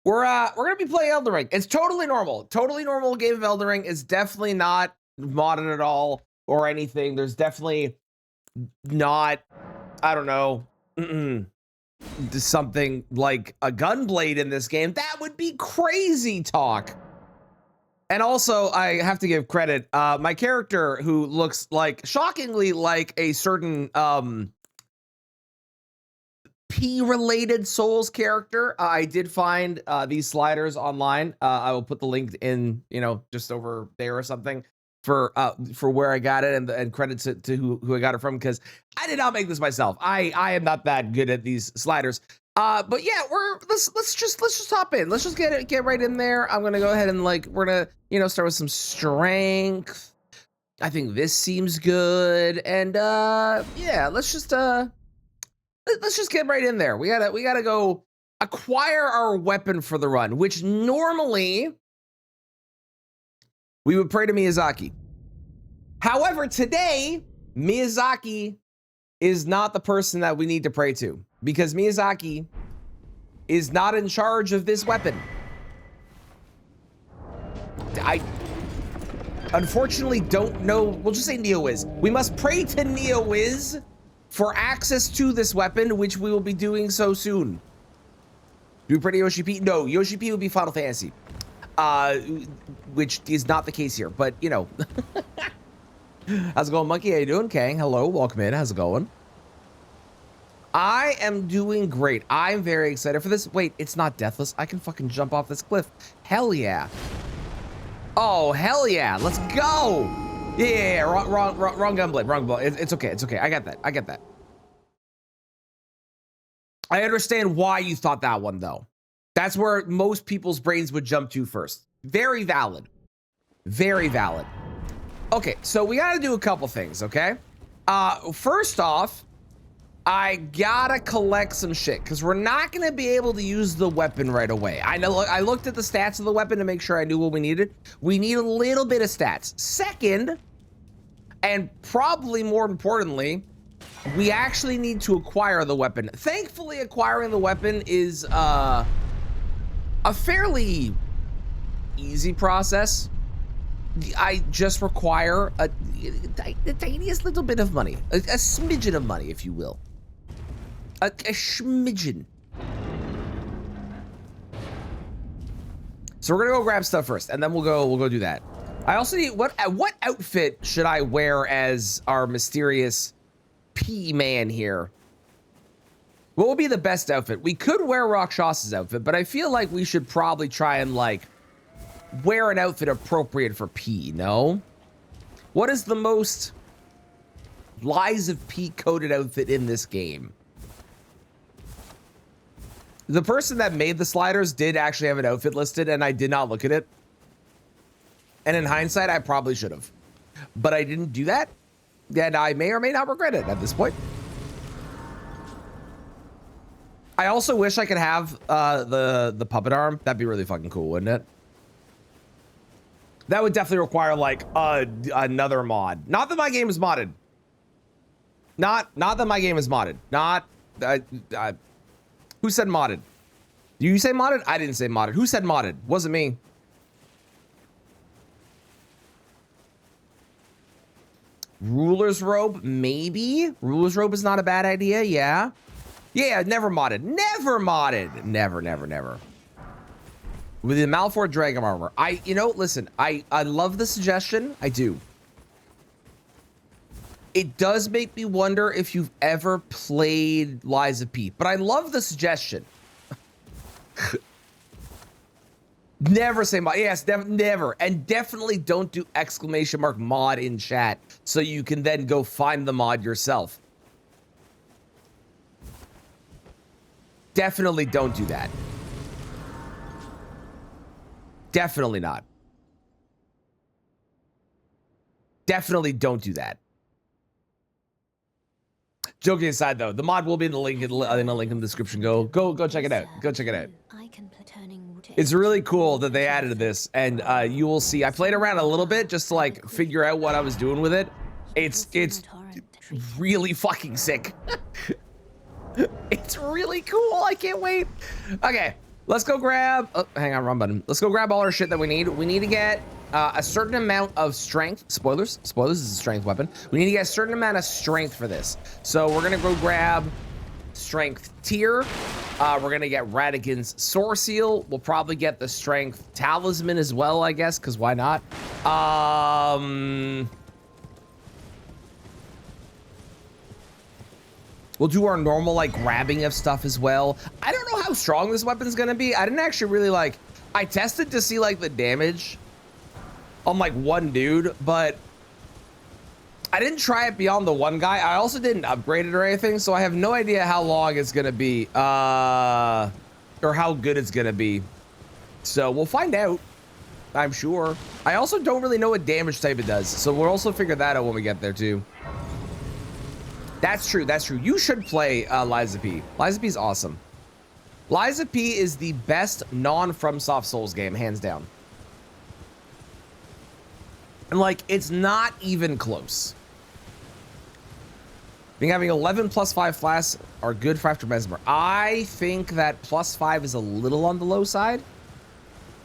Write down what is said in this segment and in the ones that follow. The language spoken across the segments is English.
We're gonna be playing Elden Ring. It's totally normal. Totally normal game of Elden Ring. It's definitely not modded at all or anything. There's definitely not, I don't know, something like a Gunblade in this game. That would be crazy talk. And also, I have to give credit. My character, who looks like, shockingly, like a certain P-related Souls character. I did find these sliders online. I will put the link in, just over there or something for where I got it, and credits to who I got it from, because I did not make this myself. I am not that good at these sliders. But yeah, let's just hop in. Let's just get right in there. I'm gonna go ahead and we're gonna start with some strength. I think this seems good, and yeah, let's just get right in there. We gotta go acquire our weapon for the run, which normally we would pray to Miyazaki. However, today Miyazaki is not the person that we need to pray to, because Miyazaki is not in charge of this weapon. I unfortunately don't know. We'll just say Neo-Wiz. We must pray to Neo-Wiz for access to this weapon, which we will be doing so soon. Do we pray to Yoshi P? No, Yoshi P would be Final Fantasy, which is not the case here, but How's it going, Monkey? How you doing? Kang, hello, welcome in. How's it going? I am doing great. I'm very excited for this. Wait, it's not deathless. I can fucking jump off this cliff. Hell yeah. Oh, hell yeah. Let's go. Yeah, wrong Gunblade. Wrong Gunblade. It's okay. It's okay. I got that. I understand why you thought that one, though. That's where most people's brains would jump to first. Very valid. Very valid. Okay, so we gotta do a couple things, okay? First off, I gotta collect some shit, because we're not gonna be able to use the weapon right away. I know I looked at the stats of the weapon to make sure I knew what we needed. We need a little bit of stats. Second, and probably more importantly, we actually need to acquire the weapon. Thankfully, acquiring the weapon is a fairly easy process. I just require the tiniest little bit of money, a smidgen of money, if you will, a smidgen. So we're gonna go grab stuff first, and then we'll go do that. I also need what outfit should I wear as our mysterious P man here? What would be the best outfit? We could wear Rakshas's outfit, but I feel like we should probably try and wear an outfit appropriate for P, no? What is the most Lies of P coded outfit in this game? The person that made the sliders did actually have an outfit listed, and I did not look at it. And in hindsight, I probably should have. But I didn't do that, and I may or may not regret it at this point. I also wish I could have the puppet arm. That'd be really fucking cool, wouldn't it? That would definitely require another mod. Not that my game is modded. Not that my game is modded. Who said modded? Do you say modded? I didn't say modded. Who said modded? Wasn't me. Ruler's robe, maybe. Ruler's robe is not a bad idea. Yeah. Yeah, never modded. Never modded. Never. With the Malfort Dragon armor. Listen, I love the suggestion. I do. It does make me wonder if you've ever played Lies of P, but I love the suggestion. Never say mod. Yes, never. And definitely don't do !mod in chat so you can then go find the mod yourself. Definitely don't do that. Definitely not. Definitely don't do that. Joking aside, though, the mod will be in the link in the description. Go check it out. Go check it out. It's really cool that they added this, and you will see. I played around a little bit just to figure out what I was doing with it. It's really fucking sick. It's really cool. I can't wait. Okay. Let's go grab, oh, hang on, wrong button. Let's go grab all our shit that we need. We need to get a certain amount of strength. Spoilers, this is a strength weapon. We need to get a certain amount of strength for this. So we're gonna go grab strength tier. We're gonna get Radigan's Soar Seal. We'll probably get the strength talisman as well, I guess, because why not? We'll do our normal like grabbing of stuff as well. I don't know how strong this weapon's gonna be. I didn't actually really like, I tested to see like the damage on like one dude, but I didn't try it beyond the one guy. I also didn't upgrade it or anything, so I have no idea how long it's gonna be, or how good it's gonna be. So we'll find out, I'm sure. I also don't really know what damage type it does, so we'll also figure that out when we get there too. That's true, that's true. You should play Liza P. Liza P is awesome. Liza P is the best non-FromSoft Souls game, hands down. And like, it's not even close. I think having 11 +5 flasks are good for after Mesmer. I think that +5 is a little on the low side.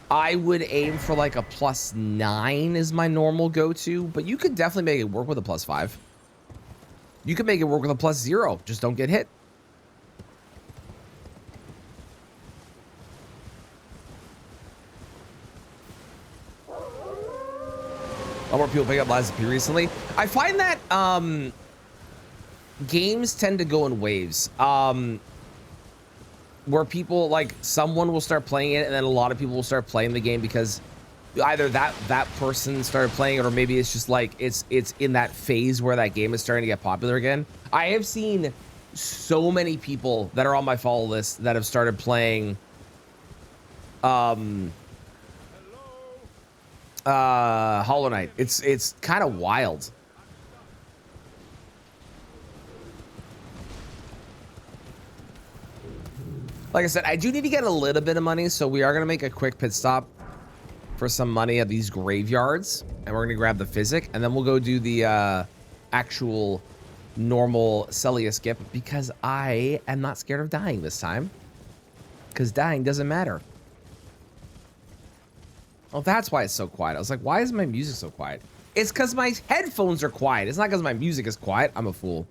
I would aim for like a +9 is my normal go-to, but you could definitely make it work with a +5. You can make it work with a +0, just don't get hit. A lot more people pick up Liza P recently. I find that games tend to go in waves. Where people, like, someone will start playing it and then a lot of people will start playing the game because either that person started playing it, or maybe it's just like it's in that phase where that game is starting to get popular again. I have seen so many people that are on my follow list that have started playing Hollow Knight. It's kind of wild. Like I said, I do need to get a little bit of money, so we are going to make a quick pit stop for some money at these graveyards, and we're gonna grab the physic, and then we'll go do the actual normal Celia skip, because I am not scared of dying this time, because dying doesn't matter. Oh, that's why it's so quiet. I was like, why is my music so quiet? It's because my headphones are quiet. It's not because my music is quiet. I'm a fool.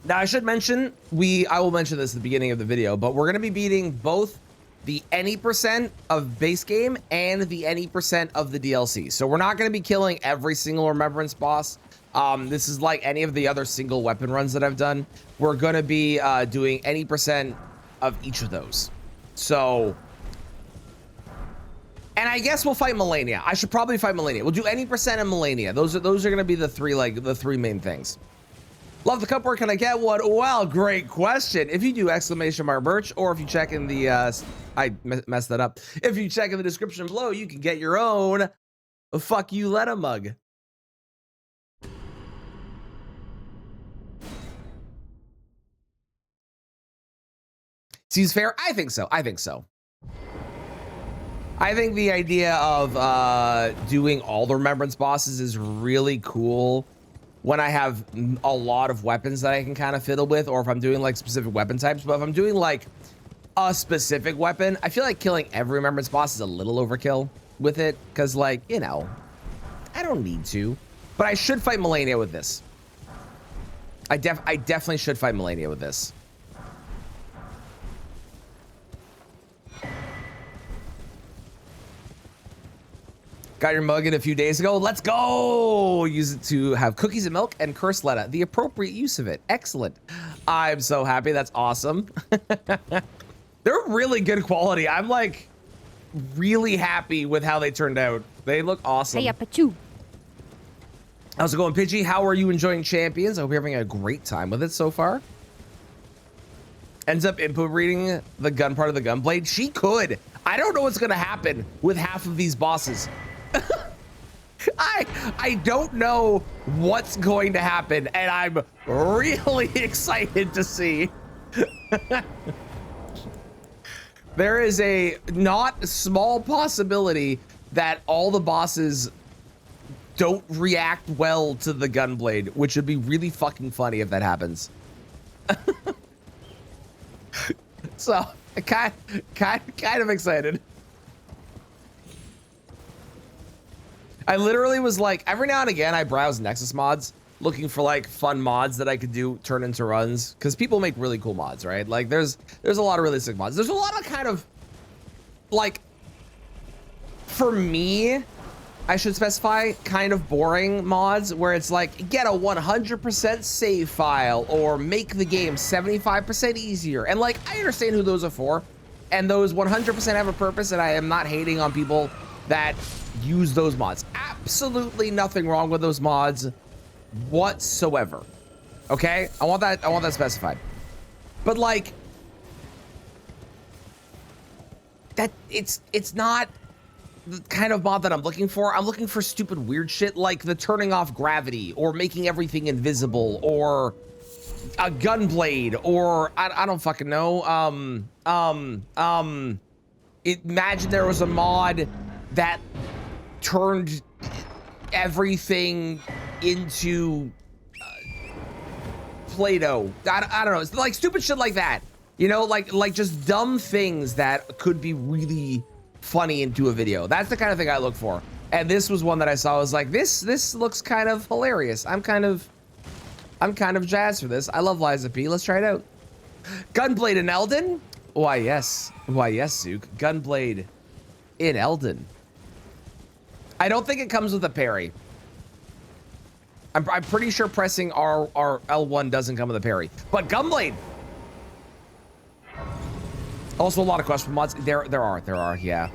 Now, I should mention, I will mention this at the beginning of the video, but we're going to be beating both the any % of base game and the any % of the DLC. So we're not going to be killing every single Remembrance boss. This is like any of the other single weapon runs that I've done. We're going to be doing any % of each of those. So, and I guess we'll fight Melania. I should probably fight Melania. We'll do any % of Melania. Those are going to be the three main things. Love the cup. Where can I get one? Well, great question. If you do ! merch, or if you check in the, I messed that up. If you check in the description below, you can get your own Fuck You Letta mug. Seems fair? I think so. I think so. I think the idea of doing all the Remembrance bosses is really cool when I have a lot of weapons that I can kind of fiddle with, or if I'm doing like specific weapon types. But if I'm doing like a specific weapon, I feel like killing every Remembrance boss is a little overkill with it, because like, you know, I don't need to. But I should fight Melania with this. I definitely should fight Melania with this. Got your mug in a few days ago. Let's go! Use it to have cookies and milk and curse Letta. The appropriate use of it. Excellent. I'm so happy. That's awesome. They're really good quality. I'm like really happy with how they turned out. They look awesome. Hey, Pachu. How's it going, Pidgey? How are you enjoying Champions? I hope you're having a great time with it so far. Ends up input reading the gun part of the Gunblade. She could. I don't know what's going to happen with half of these bosses. I don't know what's going to happen, and I'm really excited to see. There is a not small possibility that all the bosses don't react well to the Gunblade, which would be really fucking funny if that happens. So, kind of excited. I literally was like, every now and again, I browse Nexus mods, looking for like fun mods that I could do turn into runs, because people make really cool mods, right? Like, there's a lot of really sick mods. There's a lot of kind of like, for me, I should specify, kind of boring mods where it's like, get a 100% save file or make the game 75% easier. And like, I understand who those are for, and those 100% have a purpose, and I am not hating on people that use those mods. Absolutely nothing wrong with those mods whatsoever. Okay? I want that specified. But like, that it's not the kind of mod that I'm looking for. I'm looking for stupid weird shit like the turning off gravity or making everything invisible or a gunblade or I don't fucking know. Imagine there was a mod that turned everything into Play-Doh. I don't know. It's like stupid shit like that. You know, like just dumb things that could be really funny into a video. That's the kind of thing I look for. And this was one that I saw. I was like, this looks kind of hilarious. I'm kind of jazzed for this. I love Liza P. Let's try it out. Gunblade in Elden? Why yes, Zook. Gunblade in Elden. I don't think it comes with a parry. I'm pretty sure pressing R L1 doesn't come with a parry. But Gunblade. Also, a lot of question mods. There are. Yeah.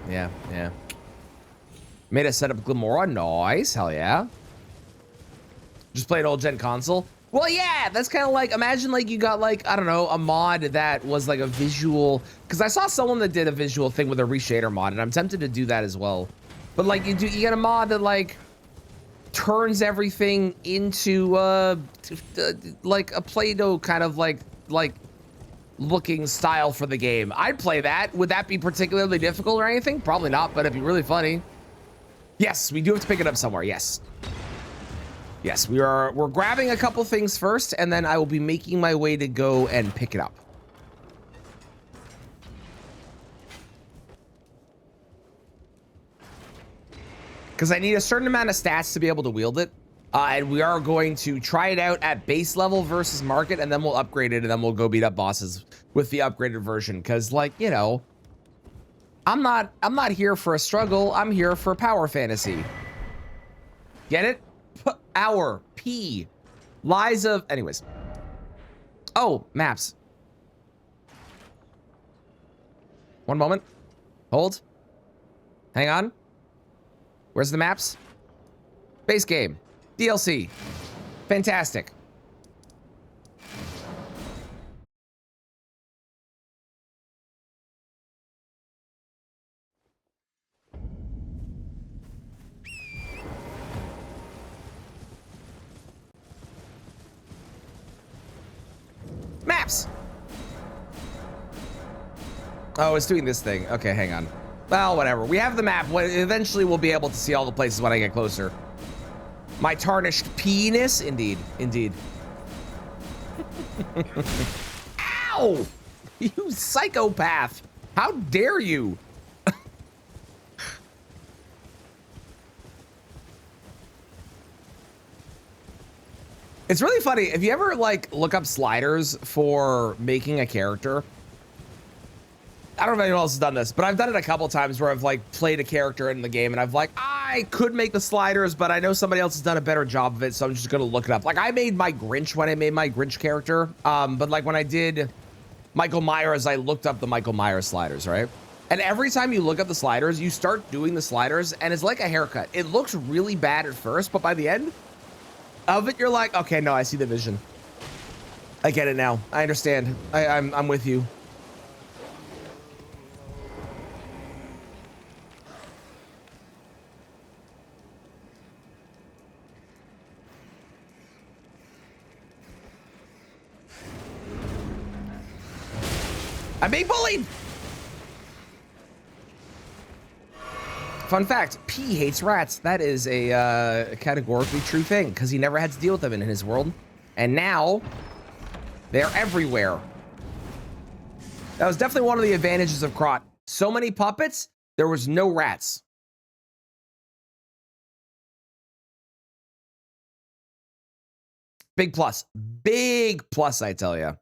Made a setup Glimora. Nice. Hell yeah. Just played old gen console. Well, yeah, that's kind of like, imagine like you got like, I don't know, a mod that was like a visual, because I saw someone that did a visual thing with a reshader mod, and I'm tempted to do that as well. But like you get a mod that like turns everything into like a Play-Doh kind of like looking style for the game. I'd play that. Would that be particularly difficult or anything? Probably not, but it'd be really funny. Yes, we do have to pick it up somewhere. Yes, we're grabbing a couple things first, and then I will be making my way to go and pick it up. Because I need a certain amount of stats to be able to wield it. And we are going to try it out at base level versus market, and then we'll upgrade it, and then we'll go beat up bosses with the upgraded version. Because, like, you know, I'm not here for a struggle. I'm here for power fantasy. Get it? Our P. Liza. Anyways. Oh, maps. One moment. Hold. Hang on. Where's the maps? Base game. DLC. Fantastic. Maps. Oh, it's doing this thing. Okay, hang on. Well, whatever. We have the map. Eventually, we'll be able to see all the places when I get closer. My tarnished penis? Indeed. Indeed. Ow! You psychopath. How dare you? It's really funny. If you ever, like, look up sliders for making a character, I don't know if anyone else has done this, but I've done it a couple times where I've like played a character in the game and I've like, I could make the sliders, but I know somebody else has done a better job of it, so I'm just gonna look it up. Like I made my Grinch when I made my Grinch character, but like when I did Michael Myers, I looked up the Michael Myers sliders, right? And every time you look up the sliders, you start doing the sliders and it's like a haircut. It looks really bad at first, but by the end of it, you're like, okay, no, I see the vision. I get it now. I understand. I'm with you. I'm being bullied. Fun fact, P hates rats. That is a categorically true thing because he never had to deal with them in his world. And now they're everywhere. That was definitely one of the advantages of Krot. So many puppets, there was no rats. Big plus. Big plus, I tell you.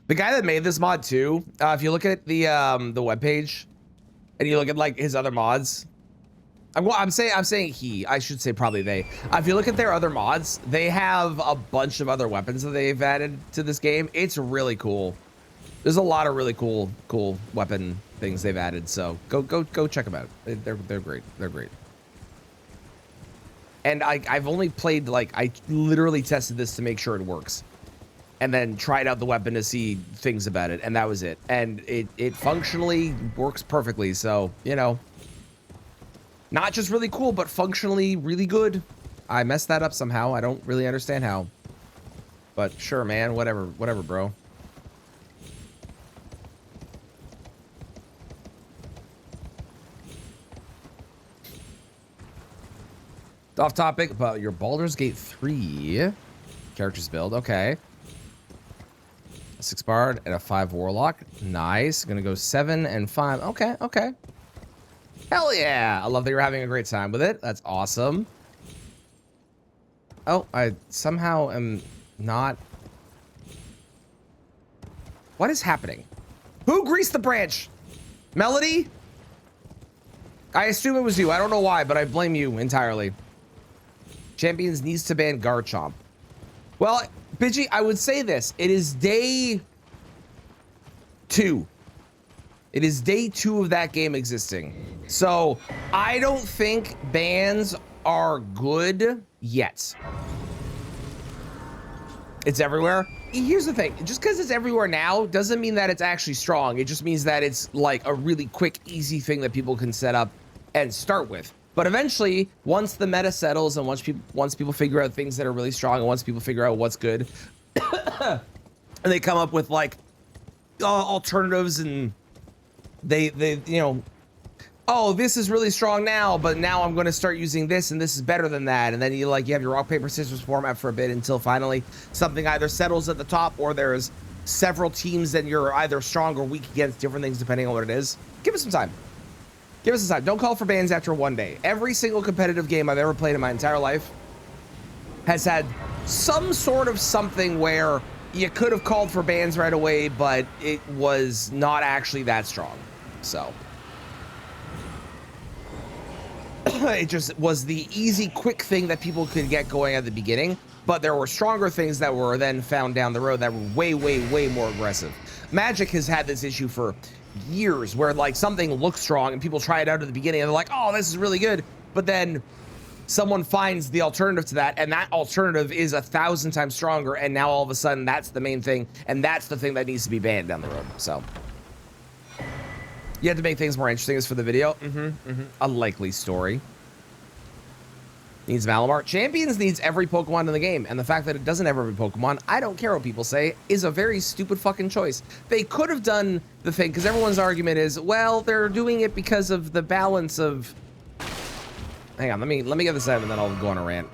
The guy that made this mod too, if you look at the webpage and you look at like his other mods, I'm saying he, I should say probably they. If you look at their other mods, they have a bunch of other weapons that they've added to this game. It's really cool. There's a lot of really cool weapon things they've added. So go check them out. They're great. They're great. And I've only played, like, I literally tested this to make sure it works. And then tried out the weapon to see things about it, and that was it. And it functionally works perfectly, so, you know. Not just really cool, but functionally really good. I messed that up somehow. I don't really understand how. But sure, man, whatever, bro. Off topic, but your Baldur's Gate 3 characters build, okay. A 6 Bard and a 5 Warlock. Nice. Gonna go 7 and 5. Okay, okay. Hell yeah. I love that you're having a great time with it. That's awesome. Oh, I somehow am not... What is happening? Who greased the branch? Melody? I assume it was you. I don't know why, but I blame you entirely. Champions needs to ban Garchomp. Well, Pidgey, I would say this. It is day 2. It is day 2 of that game existing. So I don't think bans are good yet. It's everywhere. Here's the thing. Just because it's everywhere now doesn't mean that it's actually strong. It just means that it's like a really quick, easy thing that people can set up and start with. But eventually, once the meta settles and once people figure out things that are really strong and once people figure out what's good, and they come up with like alternatives, and they you know, oh, this is really strong now, but now I'm going to start using this, and this is better than that. And then you have your rock paper scissors format for a bit until finally something either settles at the top, or there's several teams that you're either strong or weak against, different things depending on what it is. Give us some time. Give us some time. Don't call for bans after one day. Every single competitive game I've ever played in my entire life has had some sort of something where you could have called for bans right away, but it was not actually that strong. So it just was the easy, quick thing that people could get going at the beginning, but there were stronger things that were then found down the road that were way, way, way more aggressive. Magic has had this issue for years where like something looks strong and people try it out at the beginning and they're like, oh, this is really good, but then someone finds the alternative to that, and that alternative is 1,000 times stronger, and now all of a sudden that's the main thing, and that's the thing that needs to be banned down the road. So you had to make things more interesting as for the video. A likely story. Needs Malamar. Champions needs every Pokemon in the game, and the fact that it doesn't have every Pokemon, I don't care what people say, is a very stupid fucking choice. They could have done the thing, because everyone's argument is, well, they're doing it because of the balance of... Hang on, let me get this out, and then I'll go on a rant.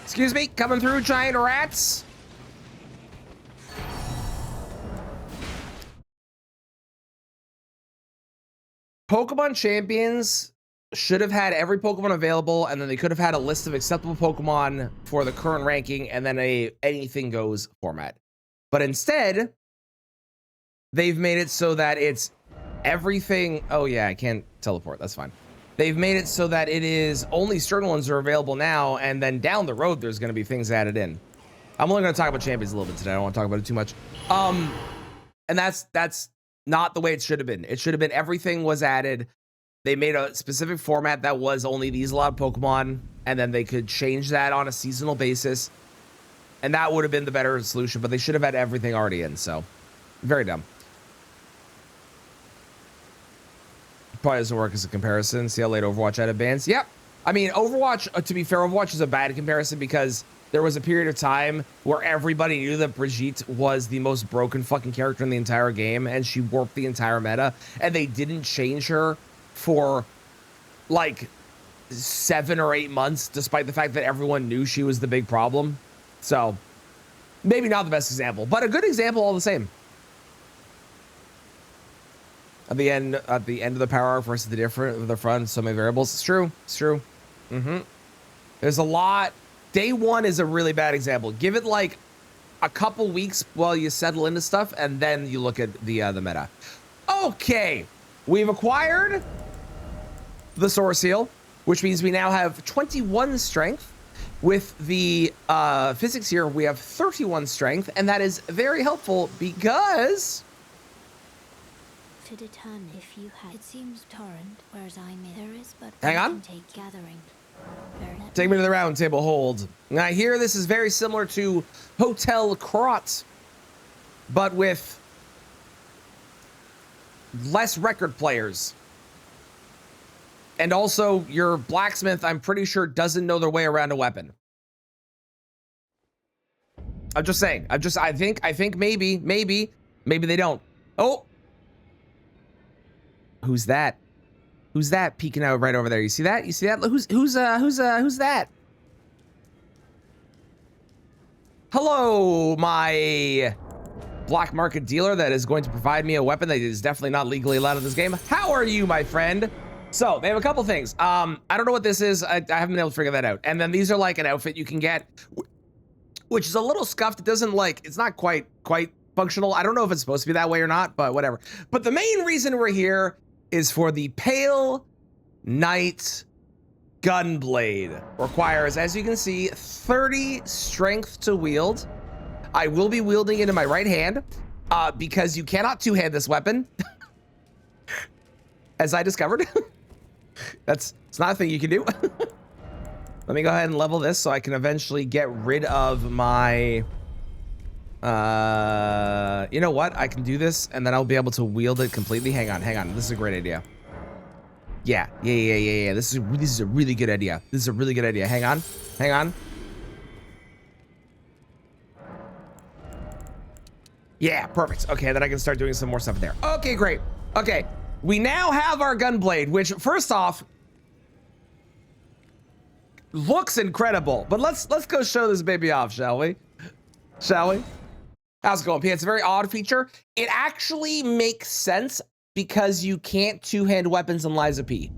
Excuse me, coming through, giant rats. Pokemon Champions should have had every Pokemon available, and then they could have had a list of acceptable Pokemon for the current ranking, and then a anything goes format. But instead, they've made it so that it's everything. Oh yeah, I can't teleport. That's fine. They've made it so that it is only certain ones are available now, and then down the road, there's going to be things added in. I'm only going to talk about Champions a little bit today. I don't want to talk about it too much. And that's not the way it should have been. It should have been everything was added. They made a specific format that was only these allowed Pokemon, and then they could change that on a seasonal basis, and that would have been the better solution, but they should have had everything already in, so very dumb. Probably doesn't work as a comparison. See how late Overwatch had bans? Yep. I mean, Overwatch, to be fair, Overwatch is a bad comparison because there was a period of time where everybody knew that Brigitte was the most broken fucking character in the entire game, and she warped the entire meta, and they didn't change her for like 7 or 8 months, despite the fact that everyone knew she was the big problem. So maybe not the best example, but a good example all the same. At the end of the power arc versus the front, so many variables. It's true. It's true. There's a lot. Day one is a really bad example. Give it like a couple weeks while you settle into stuff, and then you look at the meta. Okay, we've acquired the Source Seal, which means we now have 21 strength. With the physics here, we have 31 strength, and that is very helpful because to determine if you had. It seems torrent, whereas there is, but hang on. Take gathering. Take me to the round table. Hold. Now here, this is very similar to Hotel Krot, but with less record players. And also, your blacksmith, I'm pretty sure, doesn't know their way around a weapon. I'm just saying. I think maybe they don't. Oh. Who's that? Who's that peeking out right over there? You see that? You see that? Who's that? Hello, my black market dealer that is going to provide me a weapon that is definitely not legally allowed in this game. How are you, my friend? So they have a couple things. I don't know what this is. I haven't been able to figure that out. And then these are like an outfit you can get, which is a little scuffed. It doesn't it's not quite functional. I don't know if it's supposed to be that way or not, but whatever. But the main reason we're here is for the Pale Knight Gunblade. Requires, as you can see, 30 strength to wield. I will be wielding it in my right hand because you cannot two-hand this weapon, as I discovered. It's not a thing you can do. Let me go ahead and level this so I can eventually get rid of my... you know what? I can do this and then I'll be able to wield it completely. Hang on. This is a great idea. Yeah. This is a really good idea. Hang on. Yeah, perfect. Okay, then I can start doing some more stuff there. Okay, great. Okay, we now have our Gunblade, which first off looks incredible. But let's go show this baby off, shall we? How's it going, P? It's a very odd feature. It actually makes sense because you can't two-hand weapons in Liza P.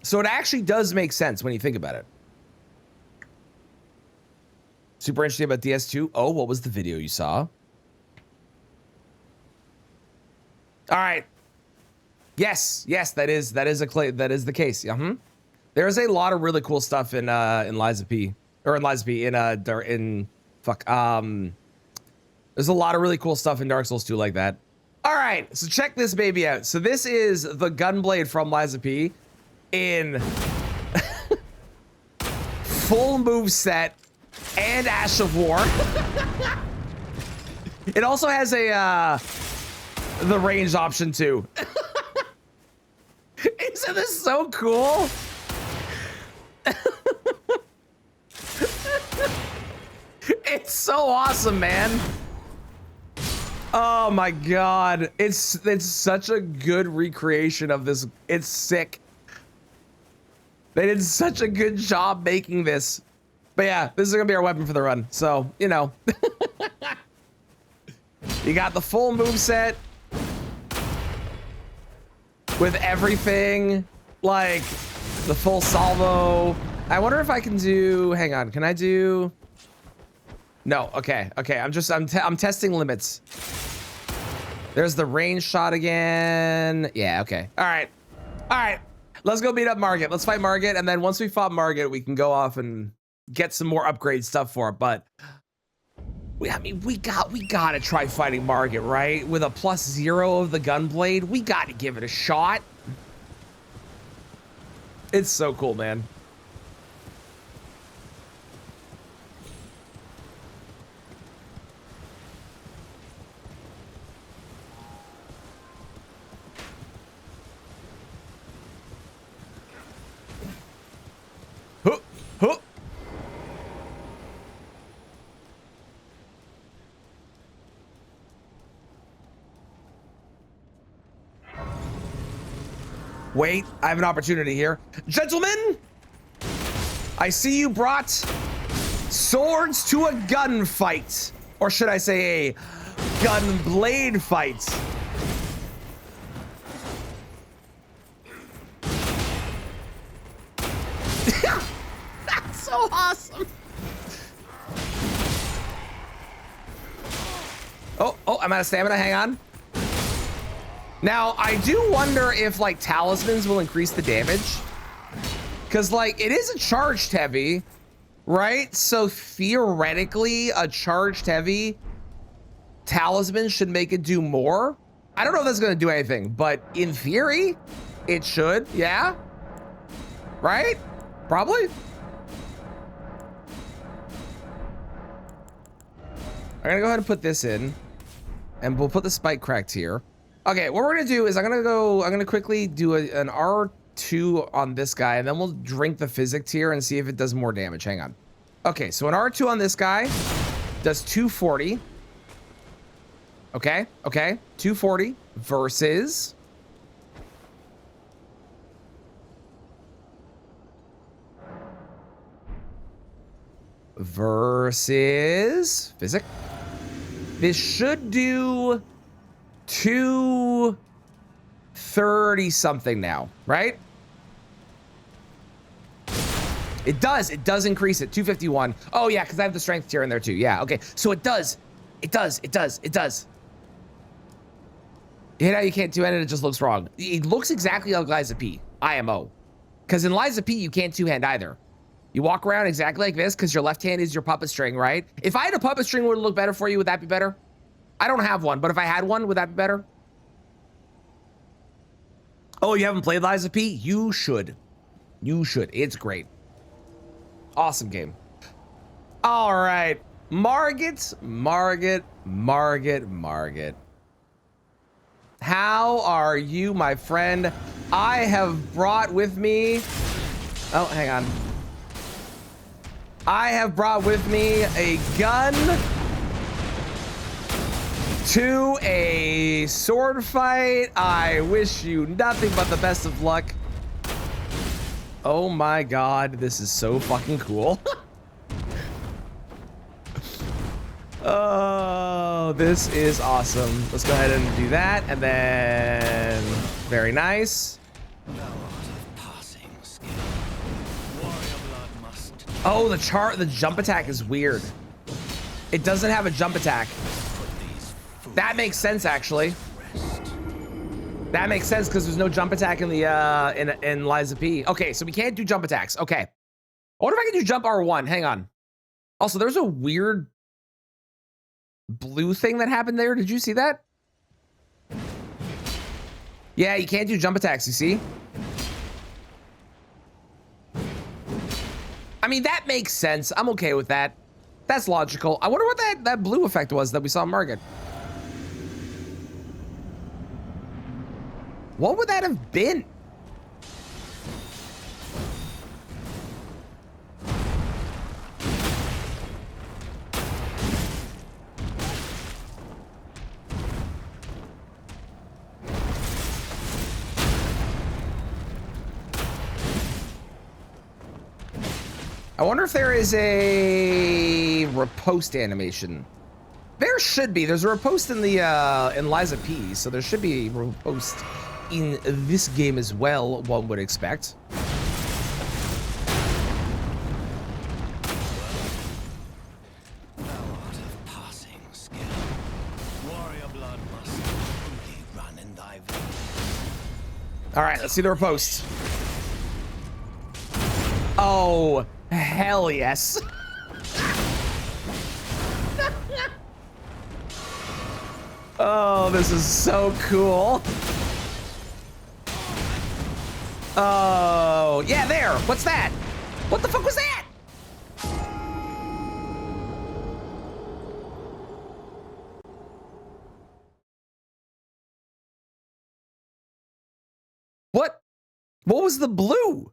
So it actually does make sense when you think about it. Super interesting about DS2. Oh, what was the video you saw? All right. Yes, that is the case. There's a lot of really cool stuff in Liza P, there's a lot of really cool stuff in Dark Souls 2 like that. All right, so check this baby out. So this is the Gunblade from Liza P in full move set and Ash of War. It also has the range option too. Isn't this so cool? It's so awesome, man. Oh my god, it's such a good recreation of this. It's sick. They did such a good job making this. But yeah, this is gonna be our weapon for the run, so you know. You got the full move set with everything, like the full salvo. I wonder if I can do, hang on, can I do? No, okay, I'm testing limits. There's the range shot again. Yeah, okay, all right. Let's go beat up Margit. Let's fight Margit, and then once we fought Margit, we can go off and get some more upgrade stuff for it. But we gotta try fighting Margit, right? With a +0 of the Gunblade, we gotta give it a shot. It's so cool, man. Huh, huh. Wait, I have an opportunity here. Gentlemen, I see you brought swords to a gunfight. Or should I say a gunblade fight? That's so awesome. Oh, I'm out of stamina, hang on. Now, I do wonder if, like, talismans will increase the damage. Because, like, it is a charged heavy, right? So, theoretically, a charged heavy talisman should make it do more. I don't know if that's going to do anything, but in theory, it should, yeah? Right? Probably? I'm going to go ahead and put this in. And we'll put the spike cracked here. Okay, what we're gonna do is I'm gonna quickly do an R2 on this guy, and then we'll drink the physics here and see if it does more damage. Hang on. Okay, so an R2 on this guy does 240. Okay, 240 versus physics. This should do 230 something now, right? It does increase it, 251. Oh yeah, because I have the strength tier in there too. Yeah, okay, so it does. You hit how you can't do it, and it just looks wrong. It looks exactly like Liza P, IMO. Because in Liza P, you can't two-hand either. You walk around exactly like this because your left hand is your puppet string, right? If I had a puppet string, would it look better for you? Would that be better? I don't have one, but if I had one, would that be better? Oh, you haven't played Liza P? You should. You should. It's great. Awesome game. All right. Margit. How are you, my friend? I have brought with me... Oh, hang on. I have brought with me a gun to a sword fight. I wish you nothing but the best of luck. Oh my god, this is so fucking cool. Oh, this is awesome. Let's go ahead and do that, and then very nice. Oh, the jump attack is weird. It doesn't have a jump attack. That makes sense, actually. That makes sense because there's no jump attack in the in Liza P. Okay, so we can't do jump attacks. Okay. I wonder if I can do jump R1. Hang on. Also, there's a weird blue thing that happened there. Did you see that? Yeah, you can't do jump attacks, you see? I mean, that makes sense. I'm okay with that. That's logical. I wonder what that blue effect was that we saw in Margit. What would that have been? I wonder if there is a riposte animation. There should be. There's a riposte in the in Liza P, so there should be a riposte in this game as well, one would expect. All right, let's see the riposte. Oh, hell yes. Oh, this is so cool. Oh, yeah, there. What's that? What the fuck was that? What? What was the blue?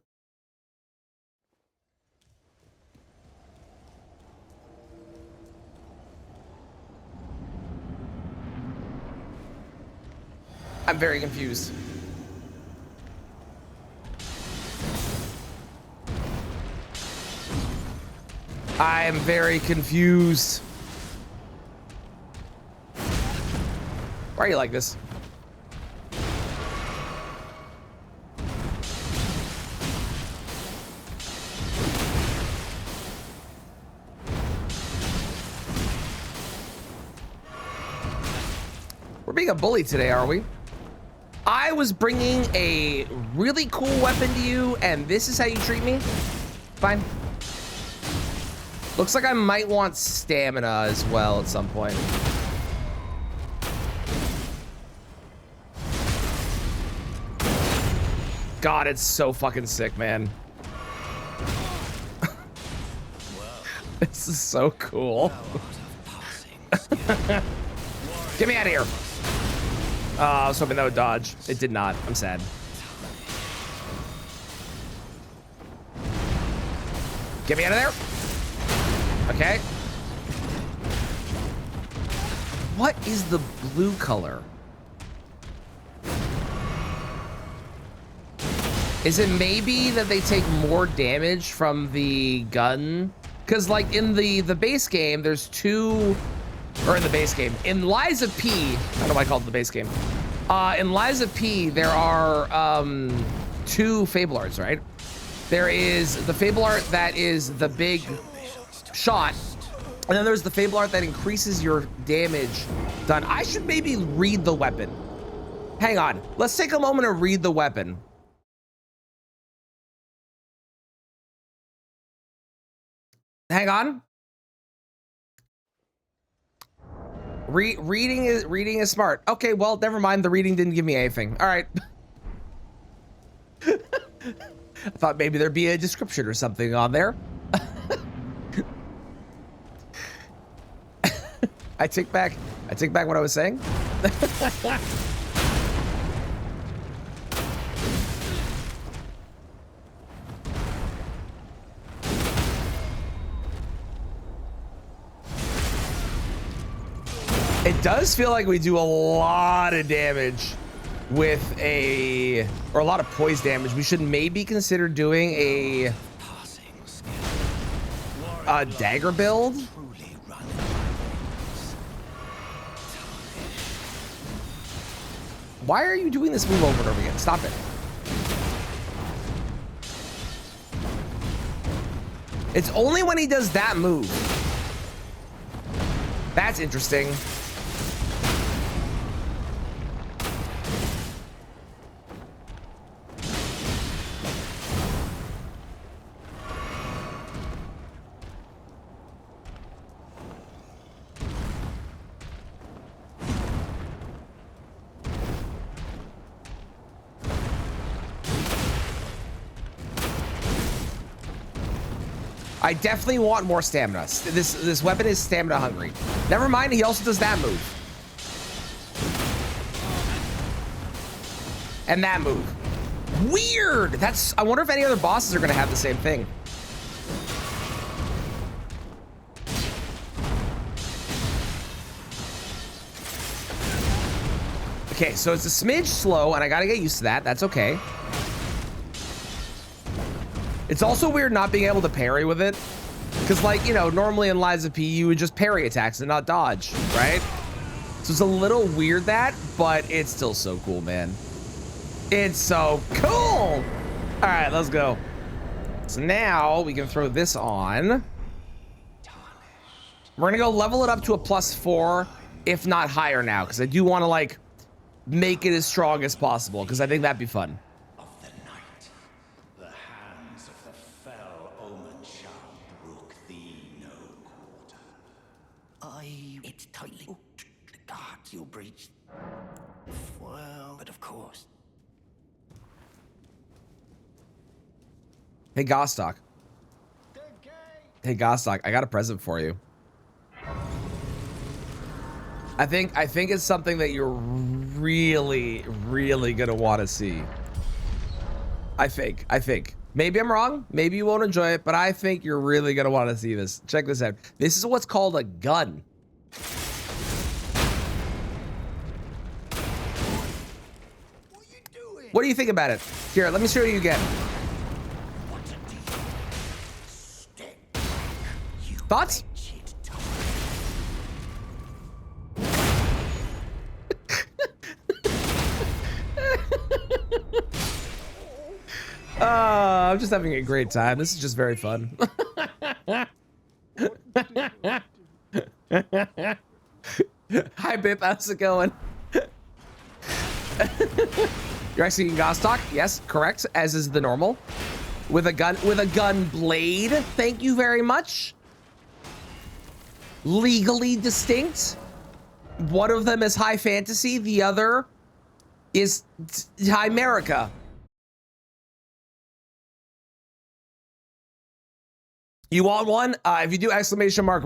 I'm very confused. I am very confused. Why are you like this? We're being a bully today, are we? I was bringing a really cool weapon to you, and this is how you treat me? Fine. Looks like I might want stamina as well at some point. God, it's so fucking sick, man. This is so cool. Get me out of here. I was hoping that would dodge. It did not. I'm sad. Get me out of there. Okay. What is the blue color? Is it maybe that they take more damage from the gun? Because like in the base game, there's two, or in the base game, in Liza P, I don't know why I called it the base game. In Liza P, there are two Fable Arts, right? There is the Fable Art that is the big shot, and then there's the Fable Art that increases your damage done. I should maybe read the weapon. Hang on, let's take a moment to read the weapon. Hang on. Reading is smart. Okay, well, never mind. The reading didn't give me anything. All right. I thought maybe there'd be a description or something on there. I take back what I was saying. It does feel like we do a lot of damage with a lot of poise damage. We should maybe consider doing a dagger build. Why are you doing this move over and over again? Stop it. It's only when he does that move. That's interesting. I definitely want more stamina. This weapon is stamina hungry. Never mind, he also does that move. And that move. Weird! I wonder if any other bosses are gonna have the same thing. Okay, so it's a smidge slow, and I gotta get used to that. That's okay. It's also weird not being able to parry with it. Because, like, you know, normally in Liza P, you would just parry attacks and not dodge, right? So it's a little weird that, but it's still so cool, man. It's so cool! All right, let's go. So now we can throw this on. We're gonna go level it up to a +4, if not higher now, because I do want to, like, make it as strong as possible, because I think that'd be fun. It's tightly. The guards you'll breach. Well, but of course. Hey, Gostock. Hey, Gostock, I got a present for you. I think it's something that you're really, really gonna want to see. I think. Maybe I'm wrong. Maybe you won't enjoy it, but I think you're really gonna want to see this. Check this out. This is what's called a gun. What do you think about it? Here, let me show you again. Thoughts? I'm just having a great time. This is just very fun. Hi, Bip. How's it going? You're actually in Gostock? Yes, correct. As is the normal. With a Gunblade. Thank you very much. Legally distinct. One of them is high fantasy. The other is high America. You want one? If you do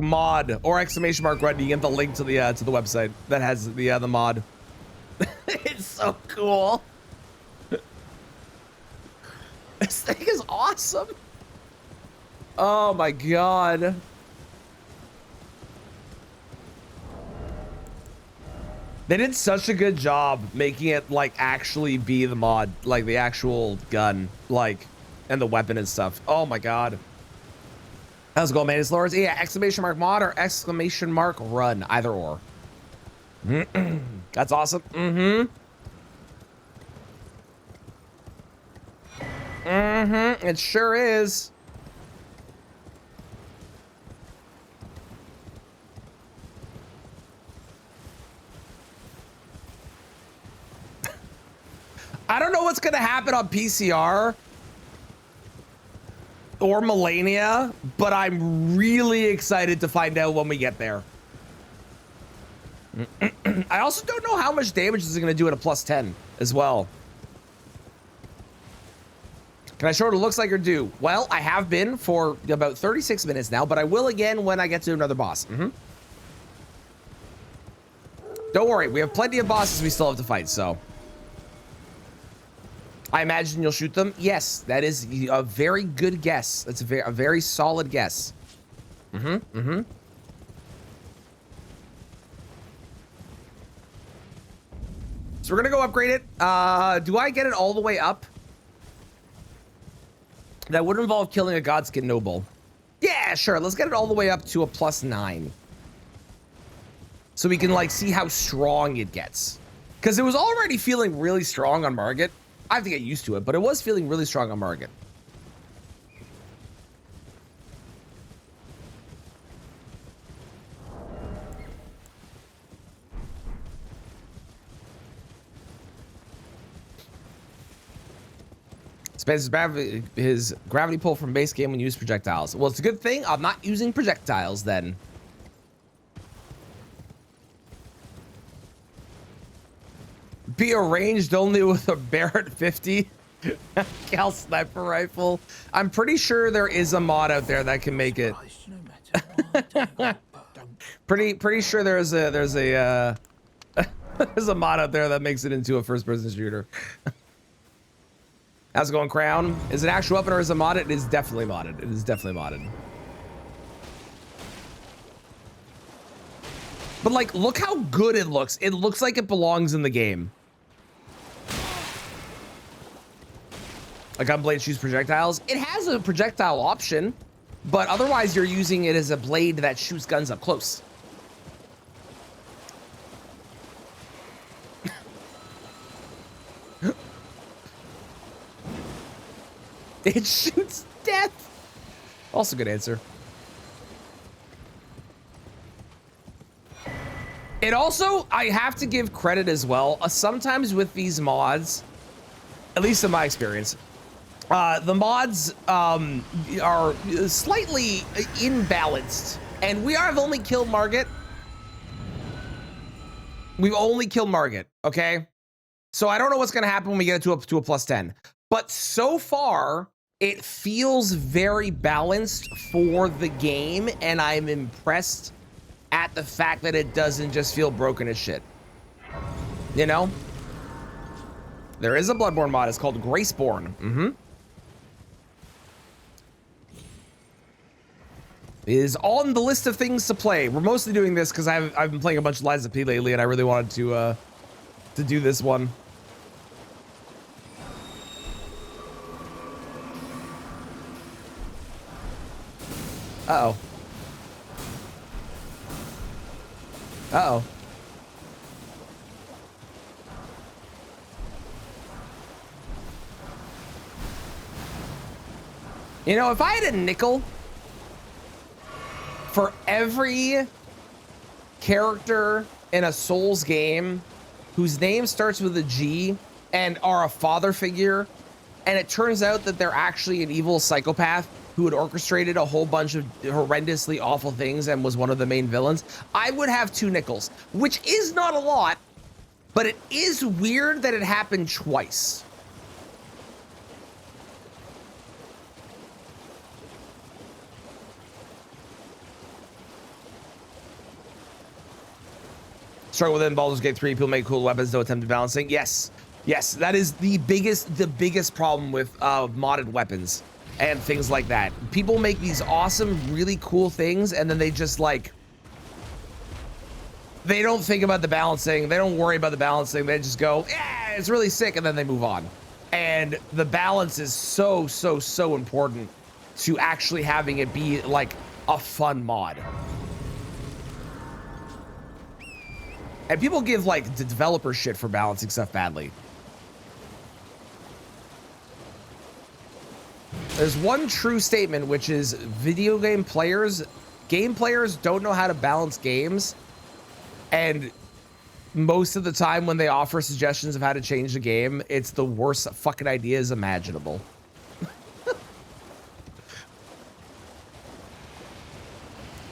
!mod or !run, you get the link to the website that has the mod. It's so cool. This thing is awesome. Oh my god. They did such a good job making it like actually be the mod, like the actual gun, like, and the weapon and stuff. Oh my god. How's it going, man? It's Lawrence. Yeah, !mod or !run, either or. That's awesome. It sure is. I don't know what's gonna happen on PCR or Melania, but I'm really excited to find out when we get there. I also don't know how much damage this is gonna do at a +10 as well. Can I show what it looks like or do? Well, I have been for about 36 minutes now, but I will again when I get to another boss. Don't worry, we have plenty of bosses we still have to fight, so. I imagine you'll shoot them. Yes, that is a very good guess. That's a very solid guess. So we're gonna go upgrade it. Do I get it all the way up? That would involve killing a Godskin Noble. Yeah, sure. Let's get it all the way up to a +9. So we can like see how strong it gets. Because it was already feeling really strong on Margit. I have to get used to it, but it was feeling really strong on Margit. Spends his gravity pull from base game when you use projectiles. Well, it's a good thing I'm not using projectiles then. Be arranged only with a Barrett 50 Cal sniper rifle. I'm pretty sure there is a mod out there that can make it. pretty sure there's a there's a mod out there that makes it into a first-person shooter. How's it going, Crown? Is it an actual weapon or is it modded? It is definitely modded. It is definitely modded. But like, look how good it looks. It looks like it belongs in the game. A Gunblade shoots projectiles. It has a projectile option, but otherwise you're using it as a blade that shoots guns up close. It shoots death. Also good answer. It also, I have to give credit as well. Sometimes with these mods, at least in my experience, the mods are slightly imbalanced. And we have only killed Margit. We've only killed Margit, okay? So I don't know what's going to happen when we get it to a +10. But so far, it feels very balanced for the game, and I'm impressed at the fact that it doesn't just feel broken as shit. You know? There is a Bloodborne mod. It's called Graceborn. It is on the list of things to play. We're mostly doing this because I've been playing a bunch of Lies of P lately, and I really wanted to do this one. Uh-oh. Uh-oh. You know, if I had a nickel for every character in a Souls game whose name starts with a G and are a father figure, and it turns out that they're actually an evil psychopath who had orchestrated a whole bunch of horrendously awful things and was one of the main villains, I would have 2 nickels, which is not a lot, but it is weird that it happened twice. Struggle within Baldur's Gate 3, people make cool weapons, no attempt at balancing. Yes, yes, that is the biggest problem with modded weapons and things like that. People make these awesome, really cool things, and then they just like, they don't think about the balancing. They don't worry about the balancing. They just go, yeah, it's really sick, and then they move on. And the balance is so important to actually having it be like a fun mod. And people give like the developer shit for balancing stuff badly. There's one true statement, which is video game players don't know how to balance games. And most of the time when they offer suggestions of how to change the game, it's the worst fucking ideas imaginable.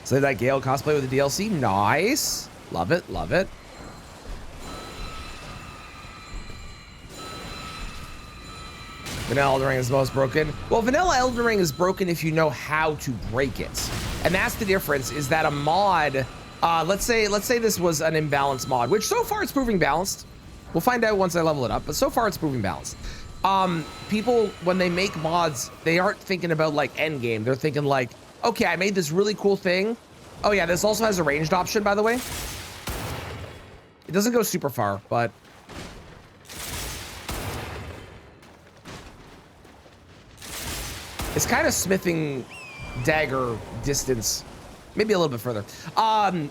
So that Gale cosplay with the DLC, nice. Love it, love it. Vanilla Elden Ring is the most broken. Well, Vanilla Elden Ring is broken if you know how to break it. And that's the difference, is that a mod, let's say this was an imbalanced mod, which so far it's proving balanced. We'll find out once I level it up, but so far it's proving balanced. People, when they make mods, they aren't thinking about like end game. They're thinking like, okay, I made this really cool thing. Oh yeah, this also has a ranged option, by the way. It doesn't go super far, but it's kind of smithing dagger distance, maybe a little bit further.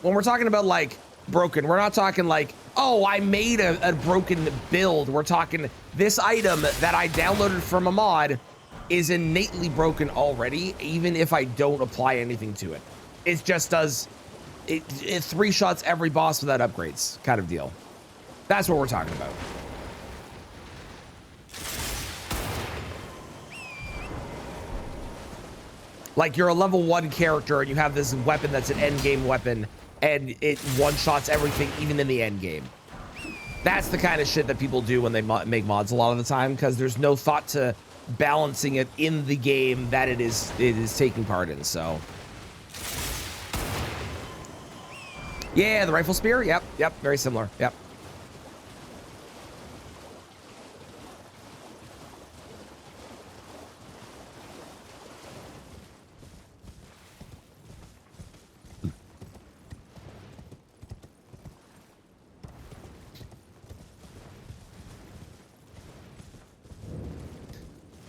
When we're talking about like broken, we're not talking like, oh, I made a broken build. We're talking this item that I downloaded from a mod is innately broken already, even if I don't apply anything to it. It just does, it 3-shots every boss without upgrades kind of deal. That's what we're talking about. Like you're a level 1 character and you have this weapon that's an end game weapon and it 1-shots everything even in the end game. That's the kind of shit that people do when they make mods a lot of the time, because there's no thought to balancing it in the game that it is taking part in. So yeah, the rifle spear, yep, very similar, yep.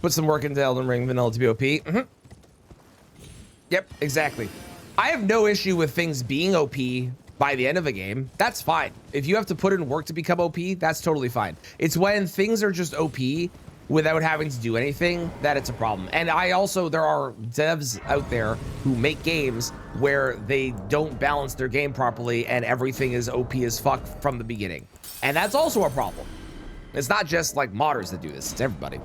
Put some work into Elden Ring vanilla to be OP. Yep, exactly. I have no issue with things being OP by the end of a game. That's fine. If you have to put in work to become OP, that's totally fine. It's when things are just OP without having to do anything that it's a problem. And there are devs out there who make games where they don't balance their game properly and everything is OP as fuck from the beginning. And that's also a problem. It's not just like modders that do this, it's everybody.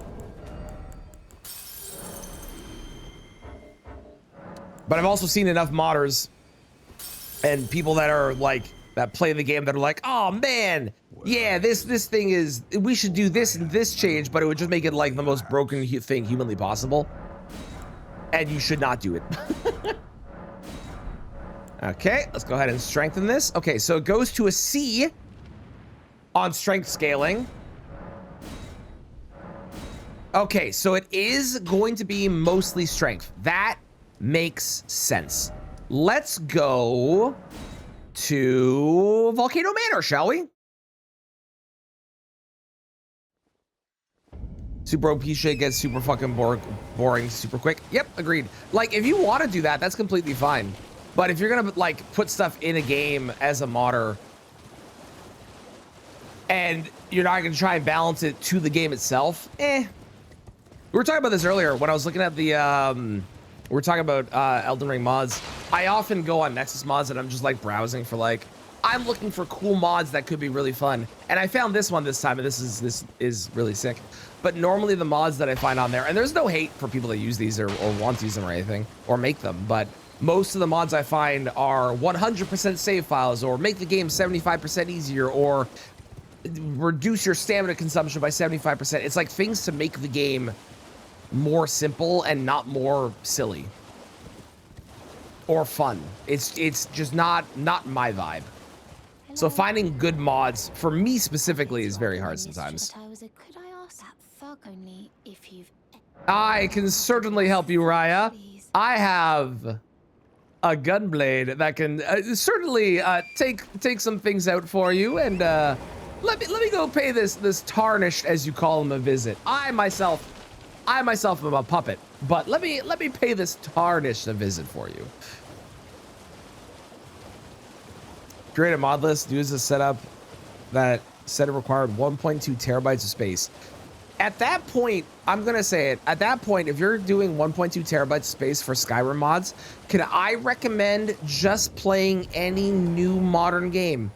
But I've also seen enough modders and people that are like that play the game that are like, oh man, yeah, this thing is, we should do this and this change, but it would just make it like the most broken thing humanly possible. And you should not do it. Okay, let's go ahead and strengthen this. Okay, so it goes to a C on strength scaling. Okay, so it is going to be mostly strength. That makes sense. Let's go to Volcano Manor, shall we? Super OP shit gets super fucking boring super quick. Yep, agreed. Like, if you want to do that, that's completely fine. But if you're gonna like put stuff in a game as a modder, and you're not gonna try and balance it to the game itself, We were talking about this earlier when I was looking at the we were talking about Elden Ring mods. I often go on Nexus mods and I'm just like browsing for like, I'm looking for cool mods that could be really fun. And I found this one this time, and this is really sick. But normally the mods that I find on there, and there's no hate for people that use these or want to use them or anything, or make them, but most of the mods I find are 100% save files, or make the game 75% easier, or reduce your stamina consumption by 75%. It's like things to make the game more simple and not more silly or fun. It's just not my vibe. So finding good mods for me specifically is very hard sometimes. Could I ask that thug only if you've... I can certainly help you, Raya. I have a Gunblade that can certainly take some things out for you, and let me go pay this tarnished, as you call him, a visit. I myself am a puppet, but let me pay this tarnished a visit for you. Create a mod list. Use a setup that said it required 1.2 terabytes of space. At that point, I'm gonna say it. At that point, if you're doing 1.2 terabytes of space for Skyrim mods, can I recommend just playing any new modern game?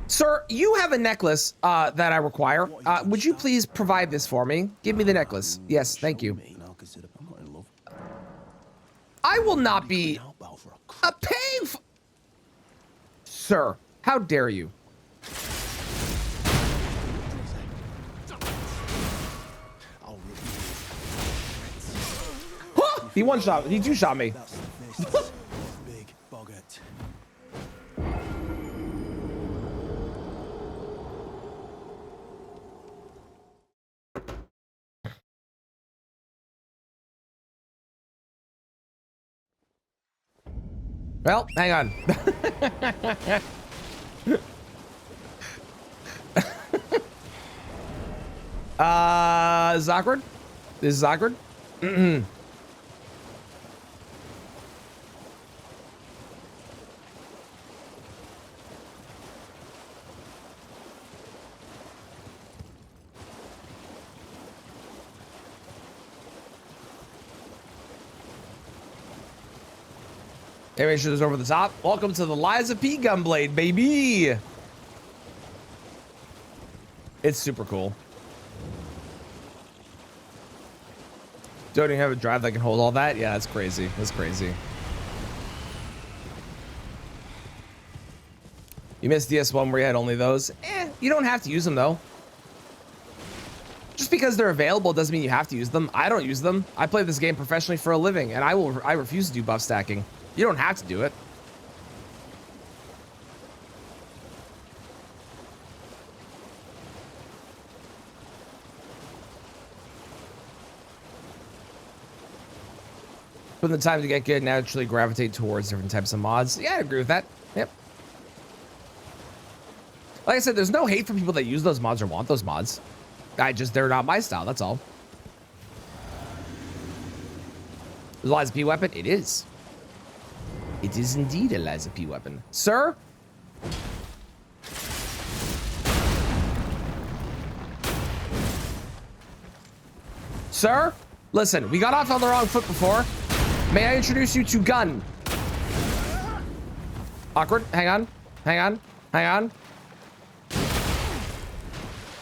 Sir, you have a necklace that I require. Would you please provide this for me? Give me the necklace. Yes, thank you. I will not be paying for... Sir, how dare you? He one-shot. He two-shot me. Well, hang on. This is awkward. This is awkward. Animation is over the top. Welcome to the Liza P Gunblade, baby. It's super cool. Don't even have a drive that can hold all that? Yeah, that's crazy. That's crazy. You missed DS1 where you had only those. You don't have to use them though. Just because they're available doesn't mean you have to use them. I don't use them. I play this game professionally for a living, and I refuse to do buff stacking. You don't have to do it. When the time to get good, naturally gravitate towards different types of mods. Yeah, I agree with that. Yep. Like I said, there's no hate for people that use those mods or want those mods. They're not my style, that's all. Is Liza P weapon? It is. It is indeed a Liza P weapon. Sir? Sir? Listen, we got off on the wrong foot before. May I introduce you to Gun? Awkward. Hang on. Hang on. Hang on.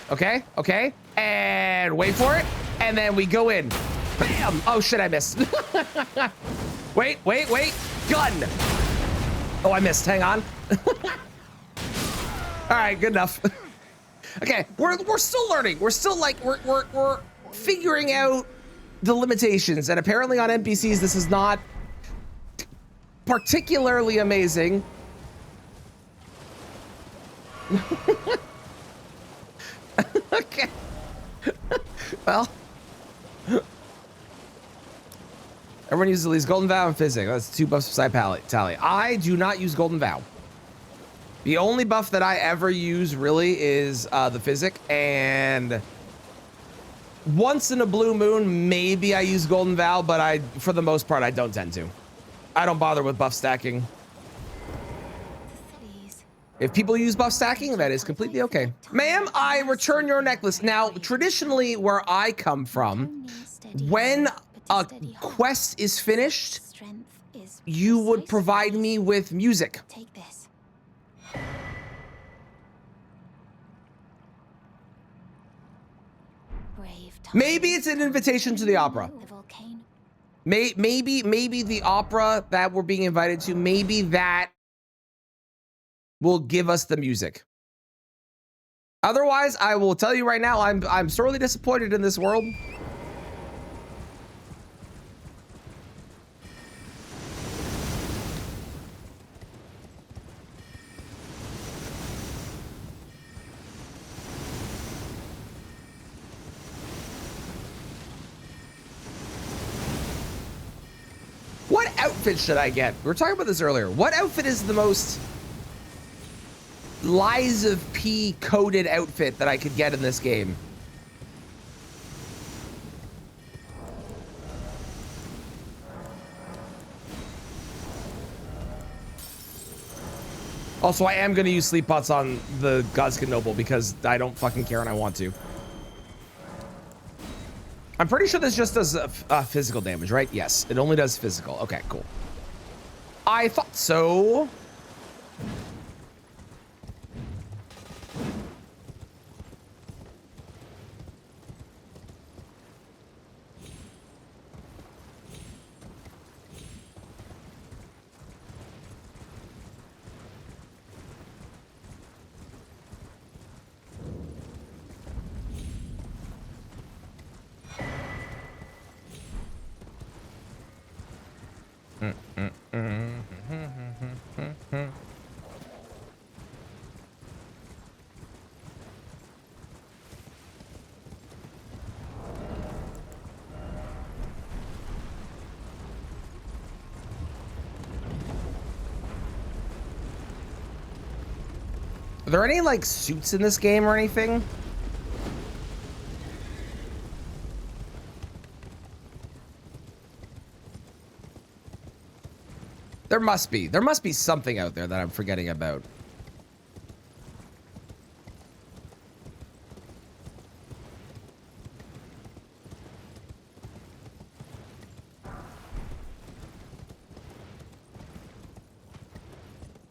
Okay. Okay. And wait for it. And then we go in. Bam! Oh shit, I missed. Wait. Gun! Oh, I missed. Hang on. All right, good enough. Okay, we're still learning. We're still like we're figuring out the limitations, and apparently on NPCs this is not particularly amazing. Okay. Well, everyone uses at least Golden Vow and Physic. That's 2 buffs beside Tally. I do not use Golden Vow. The only buff that I ever use really is the Physic, and once in a blue moon, maybe I use Golden Vow, but for the most part, I don't tend to. I don't bother with buff stacking. If people use buff stacking, that is completely okay. Ma'am, I return your necklace. Now, traditionally, where I come from, when a quest is finished, you would provide me with music. Take this. Brave Maybe it's an invitation to the opera. The volcano. Maybe the opera that we're being invited to, maybe that will give us the music. Otherwise, I will tell you right now, I'm sorely disappointed in this world. What outfit should I get? We were talking about this earlier. What outfit is the most Lies of P coded outfit that I could get in this game? Also, I am going to use sleep pots on the Godskin Noble because I don't fucking care and I want to. I'm pretty sure this just does physical damage, right? Yes, it only does physical. Okay, cool. I thought so. Are there any like suits in this game or anything? There must be. There must be something out there that I'm forgetting about.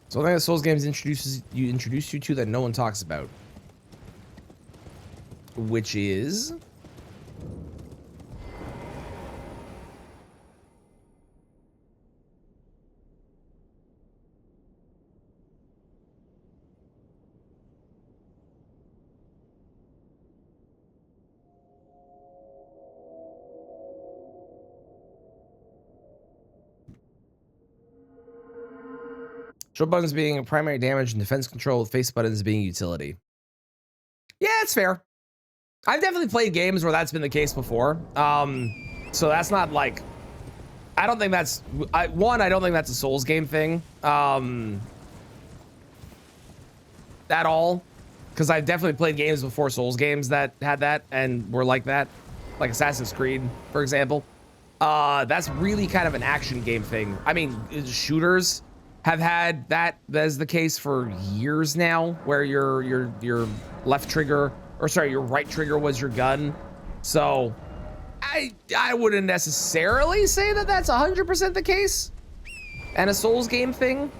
So I think the Souls games introduce you to that no one talks about, which is show buttons being primary damage and defense control, with face buttons being utility. Yeah, it's fair. I've definitely played games where that's been the case before. So that's not like, I don't think that's, I don't think that's a Souls game thing. At all. Because I've definitely played games before Souls games that had that and were like that. Like Assassin's Creed, for example. That's really kind of an action game thing. I mean, shooters have had that as the case for years now, where your left trigger, or sorry, your right trigger was your gun. So I wouldn't necessarily say that that's 100% the case and a Souls game thing,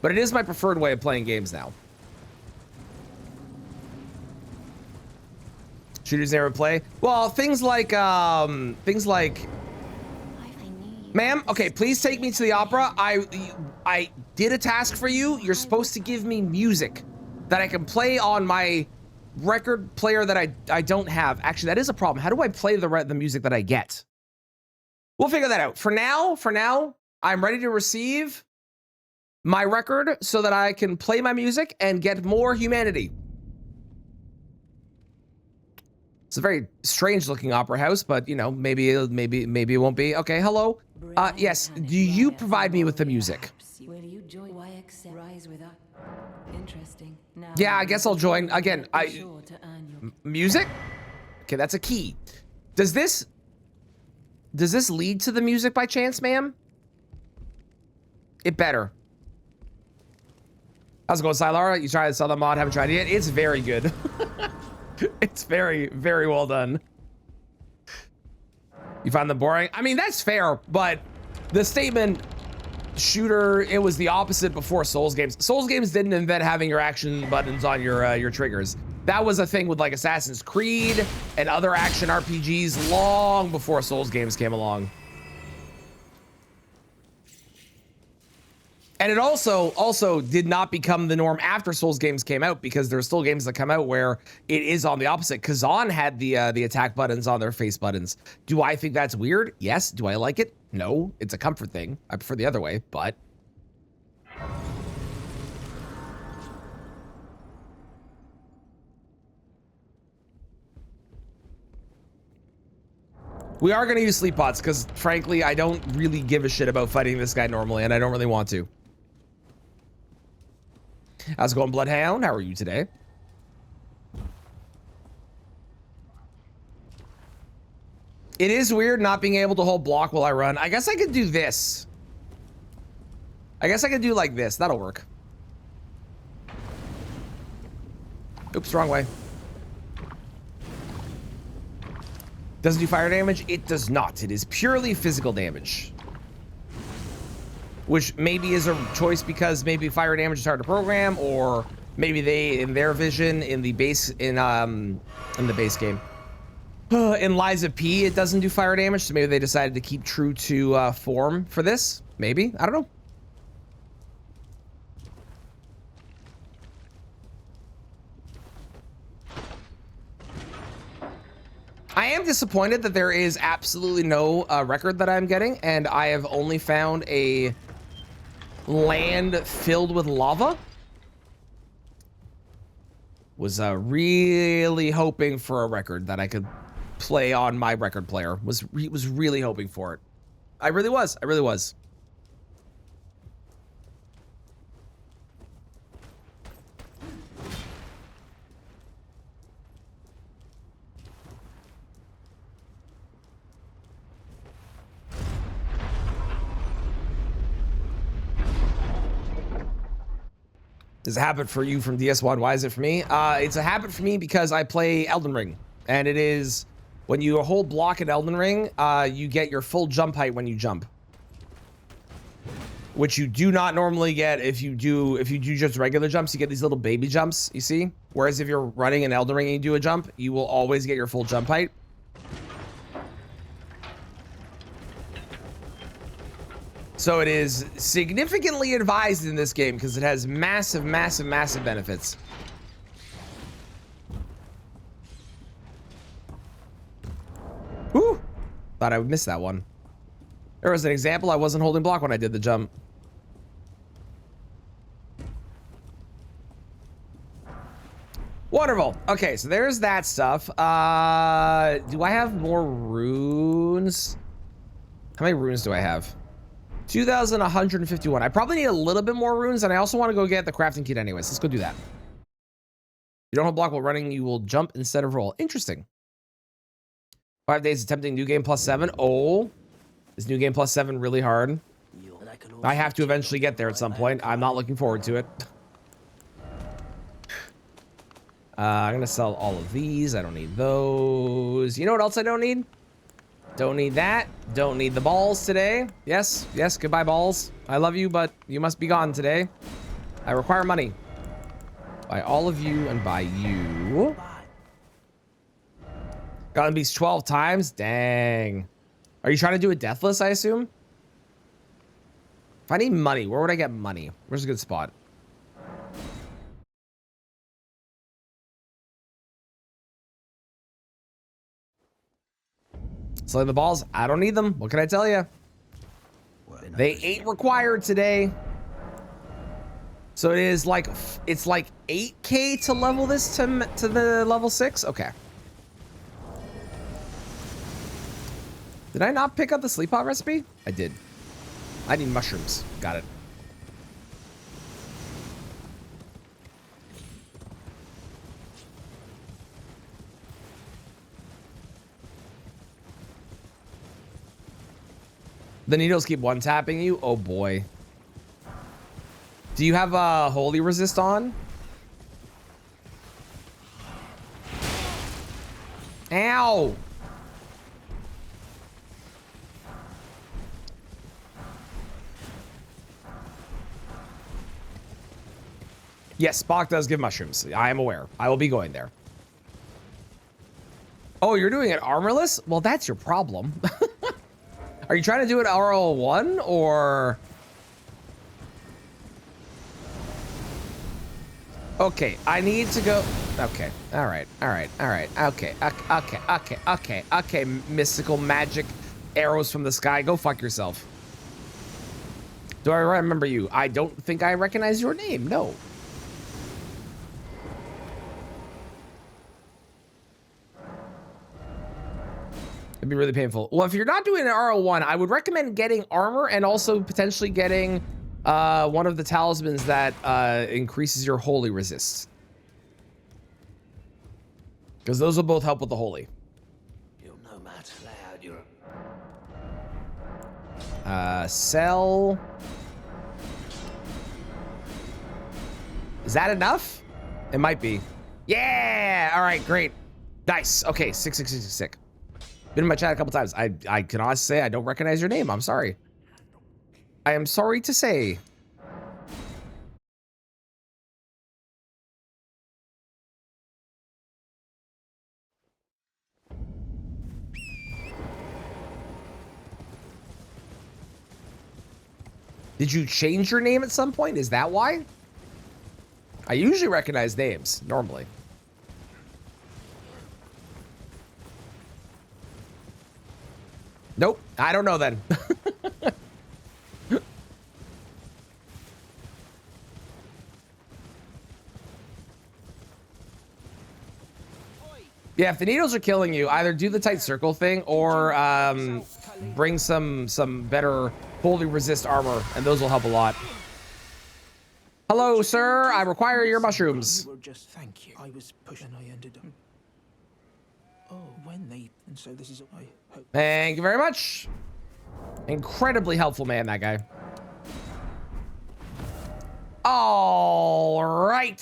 but it is my preferred way of playing games now. Shooters never play. Well, things like Ma'am, okay, please take me to the opera. I did a task for you. You're supposed to give me music that I can play on my record player that I don't have. Actually, that is a problem. How do I play the music that I get? We'll figure that out. For now, I'm ready to receive my record so that I can play my music and get more humanity. It's a very strange looking opera house, but you know, maybe it won't be. Okay, hello. Yes, do you provide me with the music? Yeah, I guess I'll join. Again, music? Okay, that's a key. Does this lead to the music by chance, ma'am? It better. How's it going, Sylara? You tried to sell the mod, haven't tried it yet? It's very good. It's very, very well done. You find them boring? I mean, that's fair, but the statement, shooter, it was the opposite before Souls games. Souls games didn't invent having your action buttons on your triggers. That was a thing with like Assassin's Creed and other action RPGs long before Souls games came along. And it also did not become the norm after Souls games came out, because there are still games that come out where it is on the opposite. Kazan had the attack buttons on their face buttons. Do I think that's weird? Yes. Do I like it? No. It's a comfort thing. I prefer the other way, but... we are going to use sleep pots because, frankly, I don't really give a shit about fighting this guy normally, and I don't really want to. How's it going, Bloodhound? How are you today? It is weird not being able to hold block while I run. I guess I could do this. I guess I could do like this. That'll work. Oops, wrong way. Doesn't do fire damage? It does not. It is purely physical damage. Which maybe is a choice because maybe fire damage is hard to program, or maybe they, in their vision, in the base game, in Lies of P, it doesn't do fire damage, so maybe they decided to keep true to form for this. Maybe, I don't know. I am disappointed that there is absolutely no record that I'm getting, and I have only found a land filled with lava. Was really hoping for a record that I could play on my record player. Was really hoping for it. I really was. It's a habit for you from DS1. Why is it for me? It's a habit for me because I play Elden Ring. And it is, when you hold block in Elden Ring, you get your full jump height when you jump. Which you do not normally get if you do just regular jumps. You get these little baby jumps, you see? Whereas if you're running in Elden Ring and you do a jump, you will always get your full jump height. So it is significantly advised in this game because it has massive, massive, massive benefits. Whew! Thought I would miss that one. There was an example. I wasn't holding block when I did the jump. Wonderful. Okay, so there's that stuff. Do I have more runes? How many runes do I have? 2,151. I probably need a little bit more runes, and I also want to go get the crafting kit anyways. Let's go do that. You don't hold block while running, you will jump instead of roll. Interesting. 5 days attempting New Game Plus 7. Oh, is New Game Plus 7 really hard? I have to eventually get there at some point. I'm not looking forward to it. I'm gonna sell all of these. I don't need those. You know what else I don't need? Don't need that. Don't need the balls today. Yes, yes, goodbye balls. I love you, but you must be gone today. I require money. By all of you and by you. Gotten beast 12 times? Dang. Are you trying to do a deathless, I assume? If I need money, where would I get money? Where's a good spot? Slay the balls. I don't need them. What can I tell you? They ain't required today. So it is like, it's like 8K to level this to the level 6? Okay. Did I not pick up the sleep pot recipe? I did. I need mushrooms. Got it. The needles keep one tapping you? Oh boy. Do you have a holy resist on? Ow! Yes, Spock does give mushrooms. I am aware. I will be going there. Oh, you're doing it armorless? Well, that's your problem. Are you trying to do it RL1 or? Okay, I need to go. Okay, all right, okay, mystical magic arrows from the sky. Go fuck yourself. Do I remember you? I don't think I recognize your name, no. It'd be really painful. Well, if you're not doing an RL1, I would recommend getting armor and also potentially getting one of the talismans that increases your holy resist. Because those will both help with the holy. You're no match loud, you're Sell. Is that enough? It might be. Yeah! All right, great. Nice. Okay, 666. Been in my chat a couple times. I can honestly say I don't recognize your name. I'm sorry. I am sorry to say. Did you change your name at some point? Is that why? I usually recognize names, normally. Nope, I don't know then. Yeah, if the needles are killing you, either do the tight circle thing or bring some better holy resist armor, and those will help a lot. Hello, sir. I require your mushrooms. Just thank you. I was pushing. I ended up. Oh, when they and so this is. I hope. Thank you very much. Incredibly helpful man, that guy. All right.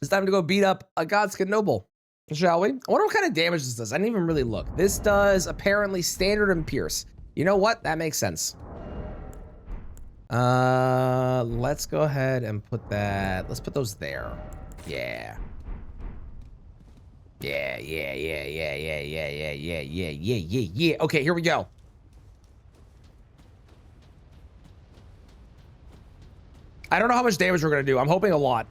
It's time to go beat up a Godskin Noble, shall we? I wonder what kind of damage this does. I didn't even really look. This does apparently standard and pierce. You know what? That makes sense. Let's go ahead and put that. Let's put those there. Yeah. Yeah. Okay, here we go. I don't know how much damage we're gonna do. I'm hoping a lot.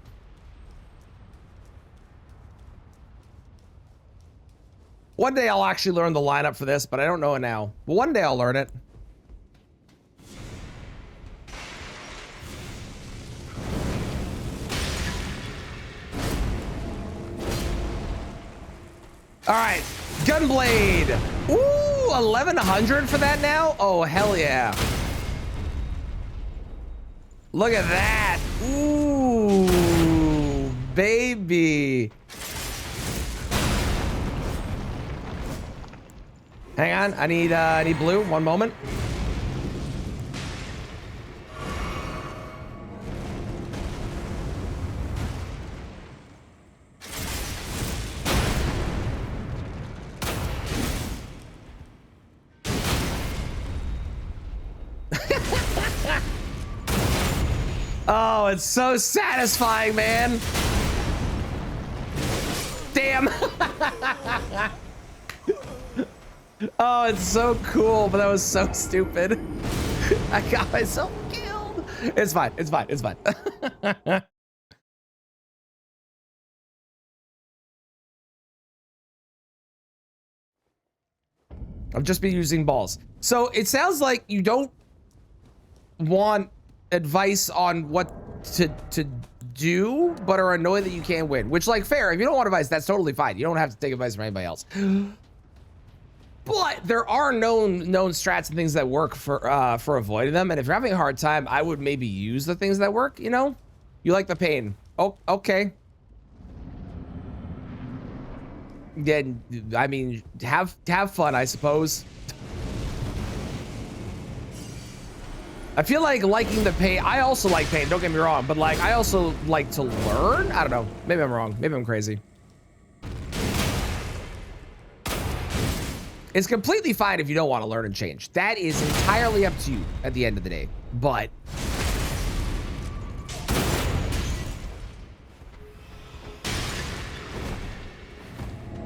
One day I'll actually learn the lineup for this, but I don't know it now. But one day I'll learn it. All right, Gunblade. Ooh, 1100 for that now? Oh, hell yeah. Look at that. Ooh, baby. Hang on, I need blue. One moment. Oh, it's so satisfying, man. Damn. Oh, it's so cool, but that was so stupid. I got myself killed. It's fine. It's fine. It's fine. I've just been using balls. So it sounds like you don't want advice on what to do, but are annoyed that you can't win. Which, like, fair. If you don't want advice, that's totally fine. You don't have to take advice from anybody else. But there are known strats and things that work for avoiding them. And if you're having a hard time, I would maybe use the things that work. You know, you like the pain. Oh, okay. Then I mean, have fun, I suppose. I feel like liking the pain. I also like pain. Don't get me wrong, but like I also like to learn. I don't know. Maybe I'm wrong. Maybe I'm crazy. It's completely fine if you don't want to learn and change. That is entirely up to you at the end of the day. But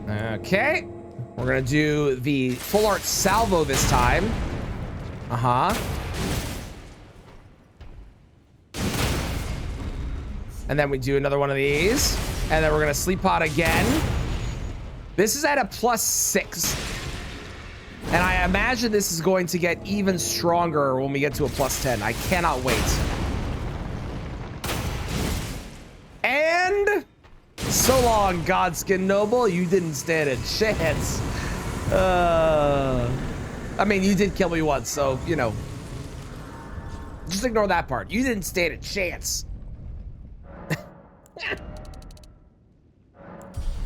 okay, we're gonna do the full art salvo this time. And then we do another one of these, and then we're gonna sleep pod again. This is at a +6. And I imagine this is going to get even stronger when we get to a +10. I cannot wait. And so long, Godskin Noble. You didn't stand a chance. I mean, you did kill me once, so, you know. Just ignore that part. You didn't stand a chance.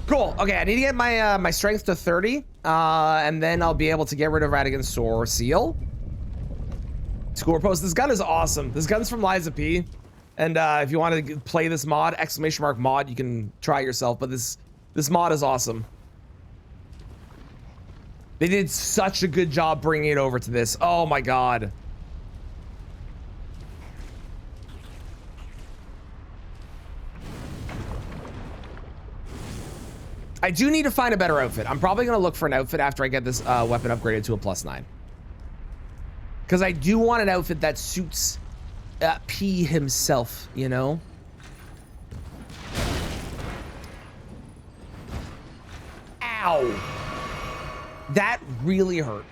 Cool. Okay, I need to get my my strength to 30, and then I'll be able to get rid of Radigan's Soar Seal. Score post. This gun is awesome. This gun's from Liza P. And if you want to play this mod, !mod, you can try it yourself. But this mod is awesome. They did such a good job bringing it over to this. Oh my god. I do need to find a better outfit. I'm probably going to look for an outfit after I get this weapon upgraded to a +9. Because I do want an outfit that suits P himself, you know? Ow. That really hurt.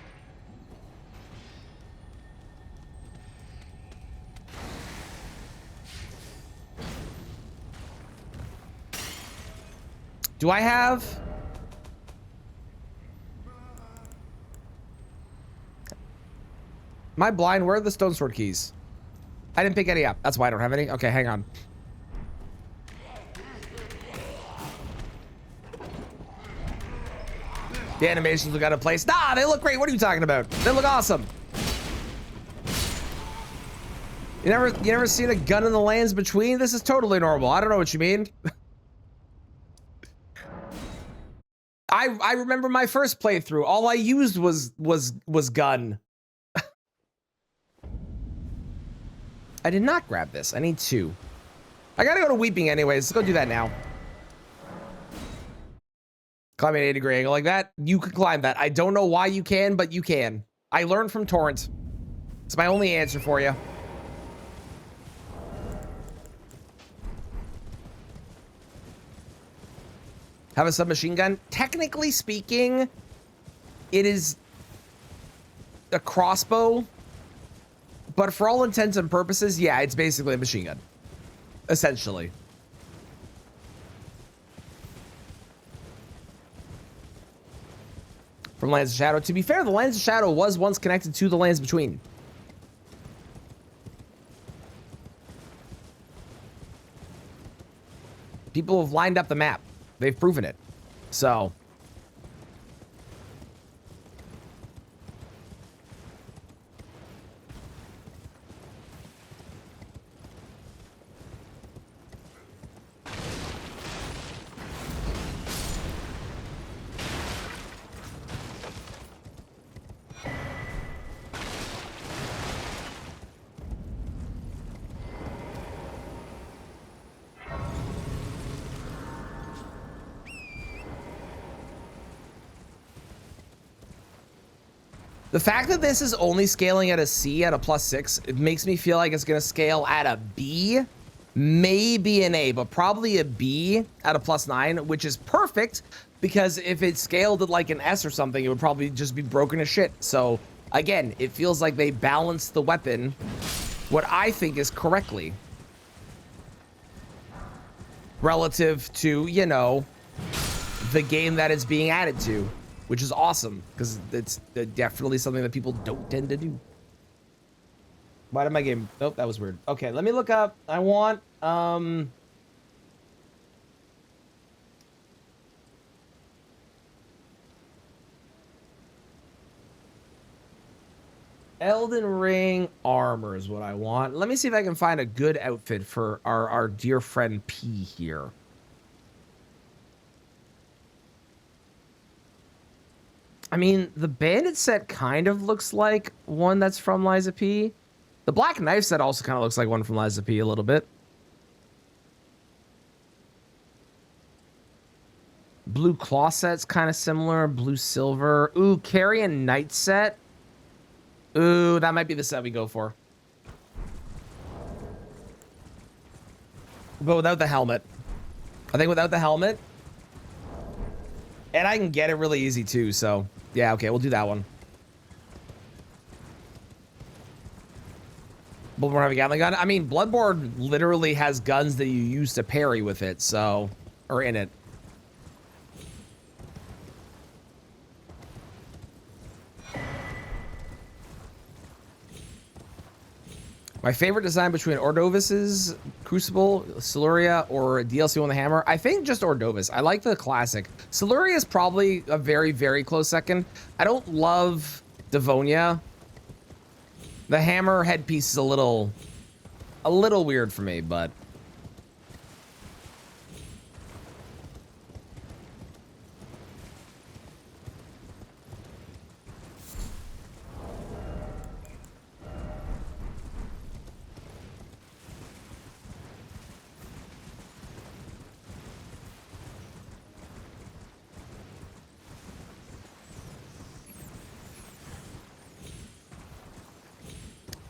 Do I have? Am I blind? Where are the stone sword keys? I didn't pick any up. That's why I don't have any. Okay, hang on. The animations look out of place. Nah, they look great. What are you talking about? They look awesome. You never seen a gun in the lands between? This is totally normal. I don't know what you mean. I remember my first playthrough. All I used was gun. I did not grab this. I need 2. I gotta go to Weeping anyways. Let's go do that now. Climb an 80-degree angle like that. You can climb that. I don't know why you can, but you can. I learned from Torrent. It's my only answer for you. Have a submachine gun? Technically speaking, it is a crossbow. But for all intents and purposes, yeah, it's basically a machine gun. Essentially. From Lands of Shadow. To be fair, the Lands of Shadow was once connected to the Lands Between. People have lined up the map. They've proven it. So... The fact that this is only scaling at a C at a +6, it makes me feel like it's gonna scale at a B, maybe an A, but probably a B at a +9, which is perfect because if it scaled at like an S or something, it would probably just be broken as shit. So again, it feels like they balanced the weapon, what I think is correctly, relative to, you know, the game that it's being added to, which is awesome because it's definitely something that people don't tend to do. Why did my game? Nope, that was weird. Okay, let me look up. I want Elden Ring armor is what I want. Let me see if I can find a good outfit for our dear friend P here. I mean, the bandit set kind of looks like one that's from Liza P. The black knife set also kind of looks like one from Liza P a little bit. Blue claw set's kind of similar. Blue silver. Ooh, Carrion knight set. Ooh, that might be the set we go for. But without the helmet. I think without the helmet. And I can get it really easy too, so... Yeah, okay, we'll do that one. Bloodborne have a Gatling gun? I mean, Bloodborne literally has guns that you use to parry with it, so... Or in it. My favorite design between Ordovis's Crucible, Siluria, or DLC on the Hammer? I think just Ordovis. I like the classic. Siluria is probably a very, very close second. I don't love Devonia. The Hammer headpiece is a little weird for me, but...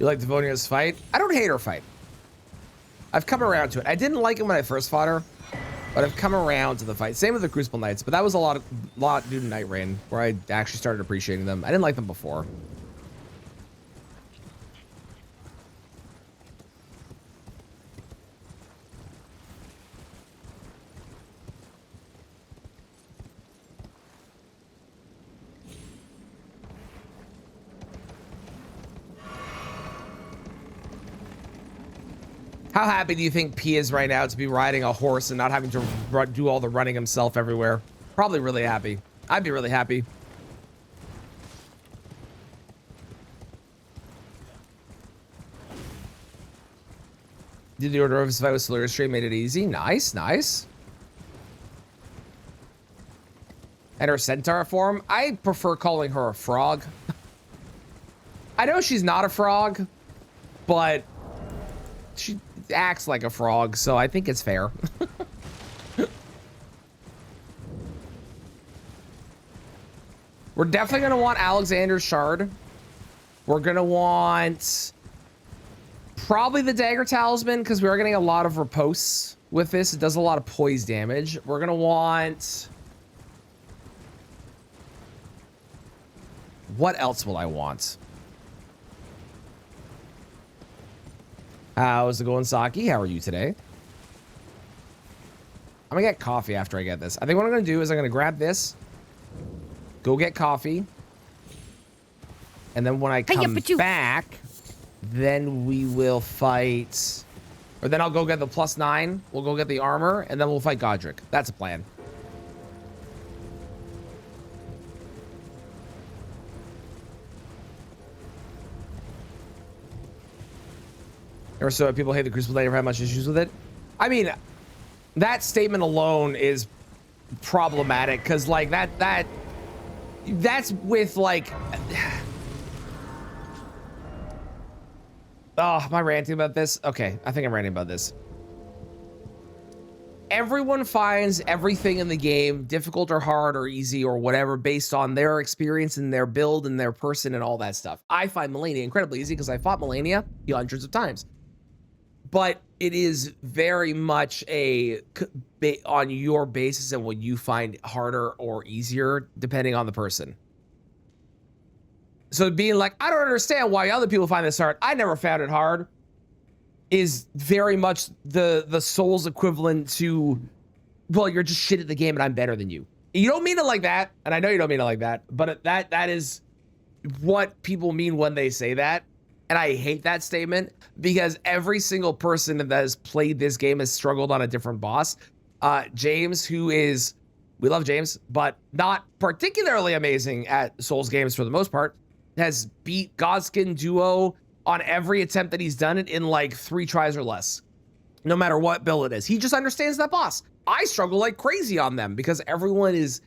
You like Devonia's fight? I don't hate her fight. I've come around to it. I didn't like it when I first fought her, but I've come around to the fight. Same with the Crucible Knights, but that was a lot due to Night Rain, where I actually started appreciating them. I didn't like them before. How happy do you think P is right now to be riding a horse and not having to do all the running himself everywhere? Probably really happy. I'd be really happy. Did the order of his fight with Solarius stream made it easy? Nice, nice. And her centaur form? I prefer calling her a frog. I know she's not a frog, but she acts like a frog, so I think it's fair. We're definitely going to want Alexander's Shard. We're going to want probably the Dagger Talisman, because we are getting a lot of riposte with this. It does a lot of poise damage. We're going to want... What else will I want? How's it going, Saki? How are you today? I'm gonna get coffee after I get this. I think what I'm gonna do is I'm gonna grab this, go get coffee, and then when I come back, then we will fight, or then I'll go get the +9, we'll go get the armor, and then we'll fight Godric. That's a plan. Or so people hate the Crucible. They never had much issues with it. I mean, that statement alone is problematic because, like, that's with like. Oh, am I ranting about this? Okay, I think I'm ranting about this. everyone finds everything in the game difficult or hard or easy or whatever based on their experience and their build and their person and all that stuff. I find Melania incredibly easy because I fought Melania hundreds of times. But it is very much on your basis and what you find harder or easier depending on the person. So being like, I don't understand why other people find this hard. I never found it hard is very much the Souls equivalent to, well, you're just shit at the game and I'm better than you. You don't mean it like that, and I know you don't mean it like that, but that is what people mean when they say that. And I hate that statement because every single person that has played this game has struggled on a different boss. James, we love James, but not particularly amazing at Souls games for the most part, has beat Godskin Duo on every attempt that he's done it in like 3 tries or less, no matter what build it is. He just understands that boss. I struggle like crazy on them because everyone is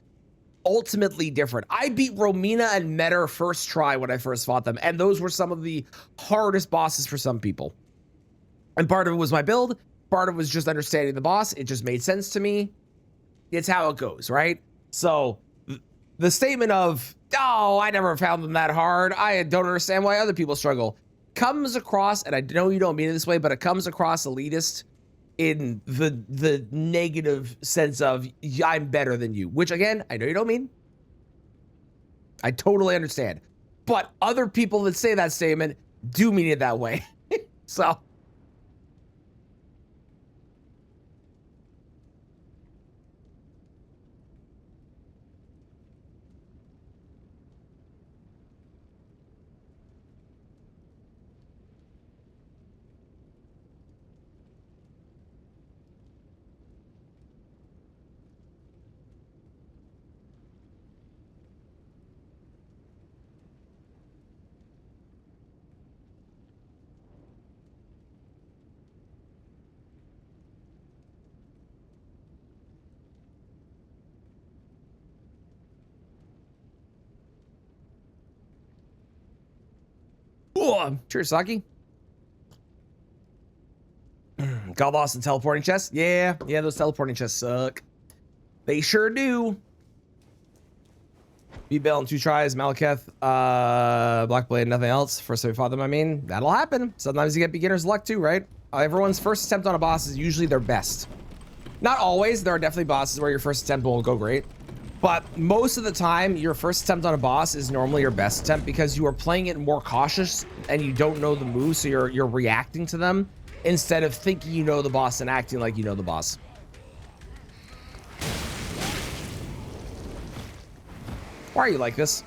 ultimately different. I beat Romina and Metter first try when I first fought them, and those were some of the hardest bosses for some people. And part of it was my build, part of it was just understanding the boss. It just made sense to me. It's how it goes, right? So the statement of, oh, I never found them that hard, I don't understand why other people struggle, comes across, and I know you don't mean it this way, but it comes across elitist in the negative sense of I'm better than you, which again, I know you don't mean. I totally understand. But other people that say that statement do mean it that way. So cheers, Saki. Got lost in teleporting chests. Yeah, those teleporting chests suck. They sure do. Beat Bell in 2 tries. Malekith, Blackblade, nothing else. First time we fought them, I mean, that'll happen. Sometimes you get beginner's luck too, right? Everyone's first attempt on a boss is usually their best. Not always. There are definitely bosses where your first attempt won't go great. But most of the time, your first attempt on a boss is normally your best attempt because you are playing it more cautious and you don't know the moves, so you're reacting to them instead of thinking you know the boss and acting like you know the boss. Why are you like this?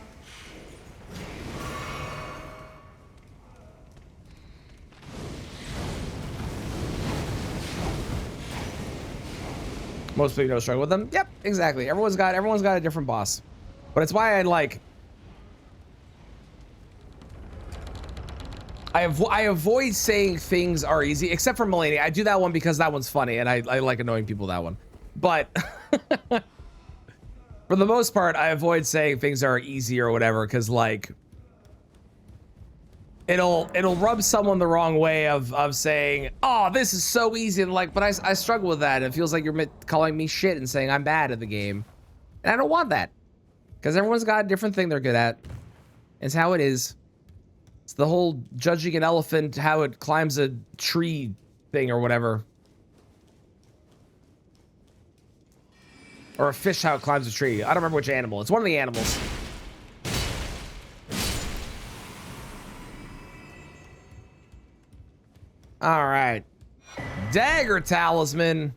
Most people don't struggle with them. Yep, exactly. Everyone's got a different boss. But it's why I avoid saying things are easy, except for Melania. I do that one because that one's funny and I like annoying people with that one. But for the most part, I avoid saying things are easy or whatever because like it'll rub someone the wrong way of saying, oh, this is so easy, and like, but I struggle with that. It feels like you're calling me shit and saying I'm bad at the game, and I don't want that because everyone's got a different thing they're good at. It's how it is. It's the whole judging an elephant how it climbs a tree thing or whatever, or a fish how it climbs a tree. I don't remember which animal. It's one of the animals. All right, dagger talisman.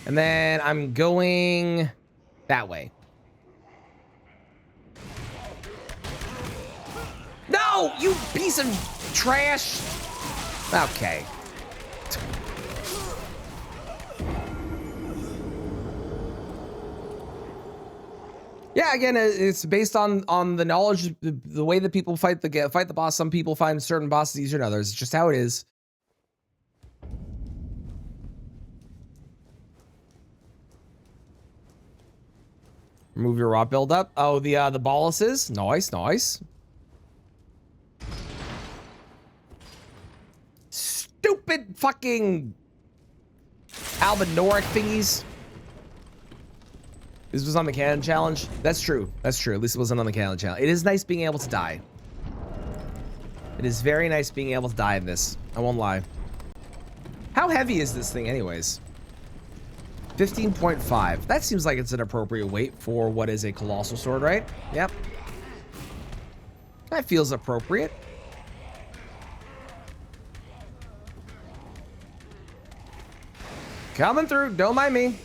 And then I'm going that way. No, you piece of trash. Okay. Yeah, again, it's based on the knowledge, the way that people fight the boss. Some people find certain bosses easier than others. It's just how it is. Remove your rot build up. Oh, the balluses. Nice, nice. fucking albinoric thingies. This was on the canon challenge. That's true. That's true. At least it wasn't on the canon challenge. It is nice being able to die. It is very nice being able to die in this. I won't lie. How heavy is this thing anyways? 15.5. That seems like it's an appropriate weight for what is a colossal sword, right? Yep. That feels appropriate. Coming through. Don't mind me.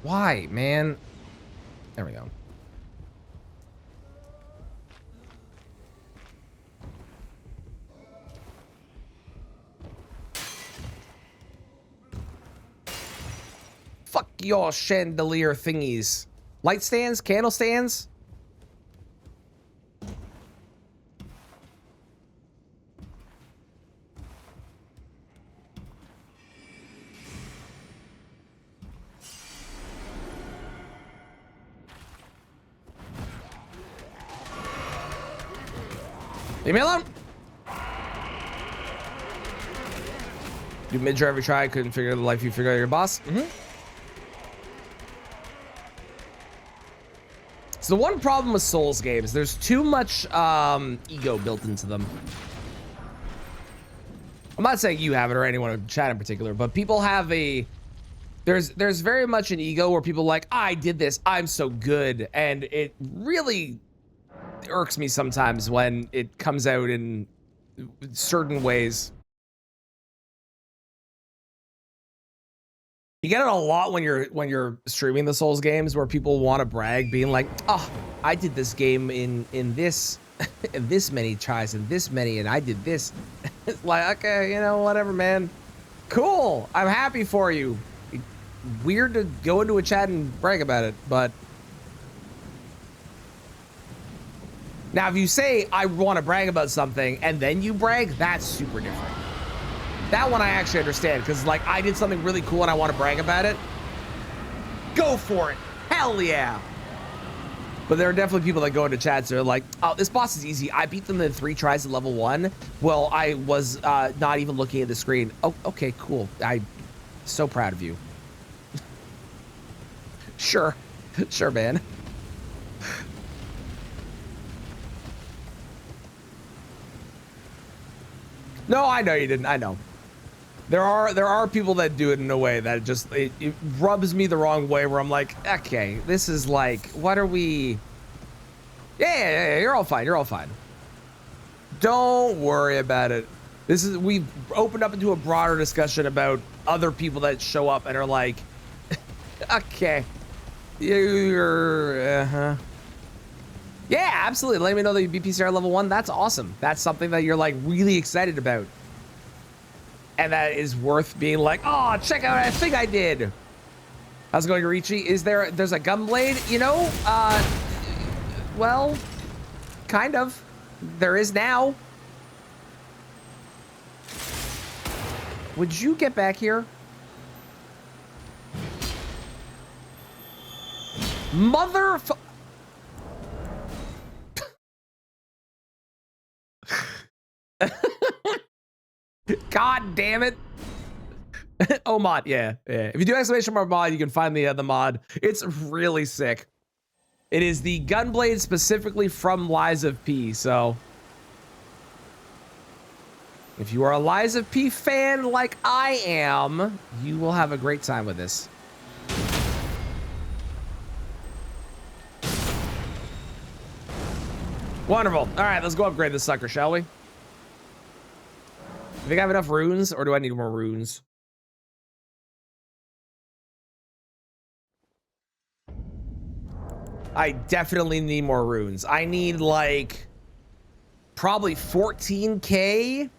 Why, man? There we go. Fuck your chandelier thingies. Light stands? Candle stands? Leave me alone. Do mid-drive every try. Couldn't figure out the life you figured out your boss. So the one problem with Souls games, there's too much ego built into them. I'm not saying you have it or anyone in chat in particular, but people have a there's very much an ego where people are like, I did this, I'm so good, and it really irks me sometimes when it comes out in certain ways. You get it a lot when you're streaming the Souls games where people want to brag, being like, "Oh, I did this game in this in this many tries and this many, and I did this." It's like, okay, you know, whatever, man. Cool. I'm happy for you. Weird to go into a chat and brag about it, but now if you say I want to brag about something and then you brag, that's super different. That one I actually understand, because like I did something really cool and I want to brag about it. Go for it. Hell yeah. But there are definitely people that go into chats that are like, oh, this boss is easy. I beat them in 3 tries at level 1. Well, I was not even looking at the screen. Oh, okay, cool. I'm so proud of you. Sure. Sure, man. No, I know you didn't. I know. There are people that do it in a way that just it rubs me the wrong way, where I'm like, okay, this is like, what are we? Yeah, you're all fine. You're all fine. Don't worry about it. We've opened up into a broader discussion about other people that show up and are like, okay, you're yeah, absolutely. Let me know that you beat PCR level 1. That's awesome. That's something that you're like really excited about. And that is worth being like, oh, check out that thing I did. How's it going, Yorichi? There's a Gunblade, you know? Well, kind of. There is now. Would you get back here? Motherfucker. God damn it. Oh, mod. Yeah. If you do exclamation mark mod, you can find the mod. It's really sick. It is the Gunblade specifically from Lies of P. So if you are a Lies of P fan like I am, you will have a great time with this. Wonderful. All right, let's go upgrade this sucker, shall we? I think I have enough runes, or do I need more runes? I definitely need more runes. I need like probably 14K.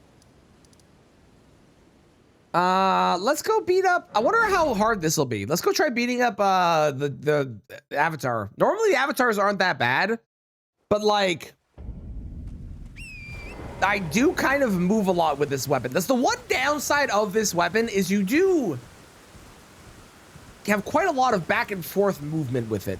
Let's go beat up. I wonder how hard this will be. Let's go try beating up the avatar. Normally the avatars aren't that bad, but like I do kind of move a lot with this weapon. That's the one downside of this weapon, is you do have quite a lot of back and forth movement with it.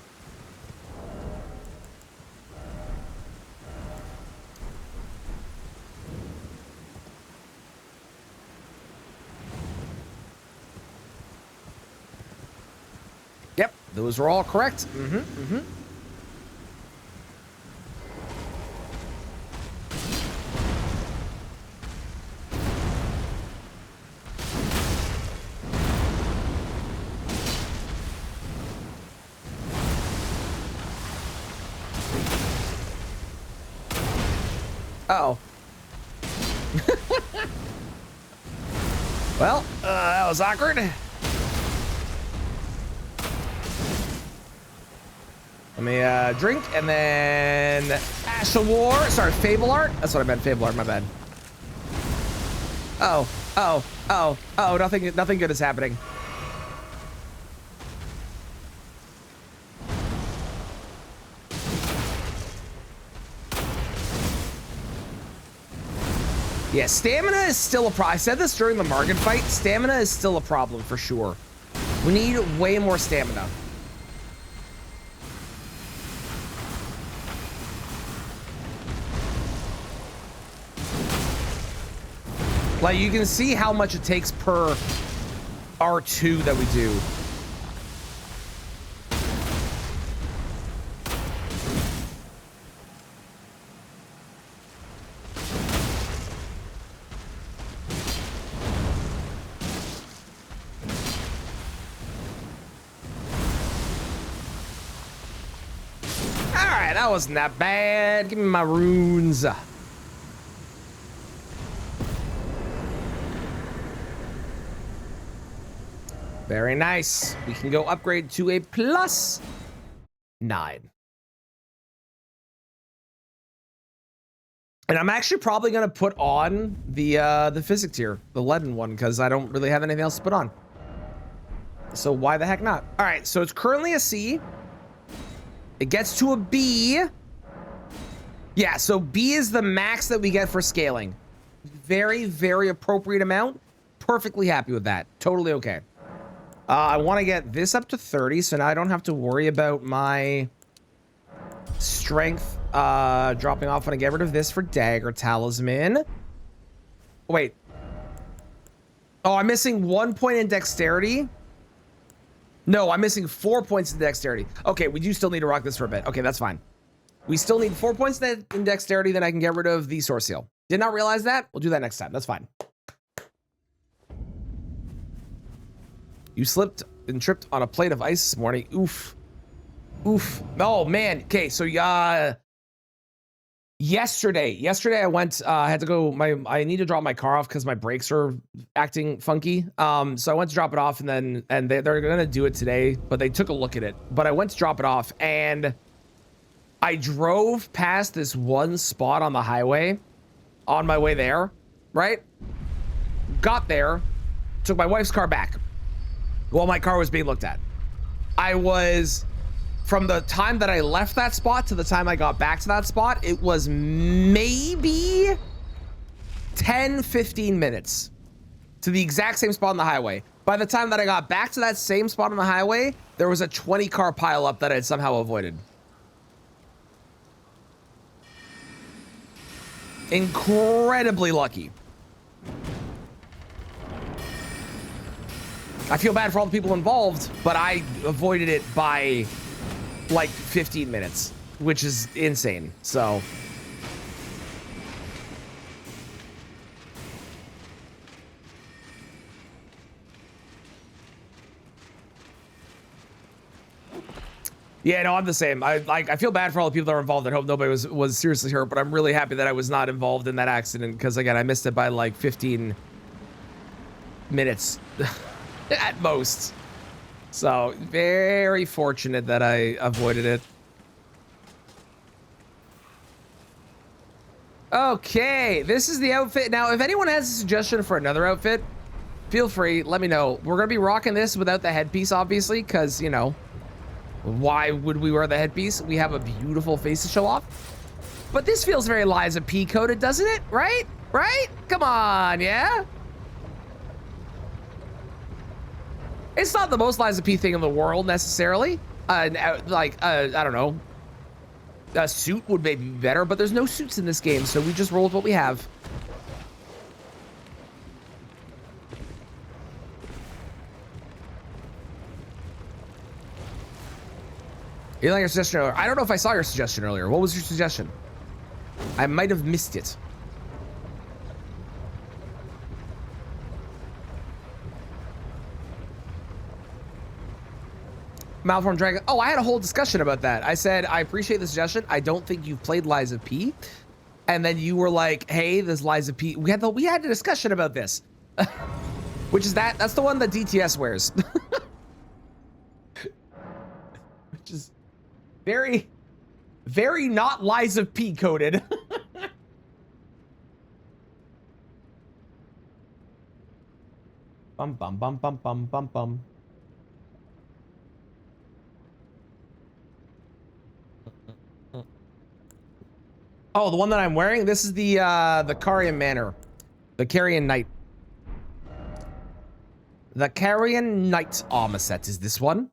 Yep, those are all correct. Uh-oh. Well, that was awkward. Let me drink and then Ash of War. Sorry, Fable Art. That's what I meant. Fable Art. My bad. Oh, oh, oh, oh! Nothing good is happening. Yeah, stamina is still a problem. I said this during the Margin fight. Stamina is still a problem for sure. We need way more stamina. Like, you can see how much it takes per R2 that we do. Alright, that wasn't that bad. Give me my runes. Very nice. We can go upgrade to a +9. And I'm actually probably gonna put on the physics tier, the leaden one, because I don't really have anything else to put on. So why the heck not? All right, so it's currently a C. It gets to a B. Yeah, so B is the max that we get for scaling. Very, very appropriate amount. Perfectly happy with that. Totally okay. I want to get this up to 30, so now I don't have to worry about my strength dropping off when I get rid of this for Dagger Talisman. Wait. Oh, I'm missing 1 point in dexterity. No, I'm missing 4 points in dexterity. Okay, we do still need to rock this for a bit. Okay, that's fine. We still need 4 points in dexterity, then I can get rid of the Source Seal. Did not realize that. We'll do that next time. That's fine. You slipped and tripped on a plate of ice this morning. Oof. Oof. Oh, man. Okay, so yesterday I went, had to go, I need to drop my car off because my brakes are acting funky. So I went to drop it off, and they're going to do it today, but they took a look at it. But I went to drop it off, and I drove past this one spot on the highway on my way there, right? Got there, took my wife's car back while my car was being looked at. I was, from the time that I left that spot to the time I got back to that spot, it was maybe 10, 15 minutes to the exact same spot on the highway. By the time that I got back to that same spot on the highway, there was a 20 car pileup that I had somehow avoided. Incredibly lucky. I feel bad for all the people involved, but I avoided it by like 15 minutes, which is insane. So yeah, no, I'm the same. I feel bad for all the people that are involved. I hope nobody was seriously hurt, but I'm really happy that I was not involved in that accident, because again, I missed it by like 15 minutes at most. So very fortunate that I avoided it. Okay, this is the outfit. Now, if anyone has a suggestion for another outfit, feel free, let me know. We're gonna be rocking this without the headpiece, obviously, because, you know, why would we wear the headpiece? We have a beautiful face to show off. But this feels very Liza P coded, doesn't it? Right? Right? Come on, yeah? It's not the most Lies of P thing in the world necessarily. I don't know. A suit would maybe be better, but there's no suits in this game, so we just roll with what we have. You like your suggestion earlier? I don't know if I saw your suggestion earlier. What was your suggestion? I might have missed it. Malform Dragon. Oh, I had a whole discussion about that. I said, I appreciate the suggestion. I don't think you've played Lies of P. And then you were like, hey, this Lies of P. We had a discussion about this. Which is that's the one that DTS wears. Which is very, very not Lies of P coded. Bum bum bum bum bum bum bum. Oh, the one that I'm wearing? This is the Carian Manor. The Carian Knight. The Carian Knight armor set is this one.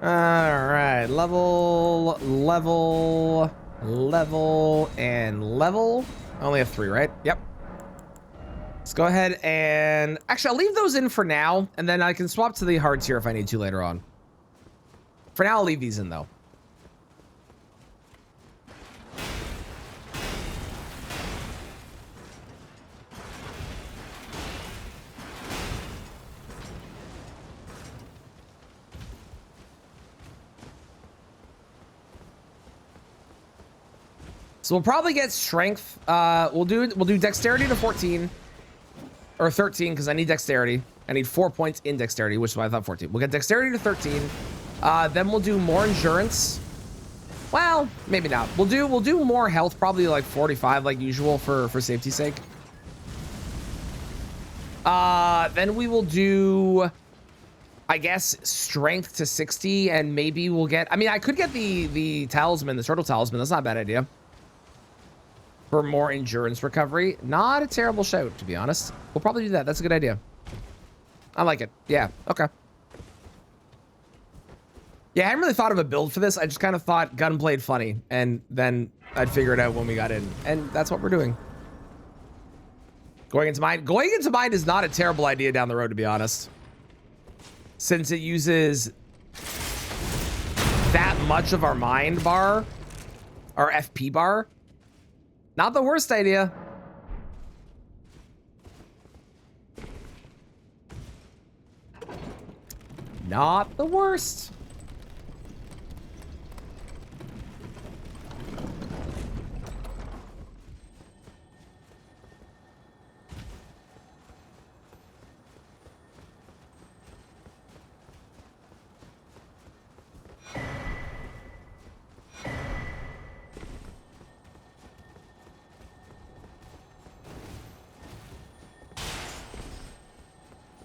All right, level, and level. I only have 3, right? Yep. Let's go ahead and actually, I'll leave those in for now, and then I can swap to the hard tier if I need to later on. For now, I'll leave these in though. So we'll probably get strength. We'll do dexterity to 14 or 13 because I need dexterity. I need 4 points in dexterity, which is why I thought 14. We'll get dexterity to 13. Then we'll do more endurance. Well, maybe not. We'll do more health, probably like 45 like usual for safety's sake. Then we will do, I guess, strength to 60, and maybe we'll get, I mean, I could get the talisman, the turtle talisman. That's not a bad idea. For more endurance recovery. Not a terrible shout, to be honest. We'll probably do that. That's a good idea. I like it. Yeah, okay. Yeah, I hadn't really thought of a build for this. I just kind of thought Gunblade funny, and then I'd figure it out when we got in. And that's what we're doing. Going into mind is not a terrible idea down the road, to be honest. Since it uses that much of our mind bar, our FP bar. Not the worst idea. Not the worst.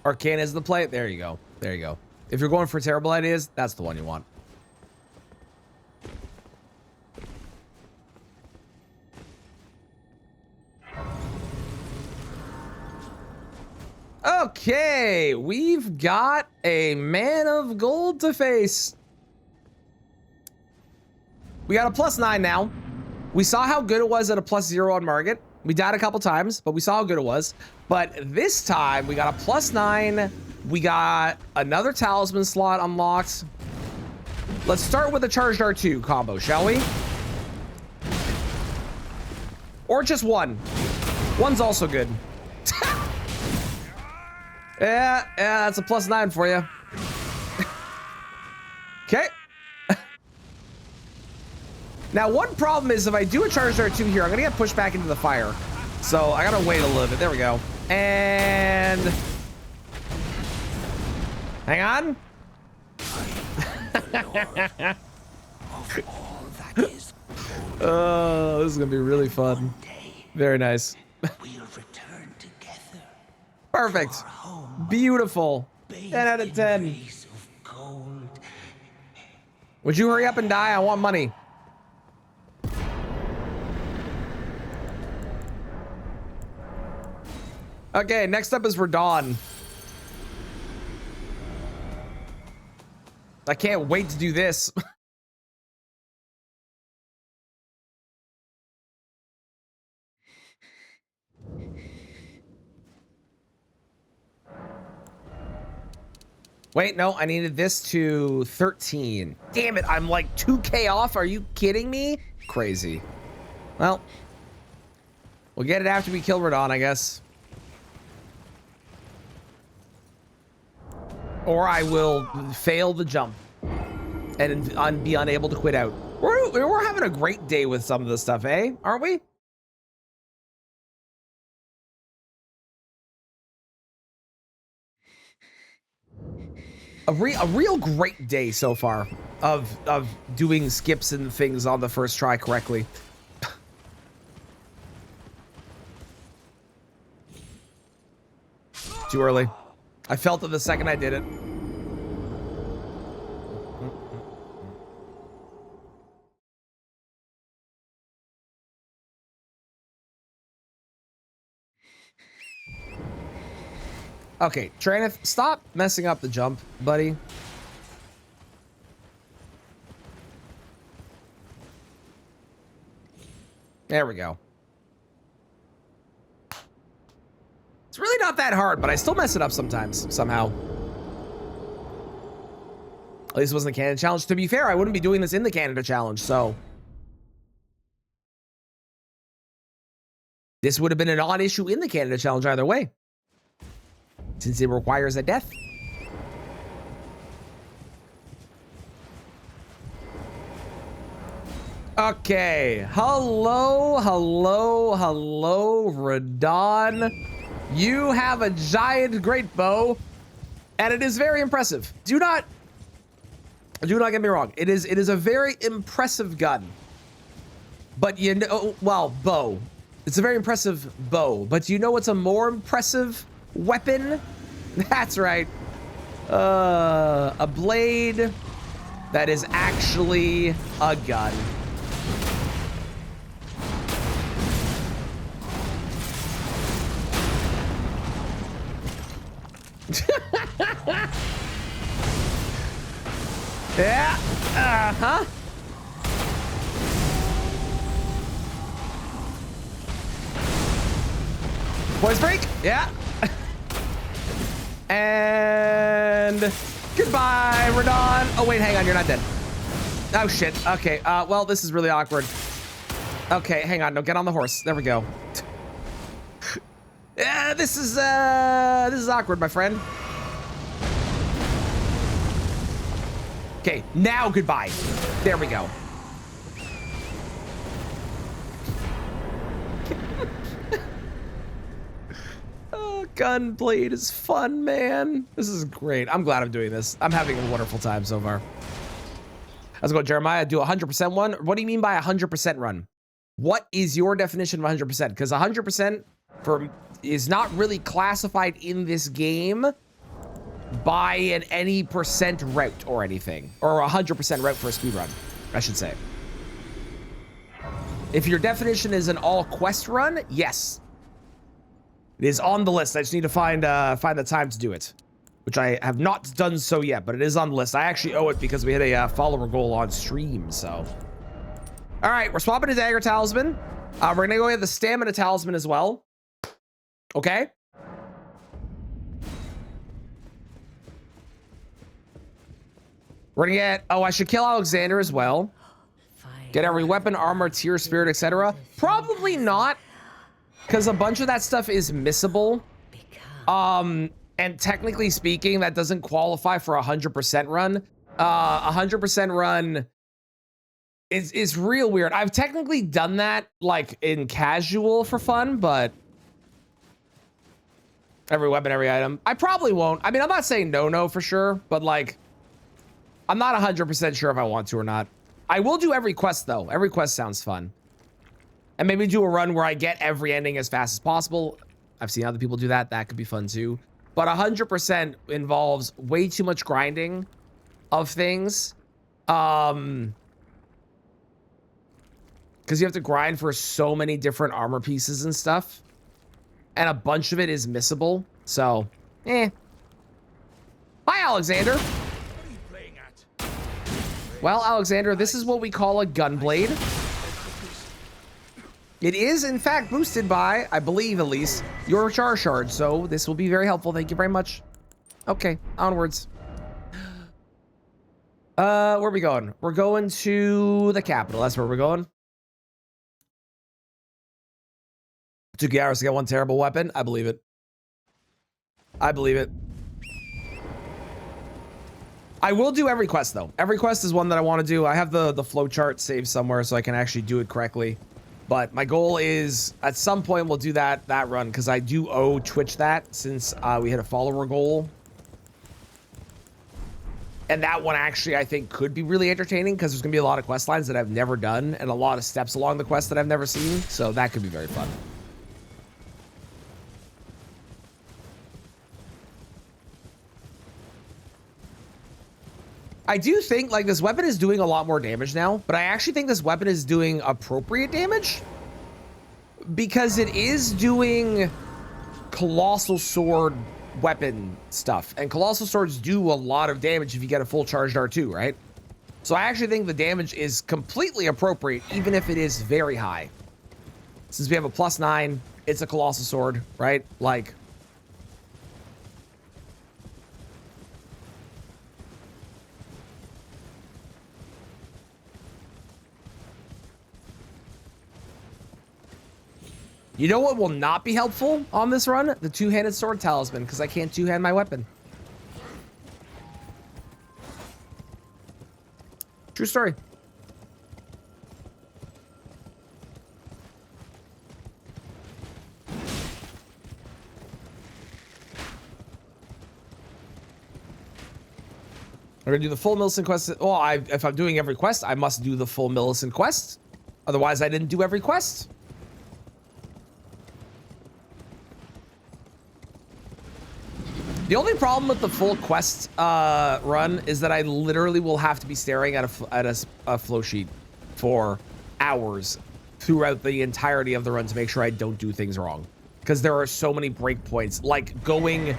Arcane is the play. There you go. There you go. If you're going for terrible ideas, that's the one you want. Okay, we've got a man of gold to face. We got a +9 now. We saw how good it was at a +0 on Margit. We died a couple times, but we saw how good it was. But this time, we got a +9. We got another talisman slot unlocked. Let's start with a charged R2 combo, shall we? Or just one. One's also good. Yeah, that's a +9 for you. Okay. Now, one problem is if I do a charged R2 here, I'm gonna get pushed back into the fire. So I gotta wait a little bit. There we go. And hang on. Oh, this is gonna be really fun. Very nice. We'll return together. Perfect. Beautiful. 10 out of 10. Would you hurry up and die? I want money. Okay, next up is Radon. I can't wait to do this. Wait, no, I needed this to 13. Damn it, I'm like 2K off. Are you kidding me? Crazy. Well, we'll get it after we kill Radon, I guess. Or I will fail the jump and be unable to quit out. We're having a great day with some of this stuff, eh? Aren't we? A real great day so far of doing skips and things on the first try correctly. Too early. I felt it the second I did it. Okay, Traneth, stop messing up the jump, buddy. There we go. It's really not that hard, but I still mess it up sometimes, somehow. At least it wasn't the Canada Challenge. To be fair, I wouldn't be doing this in the Canada Challenge, so. This would have been a non-issue in the Canada Challenge either way, since it requires a death. Okay, hello, Radon. You have a giant great bow, and it is very impressive. Do not get me wrong. It is a very impressive gun. But you know, well, bow. It's a very impressive bow, but you know what's a more impressive weapon? That's right. A blade that is actually a gun. Yeah. Uh-huh. Voice break? Yeah. And goodbye, Radon. Oh, wait, hang on. You're not dead. Oh, shit. Okay. Well, this is really awkward. Okay, hang on. No, get on the horse. There we go. Yeah, this is awkward, my friend. Okay, now goodbye. There we go. Oh, Gunblade is fun, man. This is great. I'm glad I'm doing this. I'm having a wonderful time so far. Let's go, Jeremiah. Do a 100% one. What do you mean by a 100% run? What is your definition of 100%? Because 100% is not really classified in this game by any percent route or anything, or 100% route for a speed run, I should say. If your definition is an all quest run, yes, it is on the list. I just need to find the time to do it, which I have not done so yet, but it is on the list. I actually owe it because we hit a follower goal on stream. So, all right, we're swapping to Dagger Talisman. We're gonna go with the Stamina Talisman as well. Okay. We're gonna get, oh, I should kill Alexander as well. Get every weapon, armor, tier, spirit, etc. Probably not, because a bunch of that stuff is missable. And technically speaking, that doesn't qualify for a 100% run. 100% run is real weird. I've technically done that like in casual for fun, but every weapon, every item. I probably won't. I mean, I'm not saying no for sure, but like, I'm not 100% sure if I want to or not. I will do every quest though. Every quest sounds fun. And maybe do a run where I get every ending as fast as possible. I've seen other people do that. That could be fun too. But 100% involves way too much grinding of things. Because you have to grind for so many different armor pieces and stuff. and a bunch of it is missable. So, eh. Hi, Alexander. Well, Alexander, this is what we call a Gunblade. It is, in fact, boosted by, I believe at least, your Char Shard. So this will be very helpful. Thank you very much. Okay, onwards. Where are we going? We're going to the capital. That's where we're going. Took you hours to get one terrible weapon. I believe it. I believe it. I will do every quest though. Every quest is one that I want to do. I have the flowchart saved somewhere so I can actually do it correctly. But my goal is at some point we'll do that run because I do owe Twitch that since we hit a follower goal. And that one actually I think could be really entertaining because there's gonna be a lot of quest lines that I've never done and a lot of steps along the quest that I've never seen. So that could be very fun. I do think like this weapon is doing a lot more damage now, but I actually think this weapon is doing appropriate damage because it is doing colossal sword weapon stuff, and colossal swords do a lot of damage if you get a full charged R2, right? So I actually think the damage is completely appropriate, even if it is very high. Since we have a +9, it's a colossal sword, right? Like, you know what will not be helpful on this run? The two-handed sword talisman, because I can't two-hand my weapon. True story. We're gonna do the full Millicent quest. Well, if I'm doing every quest, I must do the full Millicent quest. Otherwise, I didn't do every quest. The only problem with the full quest run is that I literally will have to be staring at a flow sheet for hours throughout the entirety of the run to make sure I don't do things wrong. Because there are so many breakpoints. Like going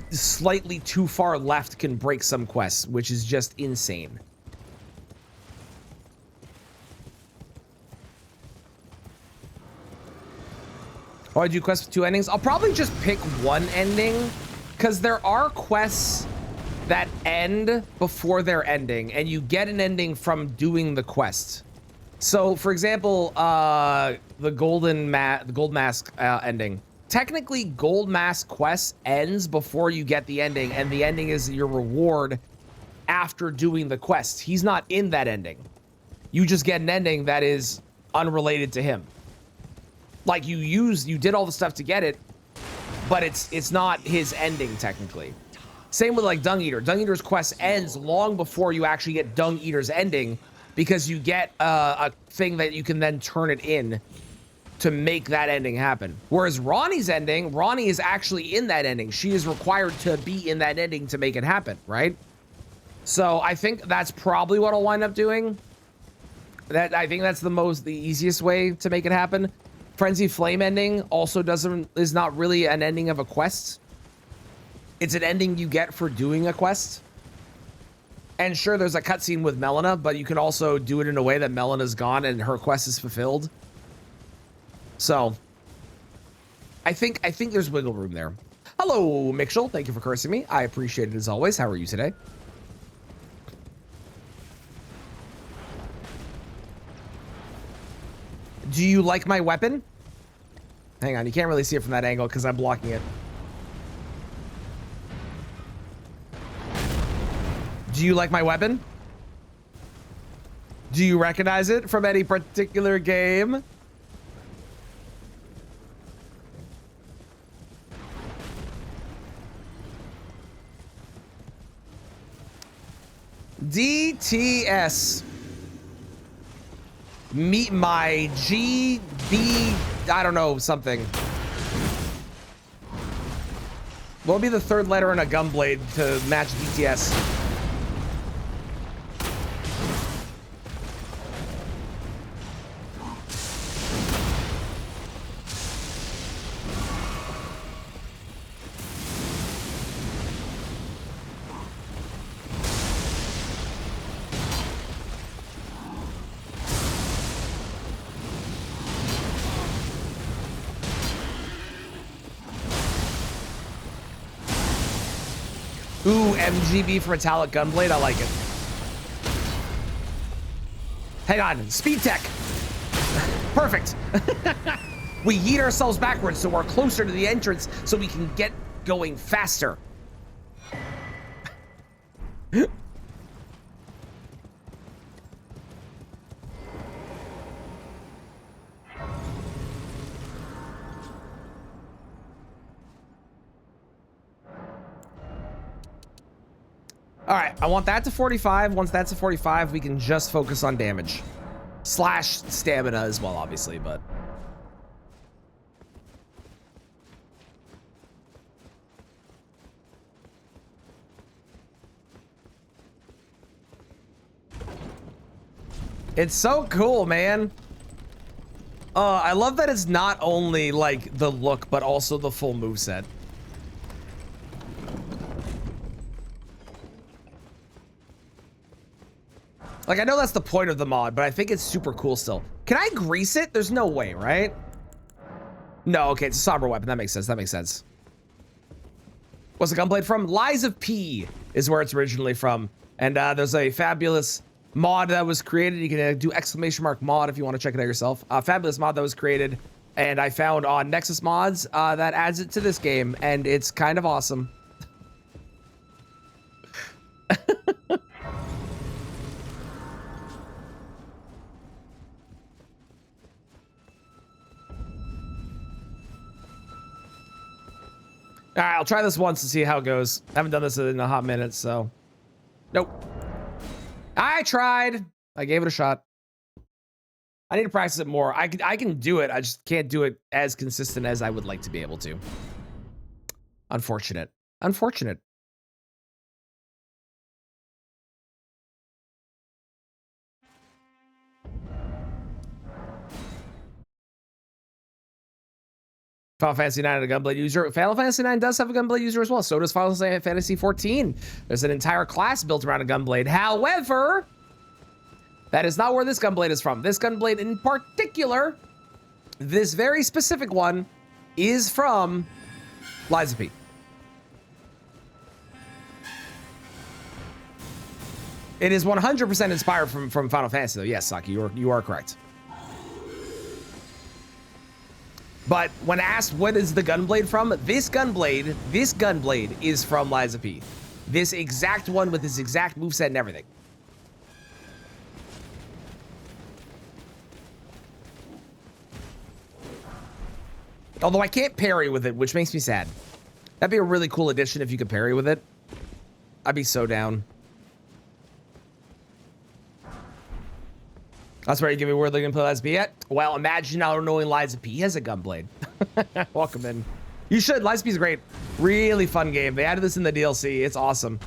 slightly too far left can break some quests, which is just insane. Oh, I do quests with 2 endings? I'll probably just pick one ending. Because there are quests that end before their ending, and you get an ending from doing the quest. So, for example, the Gold Mask ending. Technically, Gold Mask quest ends before you get the ending, and the ending is your reward after doing the quest. He's not in that ending. You just get an ending that is unrelated to him. Like, you did all the stuff to get it, but it's not his ending technically. Same with like Dung Eater. Dung Eater's quest ends long before you actually get Dung Eater's ending because you get a thing that you can then turn it in to make that ending happen. Whereas Ronnie's ending, Ronnie is actually in that ending. She is required to be in that ending to make it happen, right? So I think that's probably what I'll wind up doing. I think that's the easiest way to make it happen. Frenzy Flame ending also is not really an ending of a quest. It's an ending you get for doing a quest. And sure, there's a cutscene with Melina, but you can also do it in a way that Melina's gone and her quest is fulfilled. So, I think there's wiggle room there. Hello, Mitchell. Thank you for cursing me. I appreciate it as always. How are you today? Do you like my weapon? Hang on, you can't really see it from that angle because I'm blocking it. Do you like my weapon? Do you recognize it from any particular game? DTS. Meet my GB, I don't know, something. What would be the third letter in a Gunblade to match DTS? Ooh, MGB for Metallic Gunblade. I like it. Hang on. Speed tech. Perfect. We yeet ourselves backwards so we're closer to the entrance so we can get going faster. All right, I want that to 45. Once that's to 45, we can just focus on damage. Slash stamina as well, obviously, but... It's so cool, man. I love that it's not only, like, the look, but also the full moveset. Like, I know that's the point of the mod, but I think it's super cool still. Can I grease it? There's no way, right? No, okay, it's a somber weapon. That makes sense. That makes sense. What's the Gunblade from? Lies of P is where it's originally from. And there's a fabulous mod that was created. You can do !mod if you want to check it out yourself. Fabulous mod that was created and I found on Nexus Mods that adds it to this game, and it's kind of awesome. All right, I'll try this once to see how it goes. I haven't done this in a hot minute, so. Nope. I tried. I gave it a shot. I need to practice it more. I can do it. I just can't do it as consistent as I would like to be able to. Unfortunate. Unfortunate. Final Fantasy 9 had a Gunblade user. Final Fantasy 9 does have a Gunblade user as well. So does Final Fantasy 14. There's an entire class built around a Gunblade. However, that is not where this Gunblade is from. This Gunblade in particular, this very specific one, is from Lies of P. It is 100% inspired from Final Fantasy, though. Yes, Saki, you are correct. But when asked what is the Gunblade from, this Gunblade is from Lies of P. This exact one with this exact moveset and everything. Although I can't parry with it, which makes me sad. That'd be a really cool addition if you could parry with it. I'd be so down. That's where you give me a word looking to play Lies of P yet? Well, imagine not knowing Lies of P has a Gunblade. Welcome in. You should. Lies of P is great. Really fun game. They added this in the DLC. It's awesome.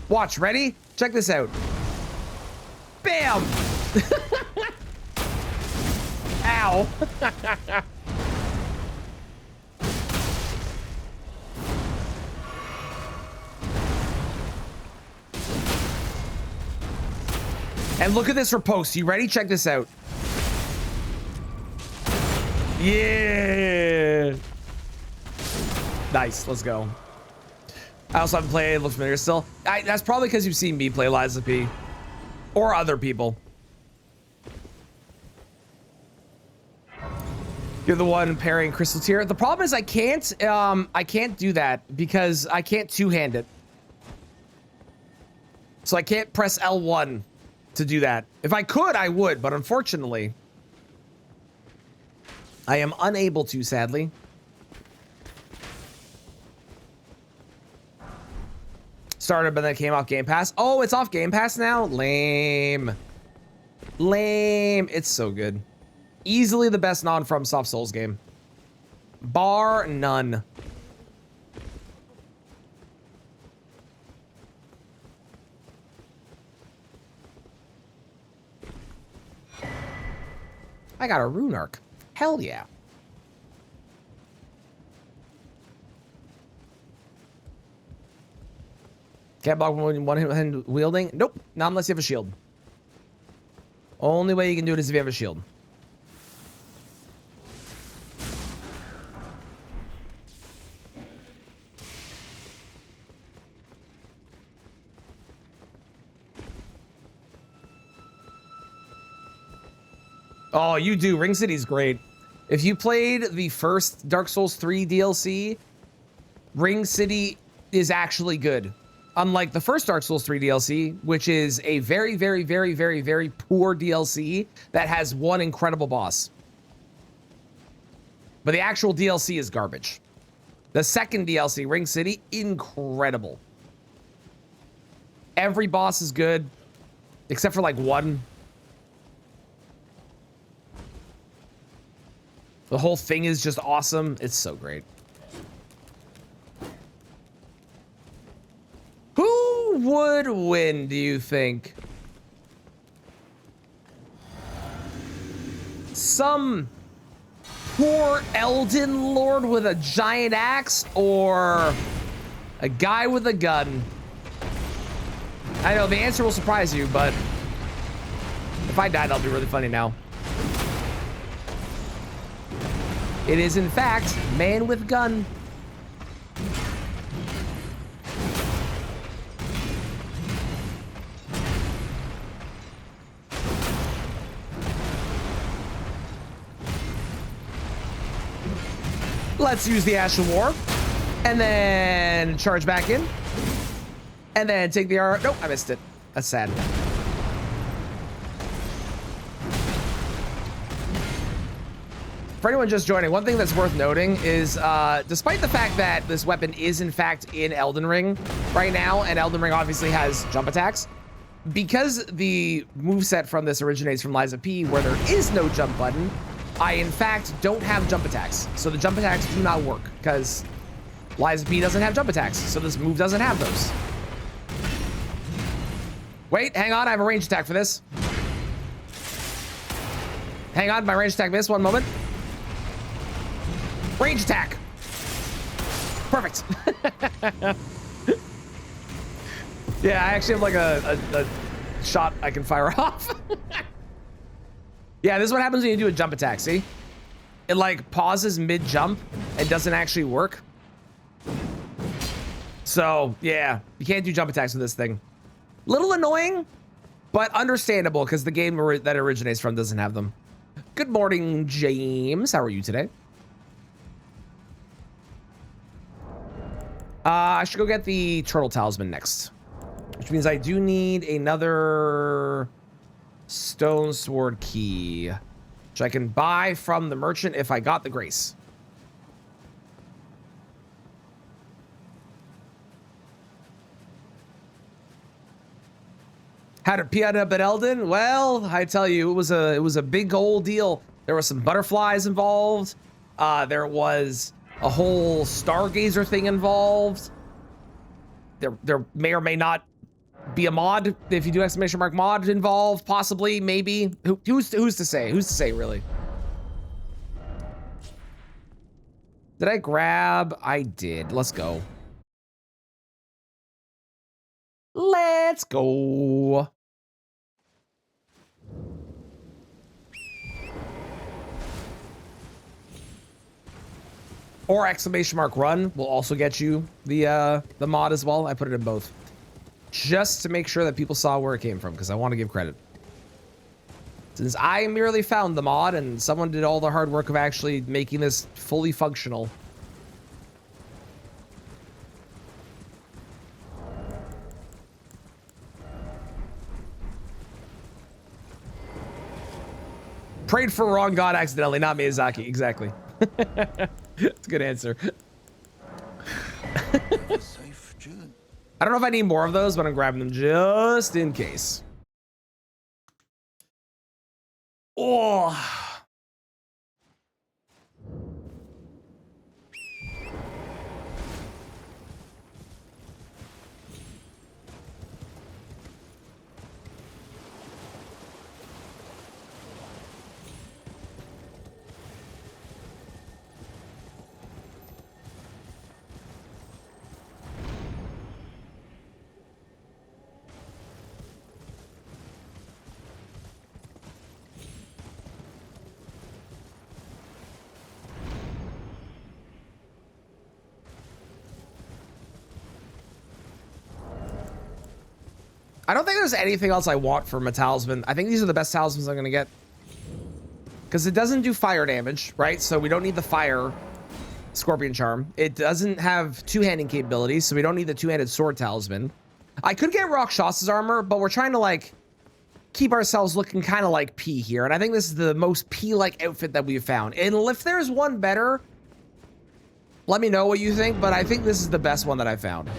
Watch. Ready? Check this out. Bam! Ow. And look at this riposte. You ready? Check this out. Yeah. Nice. Let's go. I also haven't played. It looks familiar still. That's probably because you've seen me play Lies of P. Or other people. You're the one parrying Crystal Tier. The problem is I can't do that because I can't two-hand it. So I can't press L1 to do that. If I could, I would, but unfortunately, I am unable to, sadly. Started, but then it came off Game Pass. Oh, it's off Game Pass now? Lame. Lame. It's so good. Easily the best non-FromSoft Souls game. Bar none. I got a rune arc. Hell yeah. Can't block one hand wielding? Nope. Not unless you have a shield. Only way you can do it is if you have a shield. Oh, you do. Ring City's great. If you played the first Dark Souls 3 DLC, Ring City is actually good. Unlike the first Dark Souls 3 DLC, which is a very, very, very, very, very poor DLC that has one incredible boss. But the actual DLC is garbage. The second DLC, Ring City, incredible. Every boss is good, except for like one. The whole thing is just awesome. It's so great. Who would win, do you think? Some poor Elden Lord with a giant axe, or a guy with a gun? I know the answer will surprise you, but if I die, that'll be really funny now. It is, in fact, man with gun. Let's use the Ash of War, and then charge back in, and then take the R. Nope, I missed it. That's sad. For anyone just joining, one thing that's worth noting is, despite the fact that this weapon is in fact in Elden Ring right now, and Elden Ring obviously has jump attacks, because the moveset from this originates from Liza P, where there is no jump button, I in fact don't have jump attacks. So the jump attacks do not work, because Liza P doesn't have jump attacks, so this move doesn't have those. Wait, hang on, I have a range attack for this. Hang on, my range attack missed, one moment. Range attack. Perfect. Yeah, I actually have like a shot I can fire off. Yeah, this is what happens when you do a jump attack, see? It like pauses mid-jump and doesn't actually work. So, yeah, you can't do jump attacks with this thing. Little annoying, but understandable because the game that it originates from doesn't have them. Good morning, James. How are you today? I should go get the Turtle Talisman next, which means I do need another Stone Sword Key, which I can buy from the merchant if I got the Grace. How to pee up at Elden? Well, I tell you, it was a big old deal. There were some butterflies involved. There was a whole Stargazer thing involved. There may or may not be a mod. If you do exclamation mark mod involved, possibly, maybe. Who's to say? Who's to say, really? Did I grab? I did. Let's go. Let's go. Or exclamation mark run will also get you the mod as well. I put it in both, just to make sure that people saw where it came from, because I want to give credit. Since I merely found the mod and someone did all the hard work of actually making this fully functional. Prayed for wrong god accidentally, not Miyazaki. Exactly. That's a good answer. I don't know if I need more of those, but I'm grabbing them just in case. Oh. I don't think there's anything else I want from a talisman. I think these are the best talismans I'm gonna get. because it doesn't do fire damage, right? So we don't need the fire scorpion charm. It doesn't have two-handing capabilities, so we don't need the two-handed sword talisman. I could get Rakshas's armor, but we're trying to like keep ourselves looking kind of like P here, and I think this is the most P-like outfit that we've found. And if there's one better, let me know what you think, but I think this is the best one that I found.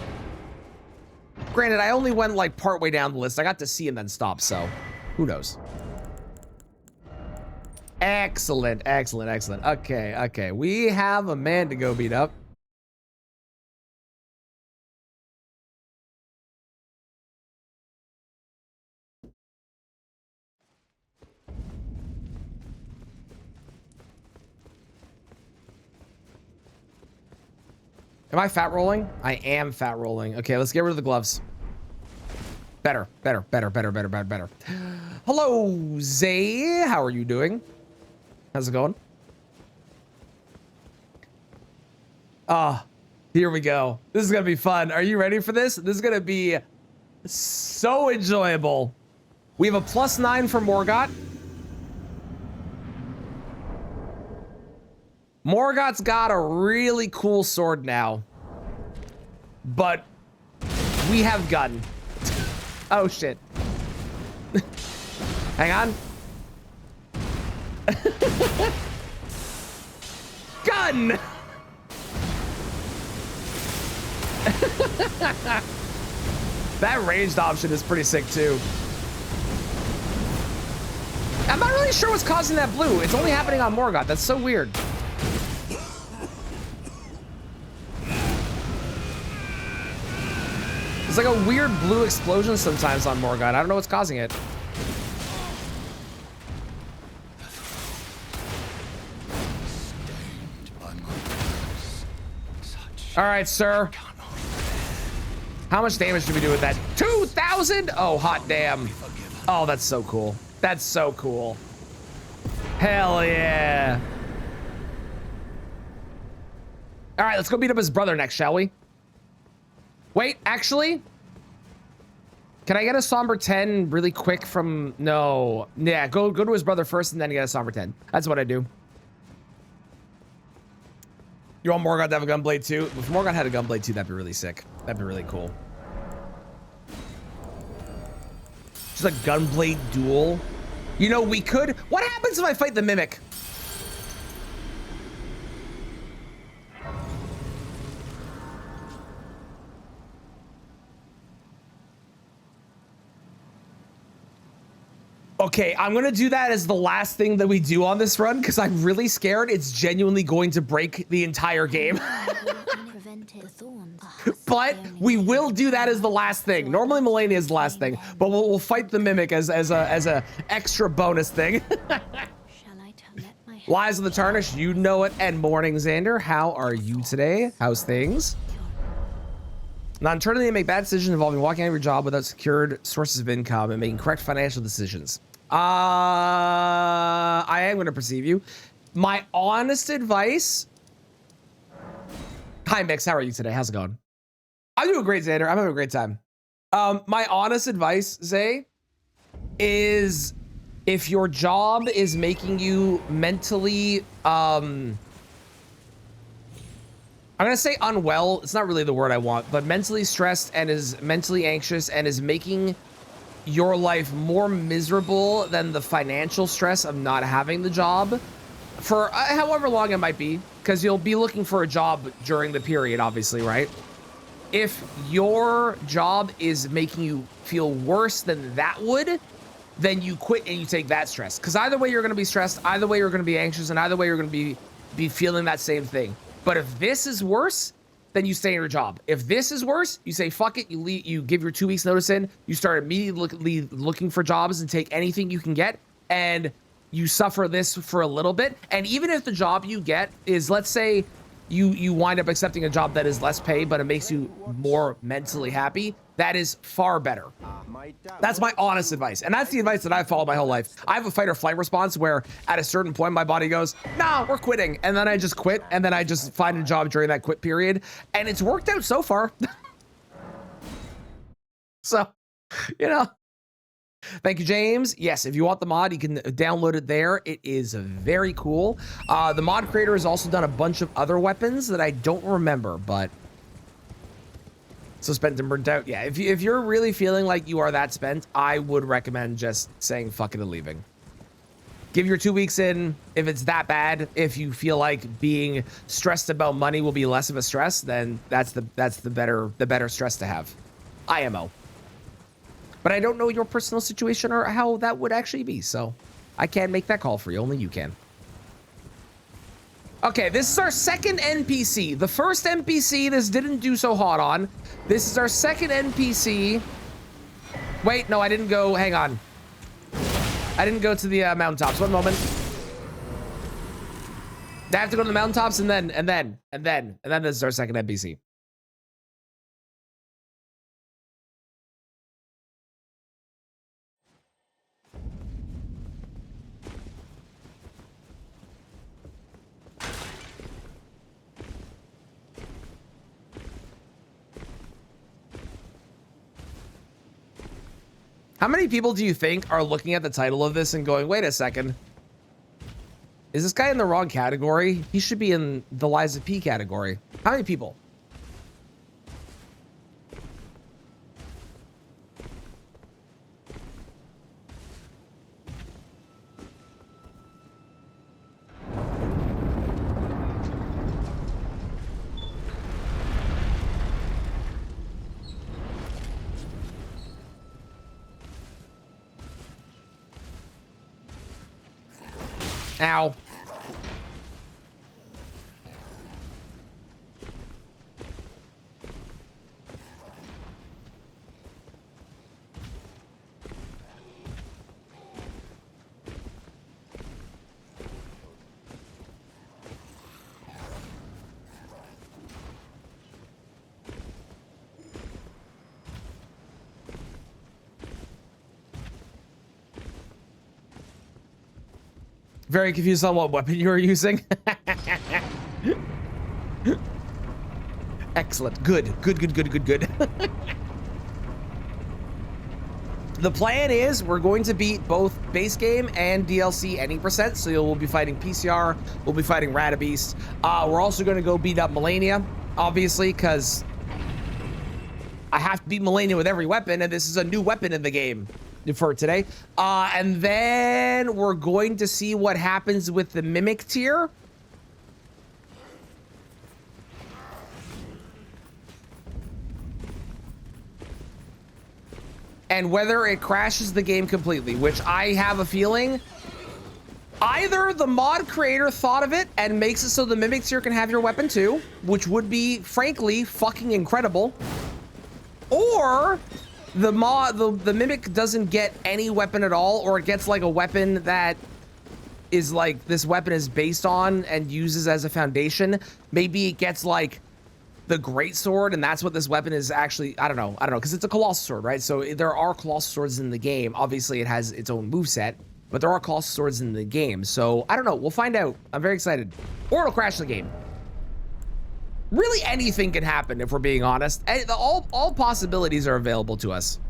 Granted, I only went like part way down the list. I got to see and then stop, so who knows? Excellent, excellent, excellent. Okay, okay. We have a man to go beat up. Am I fat rolling? I am fat rolling. Okay, let's get rid of the gloves. Better, better, better, better, better, better, better. Hello, Zay. How are you doing? How's it going? Ah, here we go. This is gonna be fun. Are you ready for this? This is gonna be so enjoyable. We have a +9 for Morgott. Morgott's got a really cool sword now, but we have gun. Oh shit. Hang on. Gun! That ranged option is pretty sick too. I'm not really sure what's causing that blue. It's only happening on Morgott. That's so weird. It's like a weird blue explosion sometimes on Morgott. I don't know what's causing it. All right, sir. How much damage do we do with that? 2,000? Oh, hot damn. Oh, that's so cool. That's so cool. Hell yeah. All right, let's go beat up his brother next, shall we? Wait, actually, can I get a somber 10 really quick from, no. Yeah, go to his brother first and then get a somber 10. That's what I do. You want Morgott to have a Gunblade too? If Morgott had a Gunblade too, that'd be really sick. That'd be really cool. Just a Gunblade duel. You know, we could, what happens if I fight the Mimic? Okay, I'm gonna do that as the last thing that we do on this run because I'm really scared it's genuinely going to break the entire game. But we will do that as the last thing. Normally Melania is the last thing, but we'll fight the Mimic as a extra bonus thing. Lies of the Tarnished, you know it. And morning, Xander. How are you today? How's things? Non-eternally, make bad decisions involving walking out of your job without secured sources of income and making correct financial decisions. I am going to perceive you. My honest advice. Hi, Mix. How are you today? How's it going? I'm doing great, Xander. I'm having a great time. My honest advice, Zay, is if your job is making you mentally, I'm gonna say unwell. It's not really the word I want, but mentally stressed and is mentally anxious and is making your life more miserable than the financial stress of not having the job for however long it might be, because you'll be looking for a job during the period, obviously, right? If your job is making you feel worse than that would, then you quit and you take that stress. Because either way you're gonna be stressed, either way you're gonna be anxious, and either way you're gonna be feeling that same thing. But if this is worse, then you stay in your job. If this is worse, you say, fuck it, you leave, you give your 2 weeks notice in, you start immediately looking for jobs and take anything you can get, and you suffer this for a little bit. And even if the job you get is, let's say, you wind up accepting a job that is less pay, but it makes you more mentally happy, that is far better. That's my honest advice. And that's the advice that I've followed my whole life. I have a fight or flight response where at a certain point, my body goes, nah, we're quitting. And then I just quit. And then I just find a job during that quit period. And it's worked out so far. So, you know, Thank you, James. Yes, if you want the mod, you can download it there. It is very cool. The mod creator has also done a bunch of other weapons that I don't remember, but so spent and burnt out. Yeah, if you're really feeling like you are that spent, I would recommend just saying fuck it and leaving. Give your 2 weeks in. If it's that bad, if you feel like being stressed about money will be less of a stress, then that's the better stress to have. IMO. But I don't know your personal situation or how that would actually be, so I can't make that call for you. Only you can. Okay, this is our second NPC. The first NPC this didn't do so hot on. This is our second NPC. Wait, no, I didn't go. Hang on. I didn't go to the mountaintops. One moment. I have to go to the mountaintops and then this is our second NPC. How many people do you think are looking at the title of this and going, wait a second, is this guy in the wrong category? He should be in the Liza P category. How many people? Ow. Very confused on what weapon you were using. Excellent. Good. The plan is we're going to beat both base game and DLC any percent. So we'll be fighting PCR. We'll be fighting Radabeast. We're also going to go beat up Melania, obviously, because I have to beat Melania with every weapon, and this is a new weapon in the game for today. And then we're going to see what happens with the Mimic tier. And whether it crashes the game completely, which I have a feeling either the mod creator thought of it and makes it so the Mimic tier can have your weapon too, which would be, frankly, fucking incredible, or the Mimic doesn't get any weapon at all, or it gets like a weapon that is like this weapon is based on and uses as a foundation. Maybe it gets like the great sword, and that's what this weapon is actually. I don't know, because it's a colossal sword, right? So there are colossal swords in the game. Obviously, it has its own moveset, but there are colossal swords in the game. So I don't know. We'll find out. I'm very excited. Or it'll crash the game. Really, anything can happen if we're being honest. All possibilities are available to us.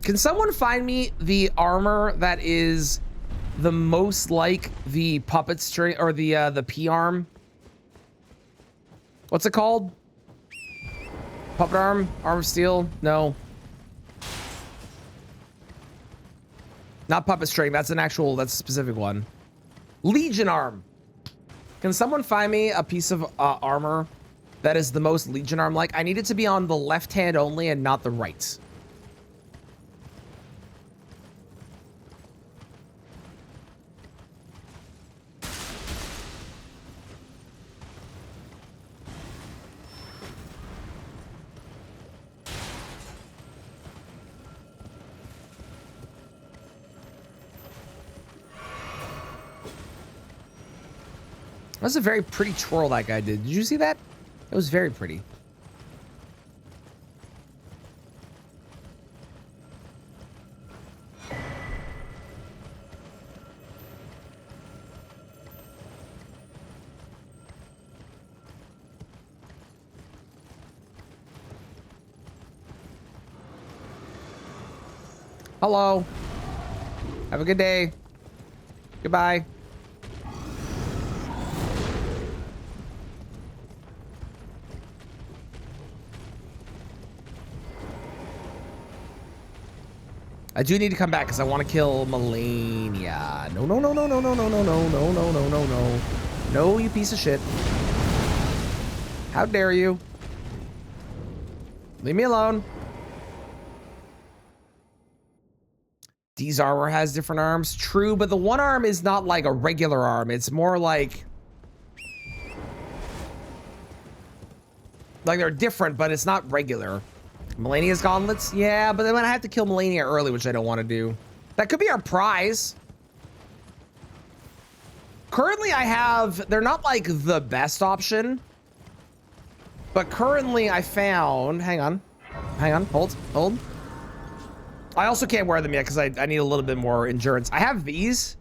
Can someone find me the armor that is the most like the puppet string or the P-arm? What's it called? Puppet arm? Arm of steel? No. Not puppet string. That's a specific one. Legion arm. Can someone find me a piece of armor that is the most Legion arm like? I need it to be on the left hand only and not the right. That's a very pretty twirl that guy did. Did you see that? It was very pretty. Hello. Have a good day. Goodbye. I do need to come back because I want to kill Melania. No, no, no, no, no, no, no, no, no, no, no, no, no, no. No, you piece of shit. How dare you? Leave me alone. Dee's armor has different arms. True, but the one arm is not like a regular arm. It's more like they're different, but it's not regular. Melania's gauntlets? Yeah, but then I have to kill Melania early, which I don't want to do. That could be our prize. Currently, they're not like the best option. But currently, I found, hang on, hold. I also can't wear them yet because I need a little bit more endurance. I have these,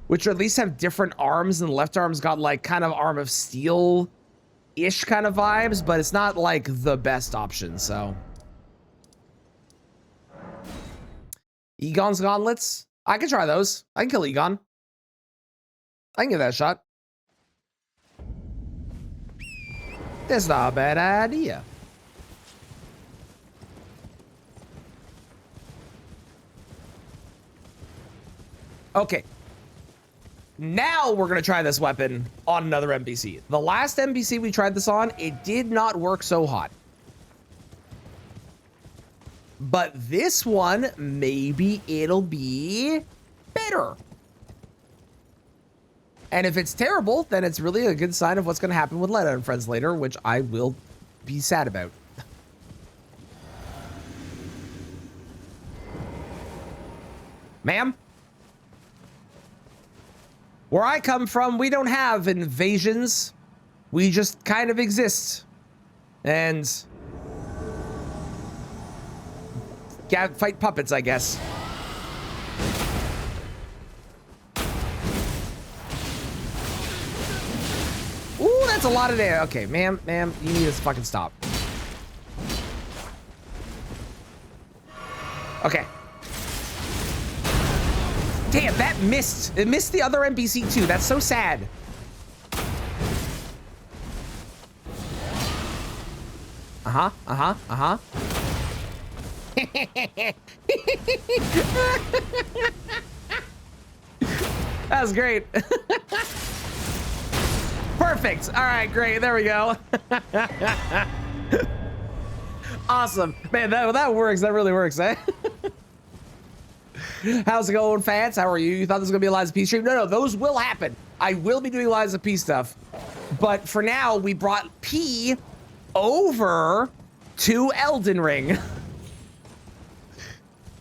which at least have different arms, and the left arm's got like kind of arm of steel-ish kind of vibes, but it's not like the best option, so. Egon's gauntlets? I can try those. I can kill Egon. I can give that a shot. That's not a bad idea. Okay. Now we're going to try this weapon on another NPC. The last NPC we tried this on, it did not work so hot. But this one, maybe it'll be better. And if it's terrible, then it's really a good sign of what's going to happen with Letta and Friends later, which I will be sad about. Ma'am? Where I come from, we don't have invasions. We just kind of exist. And yeah, fight puppets, I guess. Ooh, that's a lot of damage. Okay, ma'am, you need to fucking stop. Okay. Damn, that missed. It missed the other NPC too. That's so sad. That was great. Perfect. All right, great. There we go. Awesome. Man, that works. That really works, eh? How's it going, fans? How are you? You thought this was gonna be a Lies of P stream? No, those will happen. I will be doing Lies of P stuff. But for now, we brought P over to Elden Ring.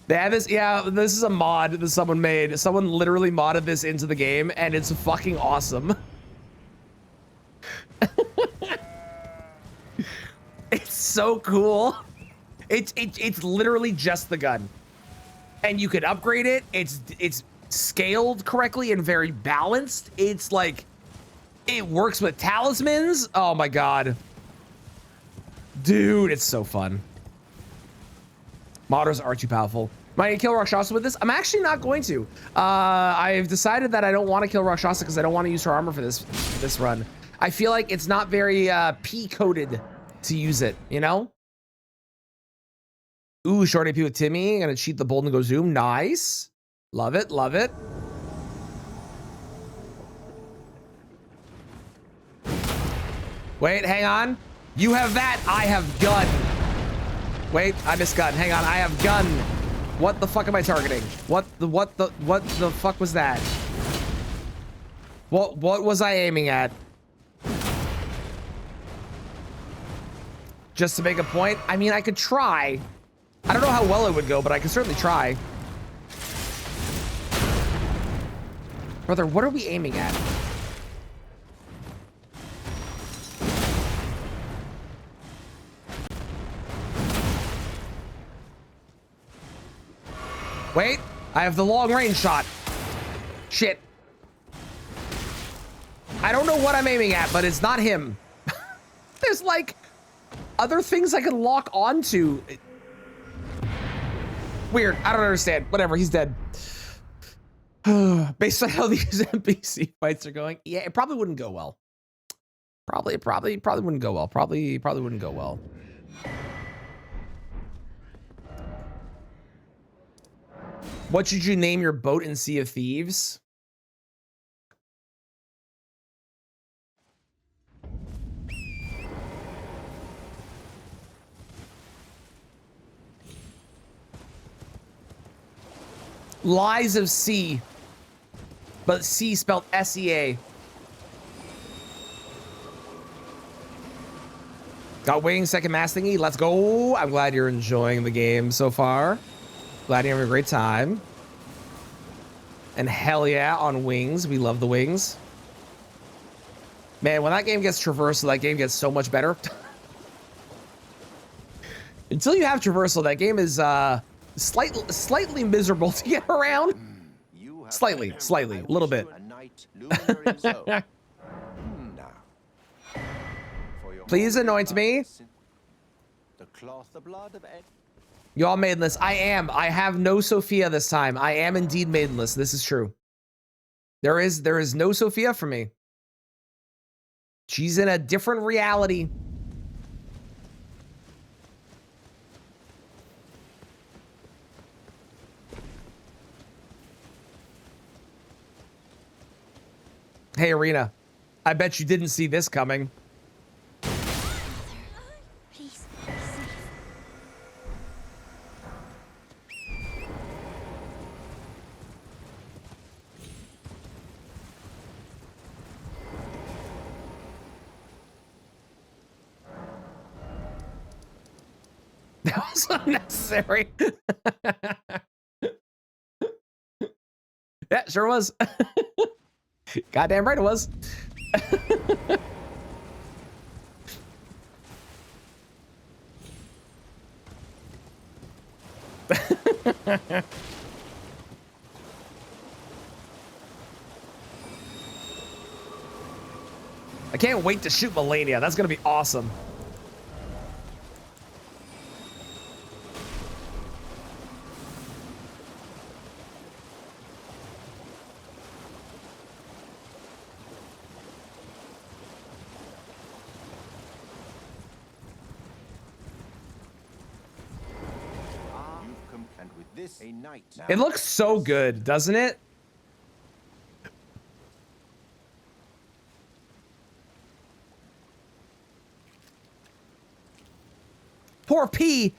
They have this, yeah, this is a mod that someone made. Someone literally modded this into the game, and it's fucking awesome. It's so cool. It's literally just the gun. And you could upgrade it. It's scaled correctly and very balanced. It's like, it works with talismans. Oh my God. Dude, it's so fun. Modders are too powerful. Am I gonna kill Rakshasa with this? I'm actually not going to. I've decided that I don't want to kill Rakshasa because I don't want to use her armor for this run. I feel like it's not very P-coded to use it, you know? Ooh, short AP with Timmy. Gonna cheat the bold and go zoom. Nice. Love it, love it. Wait, hang on. You have that, I have gun. Wait, I missed gun. Hang on, I have gun. What the fuck am I targeting? What the fuck was that? What was I aiming at? Just to make a point? I mean, I could try. I don't know how well it would go, but I could certainly try. Brother, what are we aiming at? Wait, I have the long range shot. Shit. I don't know what I'm aiming at, but it's not him. There's like other things I can lock onto. Weird. I don't understand. Whatever. He's dead. Based on how these NPC fights are going, yeah, it probably wouldn't go well. Probably wouldn't go well. Probably wouldn't go well. What should you name your boat in Sea of Thieves? Lies of Sea, but Sea spelled S-E-A. Got waiting second mass thingy. Let's go. I'm glad you're enjoying the game so far. Glad you're having a great time. And hell yeah, on wings. We love the wings. Man, when that game gets traversal, that game gets so much better. Until you have traversal, that game is slightly miserable to get around. Slightly, a little bit. Please anoint me. You all maidenless. I am. I have no Sophia this time. I am indeed maidenless. This is true. There is no Sophia for me. She's in a different reality. Hey, Arena. I bet you didn't see this coming. Please, be safe. That was unnecessary. Yeah, sure was. Goddamn right it was. I can't wait to shoot Melania. That's gonna be awesome. It looks so good, doesn't it? Poor P.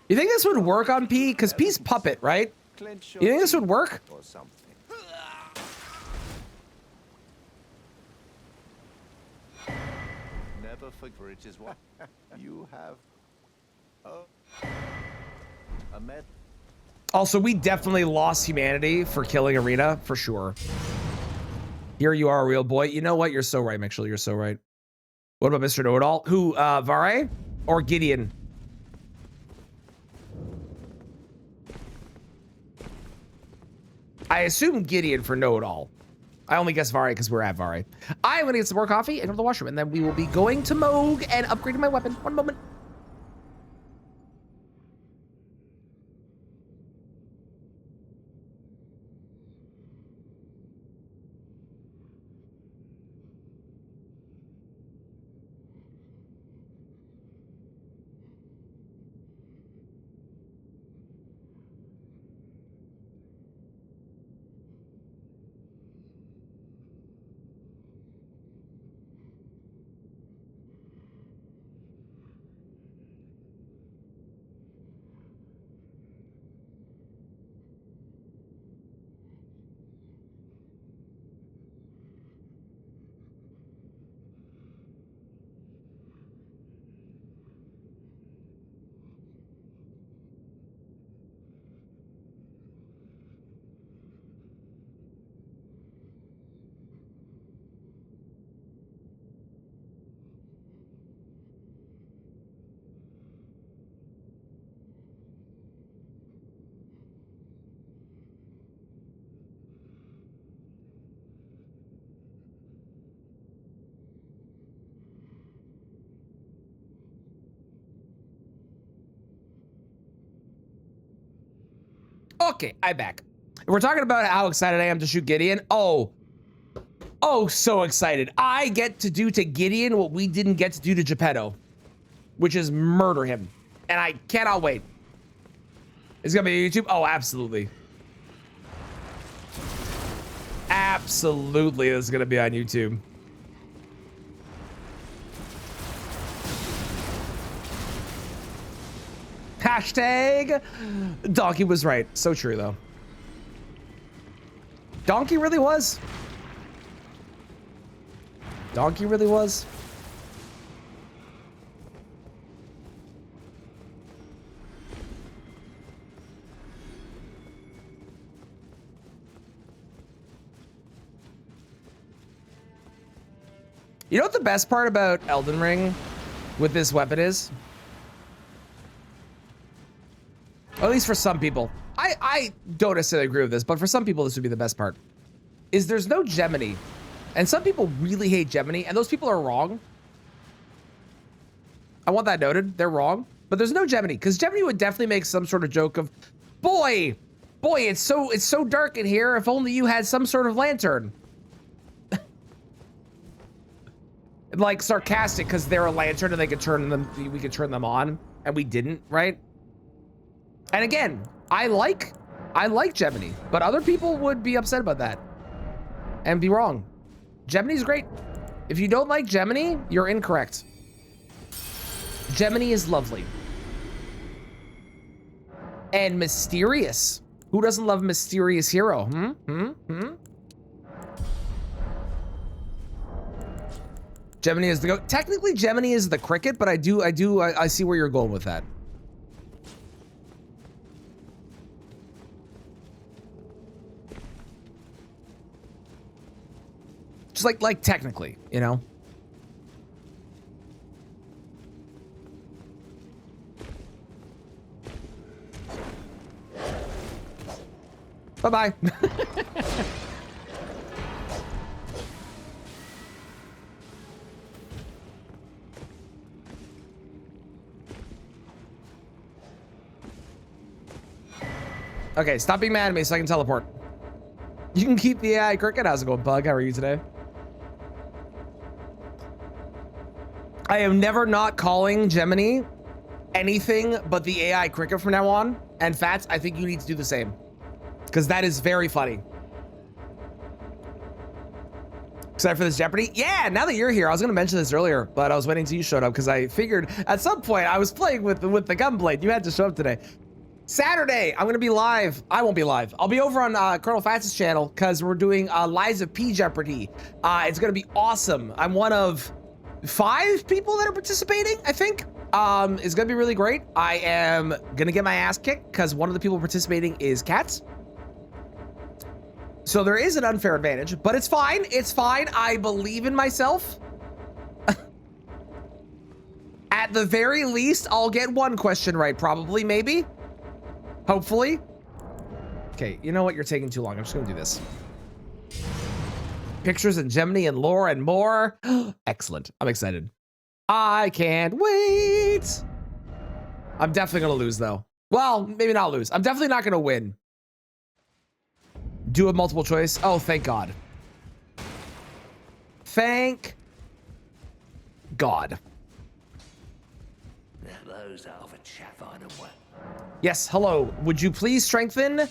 You think this would work on P? Because P's puppet, right? You think this would work? Never forget it is what you have. A med. Also, we definitely lost humanity for killing Arena, for sure. Here you are, real boy. You know what? You're so right, Mitchell. You're so right. What about Mr. Know-It-All? Who, Vare? Or Gideon? I assume Gideon for Know-It-All. I only guess Vare because we're at Vare. I'm gonna get some more coffee and go to the washroom, and then we will be going to Moog and upgrading my weapon. One moment. Okay, I'm back. We're talking about how excited I am to shoot Gideon. Oh, so excited. I get to do to Gideon what we didn't get to do to Geppetto, which is murder him. And I cannot wait. It's gonna be YouTube? Oh, absolutely. Absolutely, it's gonna be on YouTube. Hashtag Donkey was right. So true, though. Donkey really was. Donkey really was. You know what the best part about Elden Ring with this weapon is? At least for some people. I don't necessarily agree with this, but for some people this would be the best part. Is there's no Gemini. And some people really hate Gemini, and those people are wrong. I want that noted. They're wrong. But there's no Gemini, because Gemini would definitely make some sort of joke of, boy, it's so dark in here. If only you had some sort of lantern. Like sarcastic because they're a lantern and they could turn them, we could turn them on, and we didn't, right? And again, I like Gemini, but other people would be upset about that and be wrong. Gemini's great. If you don't like Gemini, you're incorrect. Gemini is lovely. And mysterious. Who doesn't love a mysterious hero? Gemini is the goat. Technically, Gemini is the cricket, but I see where you're going with that. Just like technically, you know? Bye-bye. Okay, stop being mad at me so I can teleport. You can keep the AI cricket. How's it going, Pug? How are you today? I am never not calling Gemini anything but the AI cricket from now on. And Fats, I think you need to do the same. Because that is very funny. Except for this Jeopardy? Yeah, now that you're here, I was going to mention this earlier, but I was waiting until you showed up because I figured at some point I was playing with the Gunblade. You had to show up today. Saturday, I'm going to be live. I won't be live. I'll be over on Colonel Fats' channel because we're doing Lies of P Jeopardy. It's going to be awesome. I'm one of 5 people that are participating, I think. It's going to be really great. I am going to get my ass kicked because one of the people participating is cats. So there is an unfair advantage, but it's fine. It's fine. I believe in myself. At the very least, I'll get one question right, probably, maybe. Hopefully. Okay, you know what? You're taking too long. I'm just gonna do this. Pictures and Gemini and lore and more. Excellent. I'm excited. I can't wait. I'm definitely gonna lose though. Well, maybe not lose. I'm definitely not gonna win. Do a multiple choice. Oh, thank God. Thank God. Those of a chaff on a way. Yes, hello. Would you please strengthen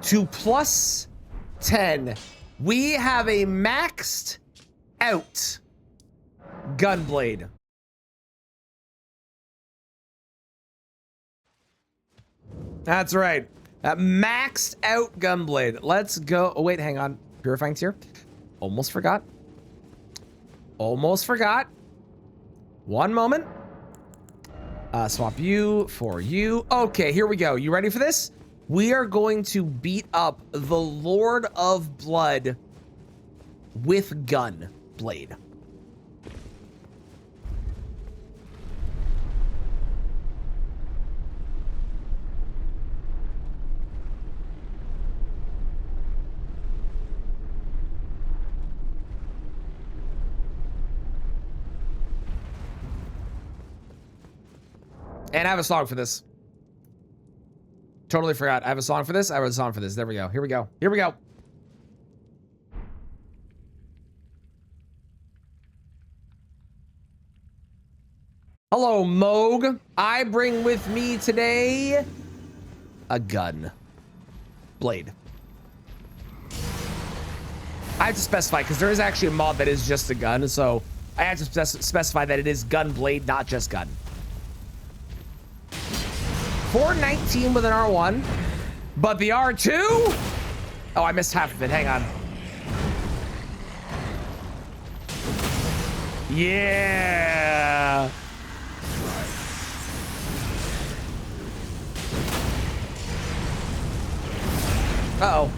to +10? We have a maxed out Gunblade. That's right. Maxed out Gunblade. Let's go. Oh, wait, hang on. Purifying tier. Almost forgot. Almost forgot. One moment. Swap you for you. Okay, here we go. You ready for this? We are going to beat up the Lord of Blood with Gunblade. And I have a song for this. Totally forgot. I have a song for this. I have a song for this. There we go. Here we go. Here we go. Hello, Moog. I bring with me today a gun. Blade. I have to specify because there is actually a mod that is just a gun, so I have to specify that it is Gunblade, not just gun. 419 with an R1, but the R2? Oh, I missed half of it. Hang on. Yeah. Uh-oh.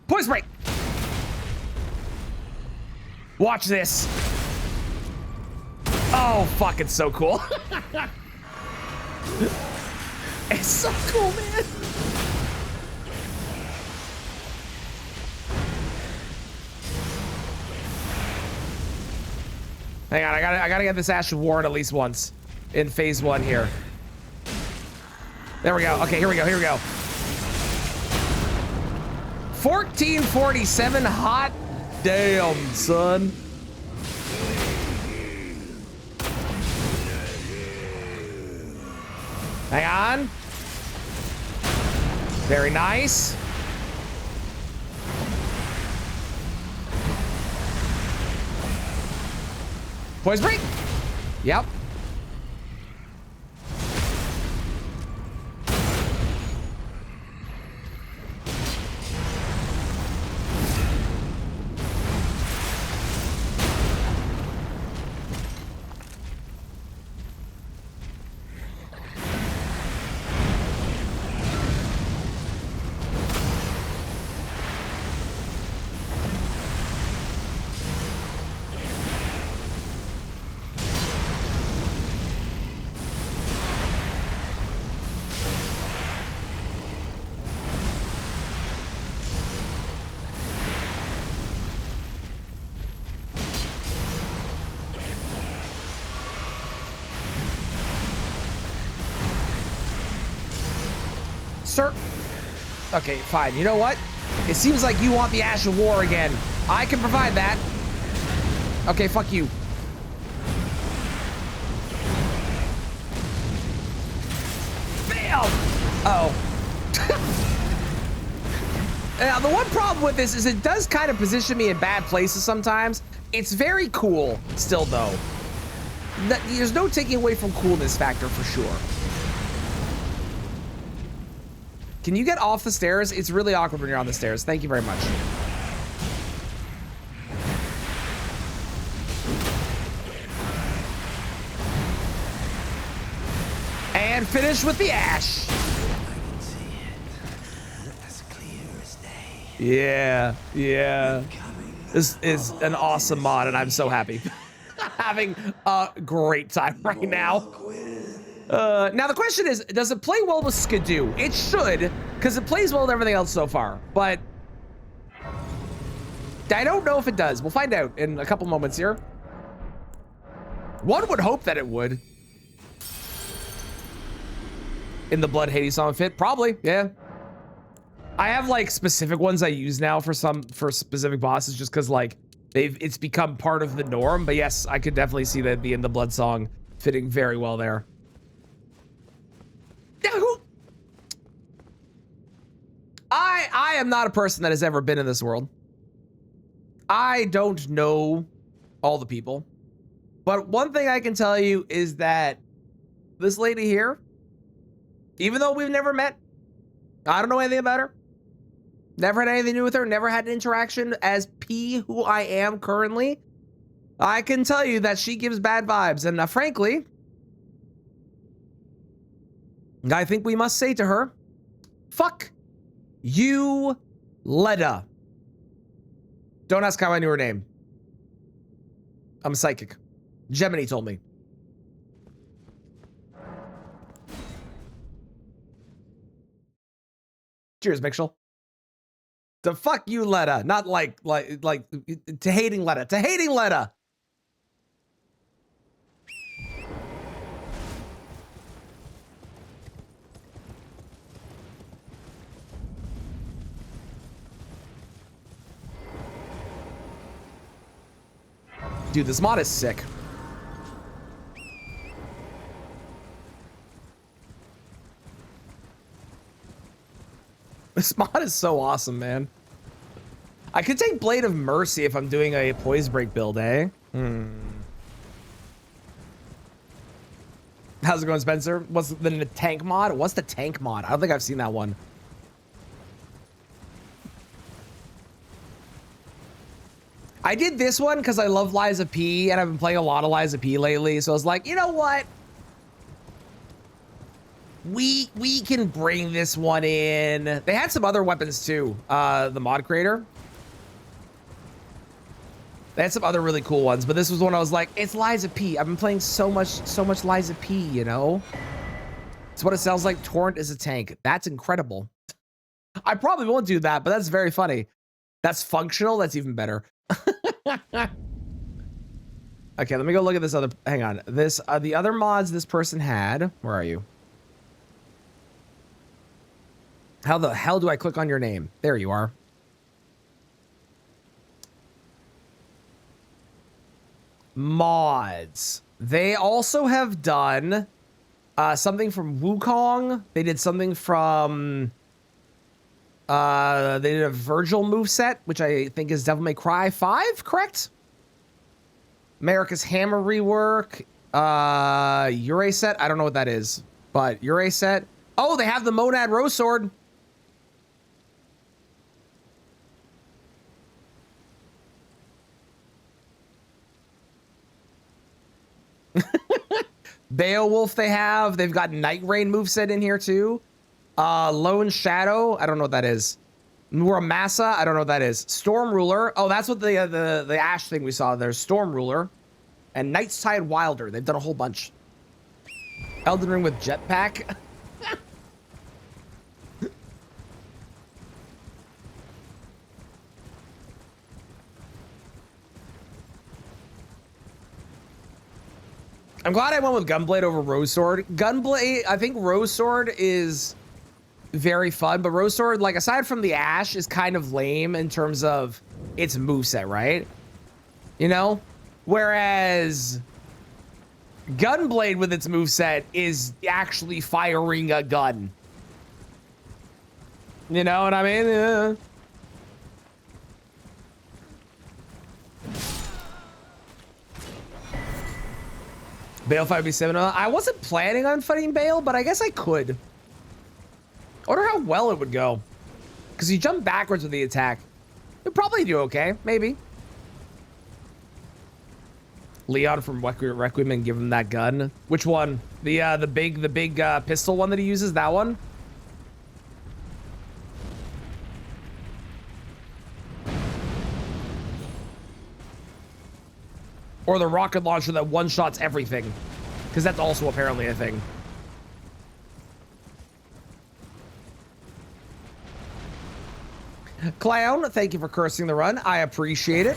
Poison break. Watch this. Oh, fuck, it's so cool. It's so cool, man. Hang on, I gotta get this Ash of War at least once in phase 1 here. There we go. Okay, here we go. Here we go. 1447 hot damn, son. Hang on. Very nice. Poison break. Yep. Sir. Okay, fine. You know what? It seems like you want the Ash of War again. I can provide that. Okay, fuck you. Bam! Uh-oh. Now, the one problem with this is it does kind of position me in bad places sometimes. It's very cool still, though. There's no taking away from coolness factor for sure. Can you get off the stairs? It's really awkward when you're on the stairs. Thank you very much. And finish with the Ash. I can see it. As clear as day. Yeah, yeah. This is an awesome mod, and I'm so happy. Having a great time right now. Now the question is, does it play well with Skidoo? It should, because it plays well with everything else so far, but I don't know if it does. We'll find out in a couple moments here. One would hope that it would. In the Blood Hades song fit? Probably, yeah. I have like specific ones I use now for specific bosses just because like it's become part of the norm, but yes, I could definitely see that the In the Blood song fitting very well there. I am not a person that has ever been in this world. I don't know all the people. But one thing I can tell you is that this lady here, even though we've never met, I don't know anything about her. Never had anything to do with her, never had an interaction as P, who I am currently. I can tell you that she gives bad vibes. And frankly, I think we must say to her, fuck you, Leda. Don't ask how I knew her name. I'm psychic. Gemini told me. Cheers, Mitchell. The fuck you, Leda. Not like to hating Leda. To hating Leda. Dude, this mod is sick. This mod is so awesome, man. I could take Blade of Mercy if I'm doing a Poise Break build, eh? How's it going, Spencer? What's the tank mod? What's the tank mod? I don't think I've seen that one. I did this one because I love Liza P, and I've been playing a lot of Liza P lately. So I was like, you know what? We can bring this one in. They had some other weapons too. The mod creator. They had some other really cool ones, but this was one I was like, it's Liza P. I've been playing so much Liza P, you know? It's what it sounds like. Torrent is a tank. That's incredible. I probably won't do that, but that's very funny. That's functional. That's even better. Okay, let me go look at this other. Hang on. This the other mods this person had. Where are you? How the hell do I click on your name? There you are. Mods. They also have done something from Wukong. They did something from they did a Virgil moveset, which I think is Devil May Cry 5, correct? America's Hammer rework. Ure set. I don't know what that is, but Ure set. Oh, they have the Monad Rose Sword. Beowulf they have. They've got Night Rain moveset in here too. Lone Shadow. I don't know what that is. Muramasa. I don't know what that is. Storm Ruler. Oh, that's what the Ash thing we saw. There's Storm Ruler. And Night's Tide Wilder. They've done a whole bunch. Elden Ring with Jetpack. I'm glad I went with Gunblade over Rose Sword. Gunblade, I think Rose Sword is very fun, but Rose Sword, like, aside from the Ash, is kind of lame in terms of its moveset, right? You know? Whereas Gunblade with its moveset is actually firing a gun. You know what I mean? Yeah. Bale 5v7. I wasn't planning on fighting Bale, but I guess I could. I wonder how well it would go. Because you jump backwards with the attack. You'll probably do okay. Maybe. Leon from Requiem and give him that gun. Which one? The big pistol one that he uses? That one? Or the rocket launcher that one-shots everything. Because that's also apparently a thing. Clown, thank you for cursing the run. I appreciate it.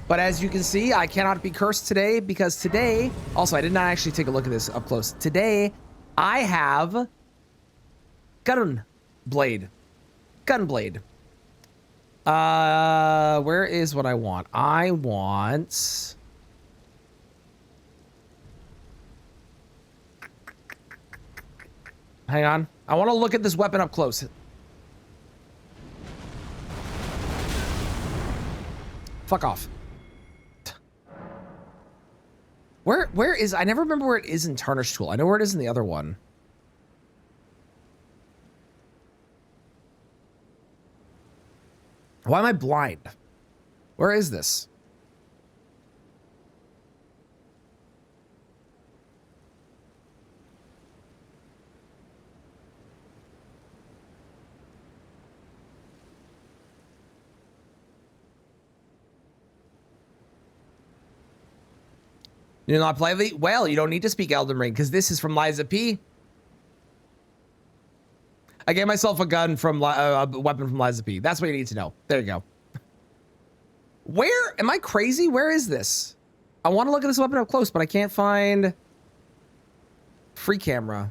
But as you can see, I cannot be cursed today because today... Also, I did not actually take a look at this up close. Today, I have... Gunblade. Gunblade. Where is what I want? I want... Hang on. I want to look at this weapon up close. Fuck off. Where is... I never remember where it is in Tarnished Tool. I know where it is in the other one. Why am I blind? Where is this? You do not play the... Well, you don't need to speak Elden Ring because this is from Liza P. I gave myself a gun from a weapon from Liza P. That's what you need to know. There you go. Where am I crazy? Where is this? I want to look at this weapon up close, but I can't find free camera.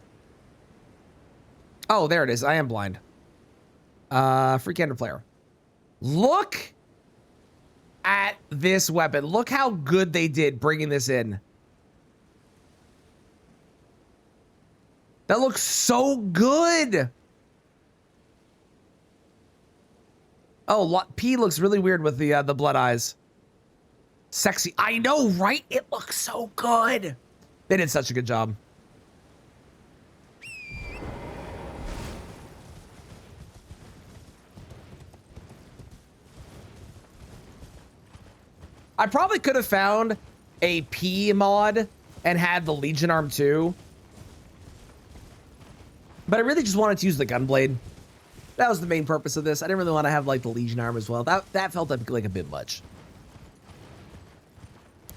Oh, there it is. I am blind. Free camera player. Look at this weapon. Look how good they did bringing this in. That looks so good. Oh, P looks really weird with the blood eyes. Sexy. I know, right? It looks so good. They did such a good job. I probably could have found a P mod and had the Legion arm too. But I really just wanted to use the Gunblade. That was the main purpose of this. I didn't really want to have like the Legion arm as well. That felt like a bit much.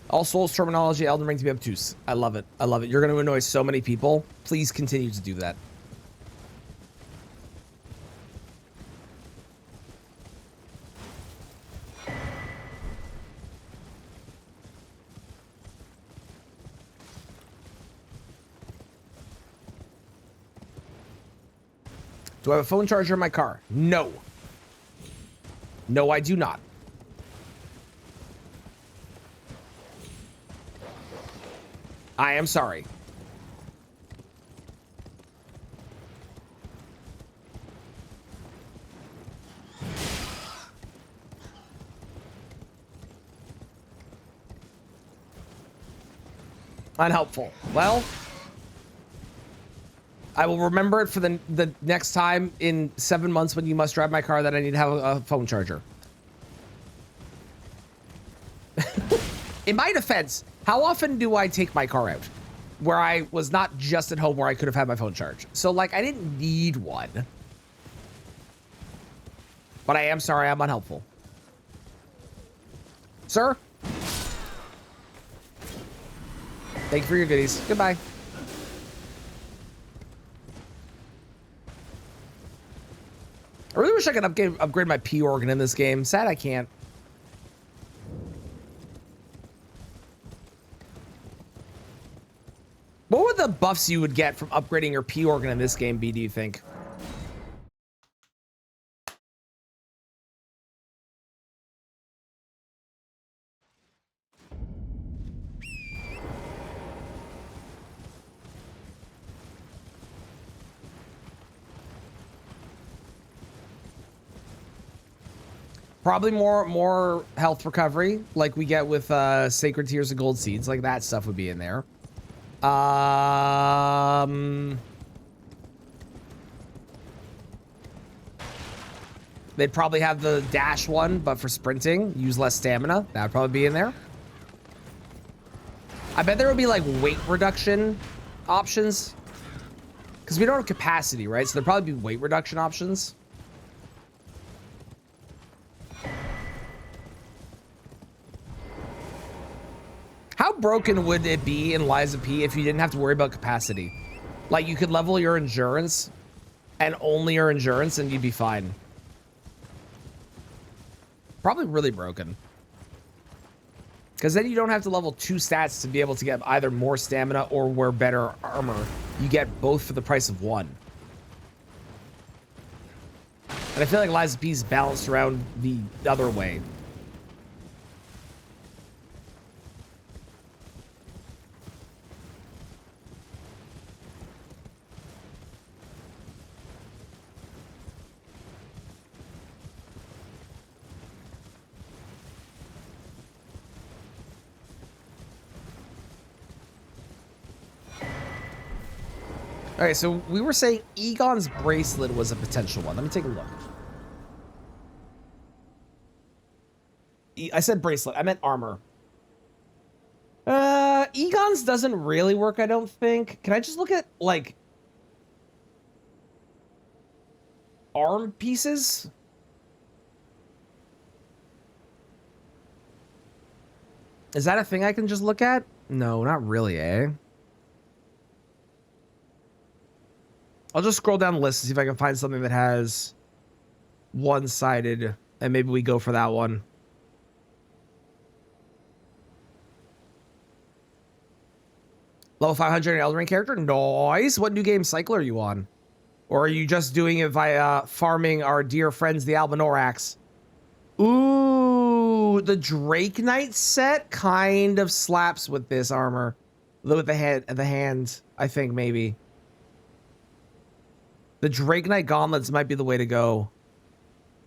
All Souls terminology, Elden Ring to be obtuse. I love it. I love it. You're going to annoy so many people. Please continue to do that. Do I have a phone charger in my car? No. No, I do not. I am sorry. Unhelpful. Well, I will remember it for the next time in 7 months when you must drive my car that I need to have a phone charger. In my defense, how often do I take my car out where I was not just at home where I could have had my phone charged? So like I didn't need one. But I am sorry I'm unhelpful. Sir? Thank you for your goodies. Goodbye. I really wish I could upgrade my P organ in this game. Sad I can't. What would the buffs you would get from upgrading your P organ in this game be, do you think? Probably more health recovery, like we get with Sacred Tears of Gold Seeds. Like that stuff would be in there. They'd probably have the dash one, but for sprinting, use less stamina. That would probably be in there. I bet there would be like weight reduction options. Because we don't have capacity, right? So there'd probably be weight reduction options. How broken would it be in Lies of P if you didn't have to worry about capacity? Like you could level your endurance and only your endurance and you'd be fine. Probably really broken. Because then you don't have to level 2 stats to be able to get either more stamina or wear better armor. You get both for the price of 1. And I feel like Lies of P is balanced around the other way. Okay, so we were saying Egon's bracelet was a potential one. Let me take a look. I said bracelet. I meant armor. Egon's doesn't really work, I don't think. Can I just look at, like, arm pieces? Is that a thing I can just look at? No, not really, eh? I'll just scroll down the list and see if I can find something that has one-sided, and maybe we go for that one. Level 500 Elden Ring character? Nice. What new game cycle are you on? Or are you just doing it via farming our dear friends, the Albanorax? Ooh, Ooh, the Drake Knight set kind of slaps with this armor. With the hand, I think maybe. The Drake Knight gauntlets might be the way to go.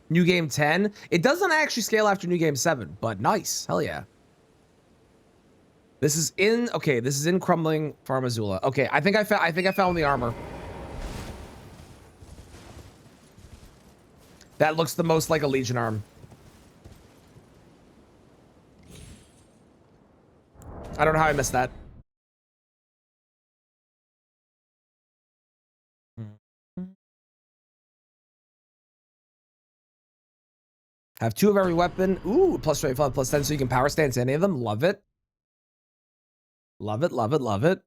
New game 10. It doesn't actually scale after new game 7, but nice. Hell yeah. This is in this is in Crumbling Farm Azula. Okay, I think I found the armor. That looks the most like a Legion arm. I don't know how I missed that. Have 2 of every weapon. Ooh, plus 25, plus 10, so you can power stance any of them. Love it. Love it, love it, love it.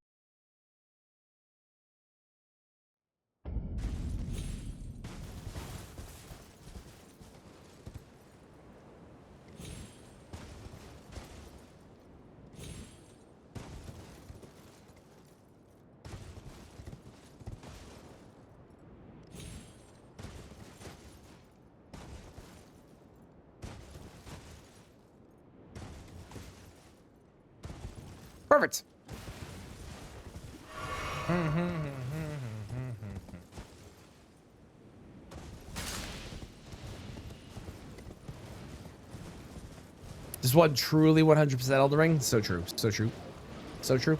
Perfect. This one truly 100% Elden Ring. So true. So true. So true.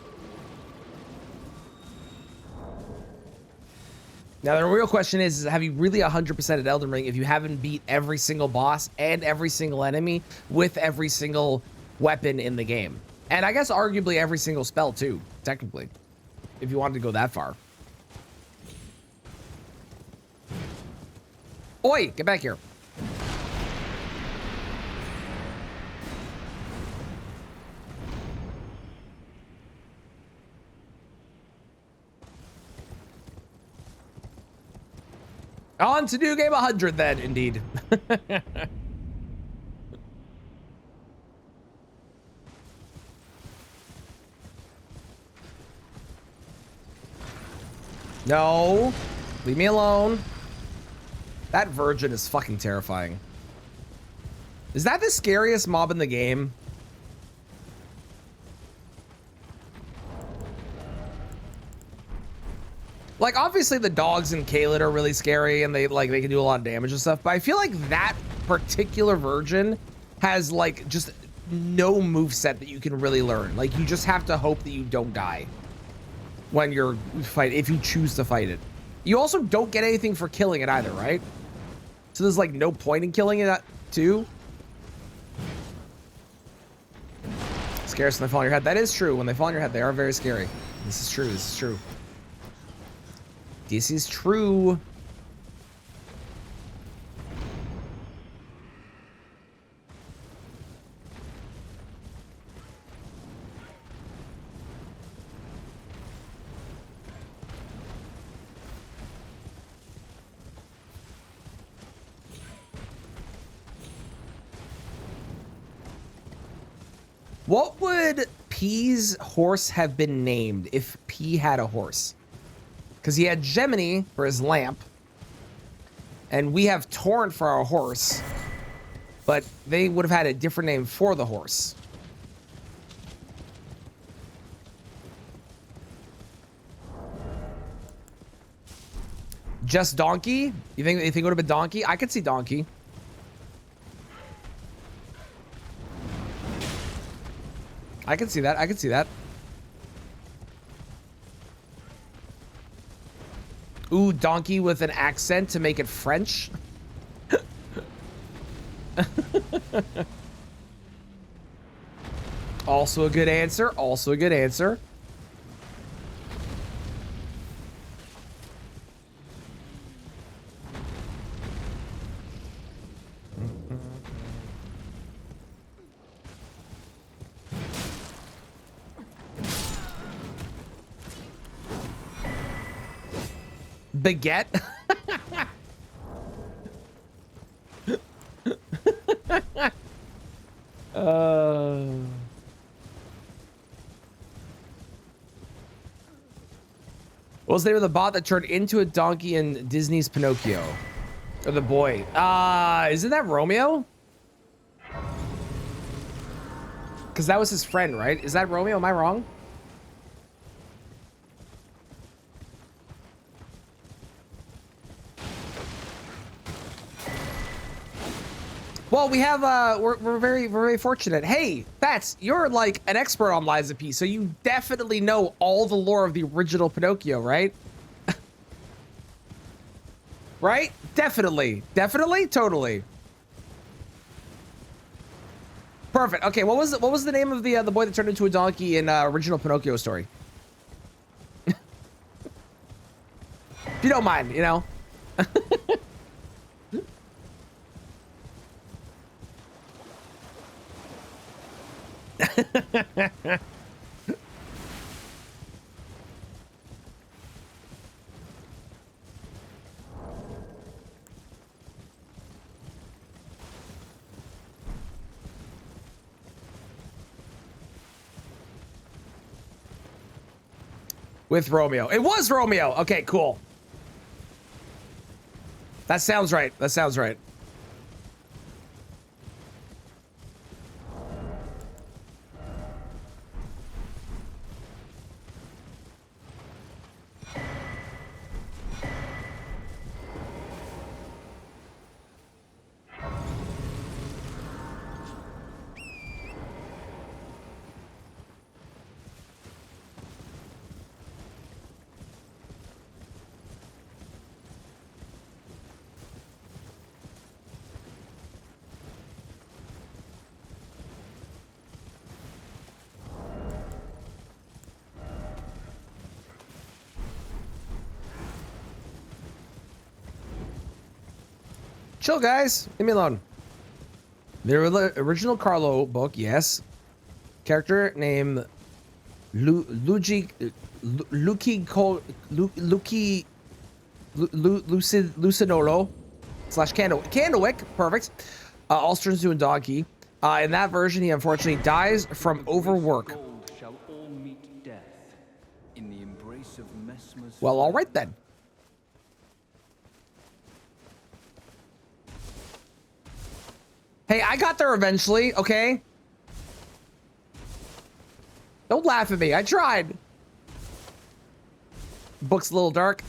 Now, the real question is have you really 100% at Elden Ring if you haven't beat every single boss and every single enemy with every single weapon in the game? And I guess arguably every single spell too, technically, if you wanted to go that far. Oi, get back here. On to new game 100 then, indeed. No, leave me alone. That virgin is fucking terrifying. Is that the scariest mob in the game? Like, obviously the dogs in Caelid are really scary and they can do a lot of damage and stuff, but I feel like that particular virgin has like just no moveset that you can really learn. Like, you just have to hope that you don't die when you're fighting, if you choose to fight it. You also don't get anything for killing it either, right? So there's like no point in killing it too. Scarce when they fall on your head. That is true. When they fall on your head, they are very scary. This is true. This is true. This is true. What would P's horse have been named if P had a horse? Because he had Gemini for his lamp, and we have Torrent for our horse, but they would have had a different name for the horse. Just Donkey? You think it would have been Donkey? I could see Donkey. I can see that. I can see that. Ooh, Donkey with an accent to make it French. Also a good answer. Also a good answer. Baguette. What was the name of the bot that turned into a donkey in Disney's Pinocchio? Or the boy? Isn't that Romeo? Because that was his friend, right? Is that Romeo? Am I wrong? Well, we have, we're very fortunate. Hey, Fats, you're like an expert on Lies of P, so you definitely know all the lore of the original Pinocchio, right? Right? Definitely. Definitely? Totally. Perfect. Okay, what was the name of the boy that turned into a donkey in original Pinocchio story? If you don't mind, you know. With Romeo. It was Romeo. Okay, cool. That sounds right. That sounds right. Chill, guys. Leave me alone. The original Carlo book, yes. Character named Luigi Lucinolo / Candlewick. Perfect. Also turns into a donkey. In that version, he unfortunately dies from overwork. Gold shall all meet death in the embrace of Messmer's Well, all right then. Hey, I got there eventually, okay? Don't laugh at me. I tried. Book's a little dark.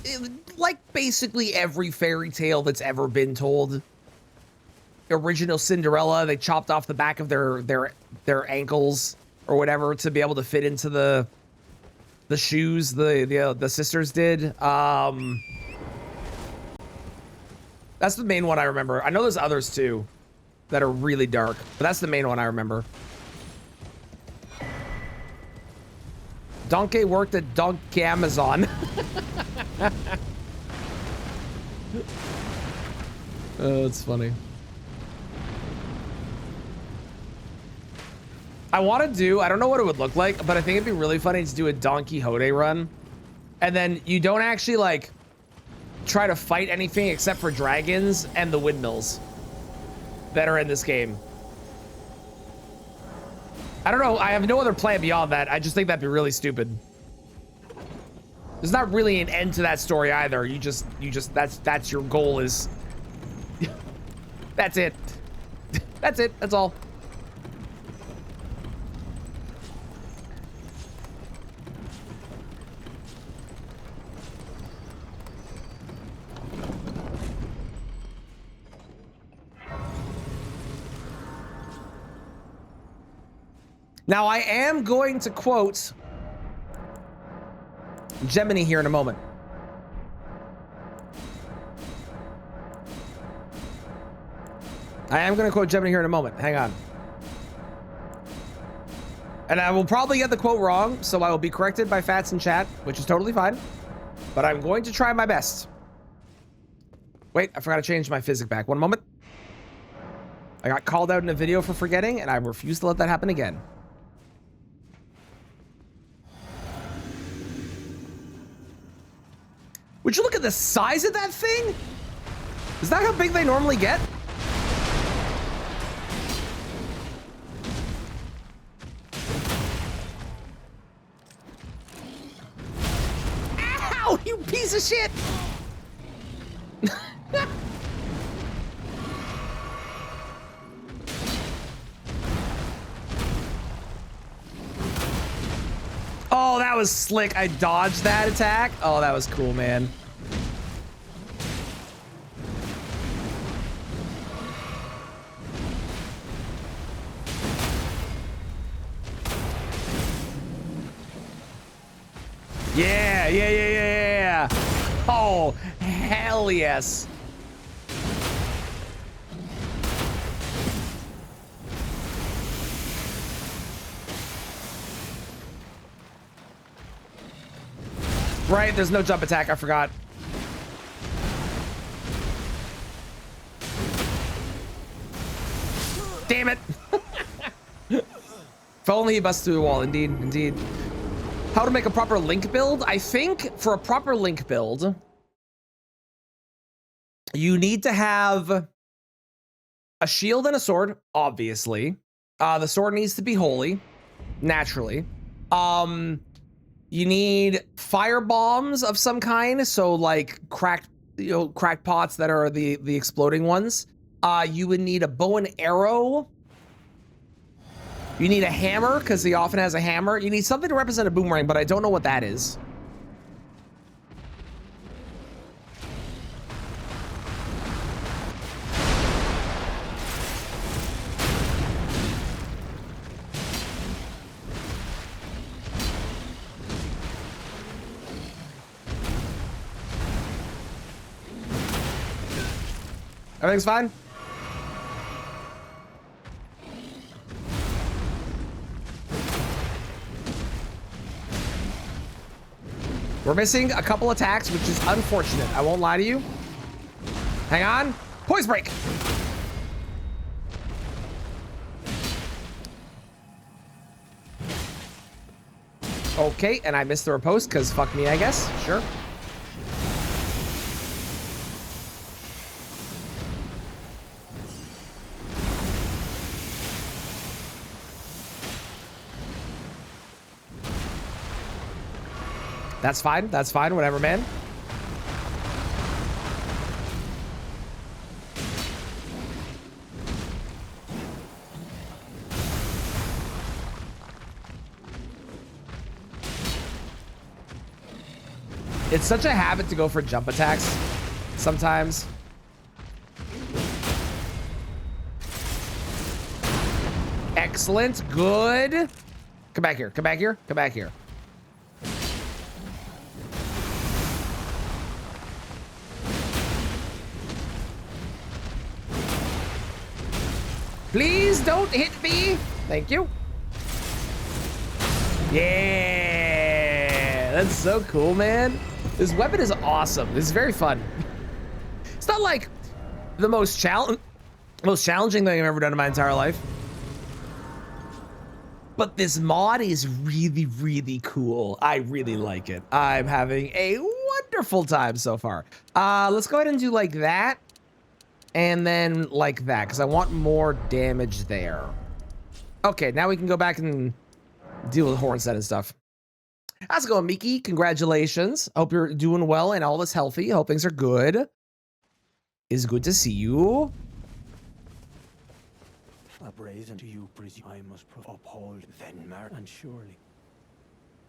Like basically every fairy tale that's ever been told. Original Cinderella, they chopped off the back of their ankles or whatever to be able to fit into the shoes the sisters did. That's the main one I remember. I know there's others too that are really dark, but that's the main one I remember. Donkey worked at Donkey Amazon. Oh, that's funny. I want to do, I don't know what it would look like, but I think it'd be really funny to do a Don Quixote run. And then you don't actually like try to fight anything except for dragons and the windmills that are in this game. I don't know. I have no other plan beyond that. I just think that'd be really stupid. There's not really an end to that story either. You just that's your goal is that's it. That's it. That's all. Now, I am going to quote Gemini here in a moment. I am going to quote Gemini here in a moment. Hang on. And I will probably get the quote wrong, so I will be corrected by Fats in chat, which is totally fine. But I'm going to try my best. Wait, I forgot to change my physic back. One moment. I got called out in a video for forgetting, and I refuse to let that happen again. Would you look at the size of that thing? Is that how big they normally get? Ow, you piece of shit! was slick. I dodged that attack. Oh, that was cool, man. Yeah, yeah, yeah, yeah, yeah. Oh, hell yes. Right, there's no jump attack, I forgot. Damn it. If only he busts through the wall, indeed, indeed. How to make a proper Link build? I think for a proper Link build, you need to have a shield and a sword, obviously. The sword needs to be holy, naturally. You need fire bombs of some kind, so like cracked pots that are the exploding ones. You would need a bow and arrow. You need a hammer, because he often has a hammer. You need something to represent a boomerang, but I don't know what that is. Everything's fine? We're missing a couple attacks, which is unfortunate. I won't lie to you. Hang on. Poise break. Okay, and I missed the riposte because fuck me, I guess. Sure. That's fine, whatever, man. It's such a habit to go for jump attacks sometimes. Excellent, good. Come back here, come back here, come back here. Please don't hit me. Thank you. Yeah, that's so cool, man. This weapon is awesome. This is very fun. It's not like the most challenging thing I've ever done in my entire life, but this mod is really, really cool. I really like it. I'm having a wonderful time so far. Let's go ahead and do like that. And then like that, because I want more damage there. Okay, now we can go back and deal with horn set and stuff. How's it going, Miki? Congratulations. Hope you're doing well and all is healthy. Hope things are good. It's good to see you. A brazen to you, I must uphold then mar and surely.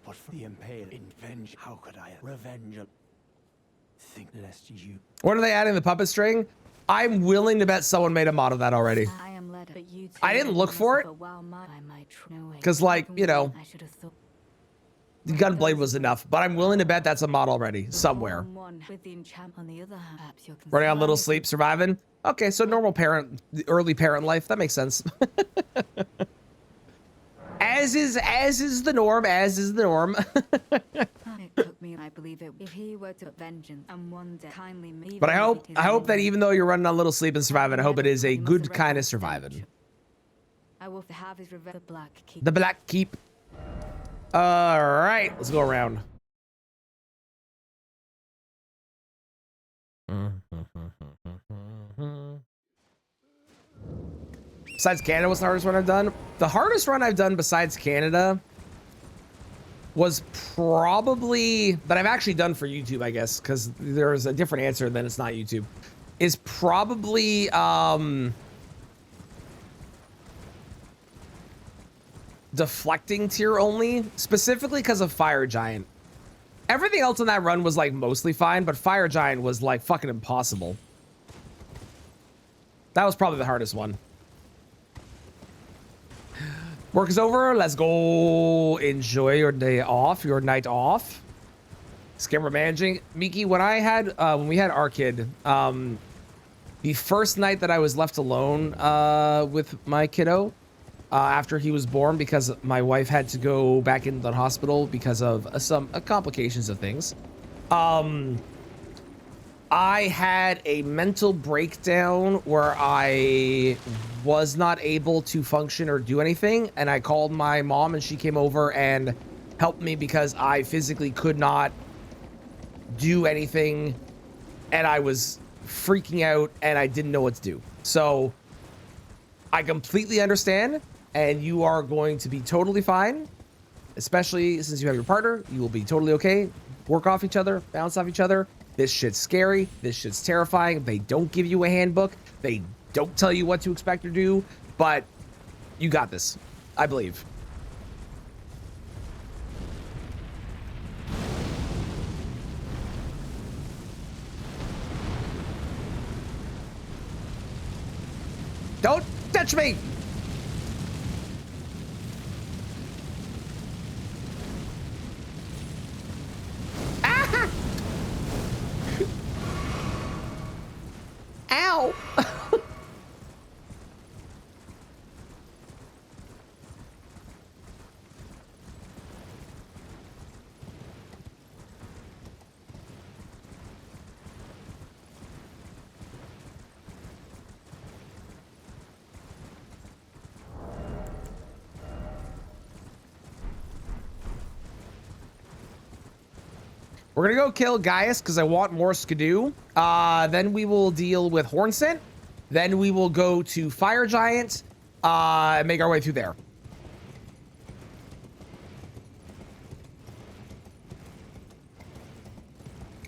But for the impale in venge, how could I revenge it? Think lest you. What are they adding, the puppet string? I'm willing to bet someone made a mod of that already. I am led, but you I didn't look for it. Because, like, you know, the Gunblade was enough, but I'm willing to bet that's a mod already, somewhere. Running on little sleep, surviving? Okay, so normal parent, early parent life, that makes sense. As is the norm, as is the norm. It took me, I believe it. If he were to vengeance and one day kindly me. But I hope that even though you're running on little sleep and surviving, I hope it is a good kind of surviving. I will have his revenge. The Black Keep. The Black Keep. All right, let's go around. Besides Canada, what's the hardest run I've done? The hardest run I've done besides Canada was probably, that I've actually done for YouTube, I guess, because there's a different answer than it's not YouTube, is probably deflecting tier only, specifically because of Fire Giant. Everything else on that run was like mostly fine, but Fire Giant was like fucking impossible. That was probably the hardest one. Work is over. Let's go enjoy your day off, your night off. Scammer managing. Miki, when we had our kid, the first night that I was left alone with my kiddo after he was born, because my wife had to go back into the hospital because of some complications of things. I had a mental breakdown where I was not able to function or do anything, and I called my mom and she came over and helped me because I physically could not do anything and I was freaking out and I didn't know what to do. So I completely understand, and you are going to be totally fine, especially since you have your partner. You will be totally okay. Work off each other, bounce off each other. This shit's scary. This shit's terrifying. They don't give you a handbook. They don't tell you what to expect or do, but you got this, I believe. Don't touch me! Ah! Ow! We're gonna go kill Gaius because I want more Skidoo. Then we will deal with Hornsent. Then we will go to Fire Giant and make our way through there.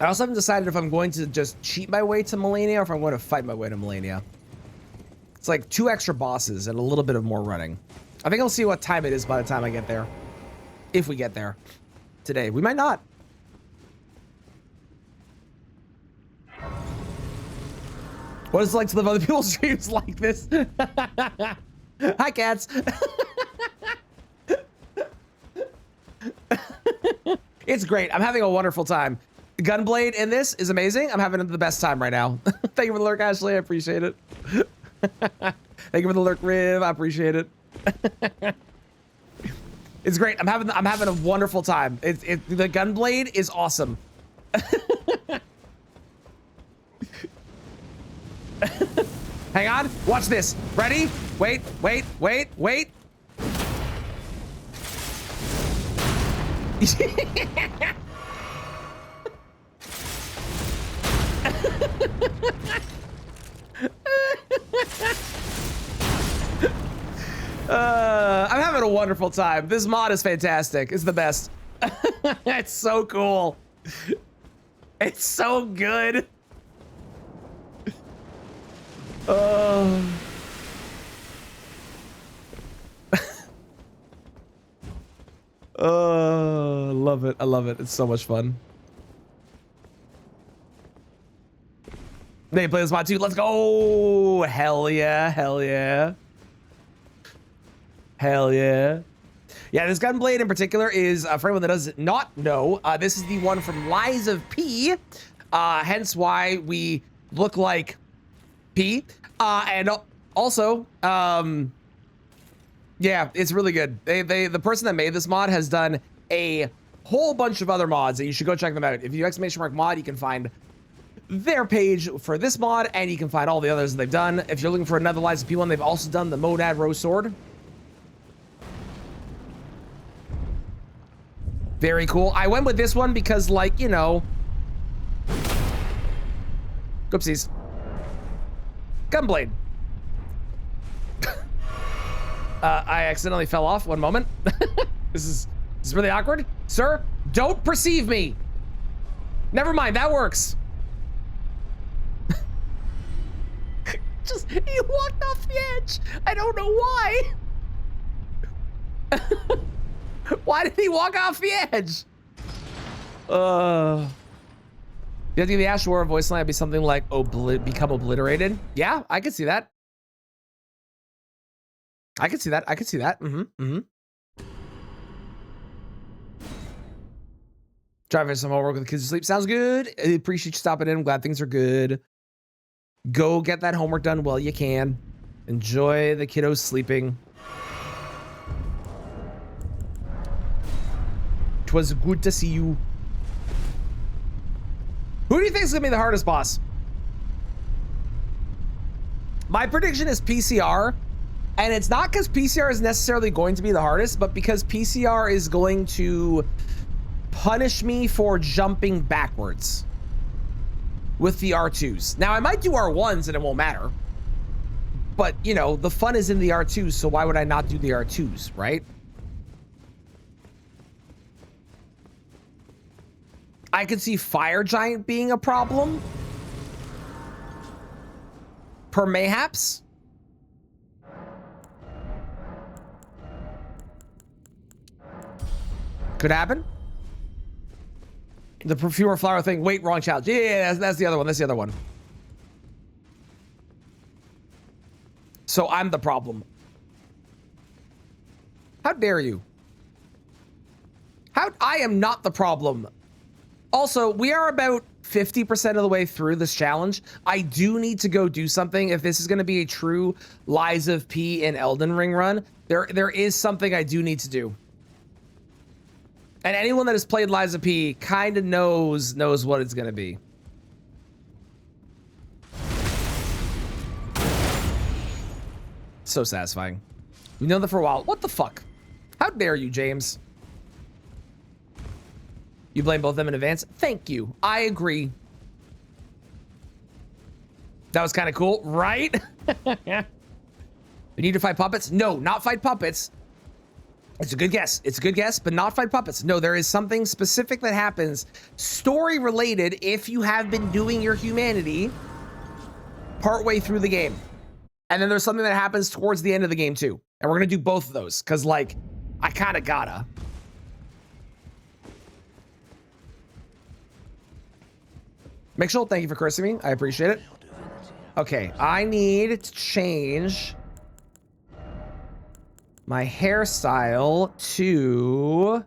I also haven't decided if I'm going to just cheat my way to Melania or if I'm going to fight my way to Melania. It's like 2 extra bosses and a little bit of more running. I think I'll see what time it is by the time I get there. If we get there today. We might not. What is it like to live other people's dreams like this? Hi, cats. It's great. I'm having a wonderful time. Gunblade in this is amazing. I'm having the best time right now. Thank you for the lurk, Ashley. I appreciate it. Thank you for the lurk, Riv. I appreciate it. It's great. I'm having a wonderful time. The Gunblade is awesome. Hang on. Watch this. Ready? Wait, wait, wait, wait. I'm having a wonderful time. This mod is fantastic. It's the best. It's so cool. It's so good. Love it. I love it. It's so much fun. They play this mod too. Let's go. Hell yeah. Hell yeah. Hell yeah. Yeah, this Gunblade in particular is, for anyone that does not know, this is the one from Lies of P. Hence why we look like P. And also, yeah, it's really good. The person that made this mod has done a whole bunch of other mods, and you should go check them out. If you !mod, you can find their page for this mod, and you can find all the others that they've done. If you're looking for another Lies of P one, they've also done the Monad Rose Sword. Very cool. I went with this one because, like, you know, oopsies. Gunblade. I accidentally fell off. One moment. This is really awkward. Sir, don't perceive me. Never mind. That works. Just, you walked off the edge. I don't know why. Why did he walk off the edge? You have to give the Ashura voice line be something like become obliterated. Yeah, I could see that. I could see that. I could see that. Driving some homework with the kids to sleep. Sounds good. I appreciate you stopping in. I'm glad things are good. Go get that homework done while you can. Enjoy the kiddos sleeping. 'Twas good to see you. Who do you think is gonna be the hardest boss? My prediction is PCR, and it's not because PCR is necessarily going to be the hardest, but because PCR is going to punish me for jumping backwards with the R2s. Now, I might do R1s and it won't matter, but you know, the fun is in the R2s, so why would I not do the R2s, right? I could see Fire Giant being a problem. Per mayhaps. Could happen. The perfumer flower thing. Wait, wrong challenge. Yeah, that's the other one. That's the other one. So I'm the problem. How dare you? I am not the problem. Also, we are about 50% of the way through this challenge. I do need to go do something. If this is going to be a true Lies of P in Elden Ring run, there is something I do need to do. And anyone that has played Lies of P kind of knows what it's going to be. So satisfying. We know that for a while. What the fuck? How dare you, James? You blame both of them in advance? Thank you. I agree. That was kind of cool, right? We need to fight puppets? No, not fight puppets. It's a good guess. It's a good guess, but not fight puppets. No, there is something specific that happens, story related, if you have been doing your humanity partway through the game. And then there's something that happens towards the end of the game too. And we're going to do both of those because, like, I kind of gotta. Mitchell, thank you for cursing me. I appreciate it. Okay, I need to change my hairstyle to...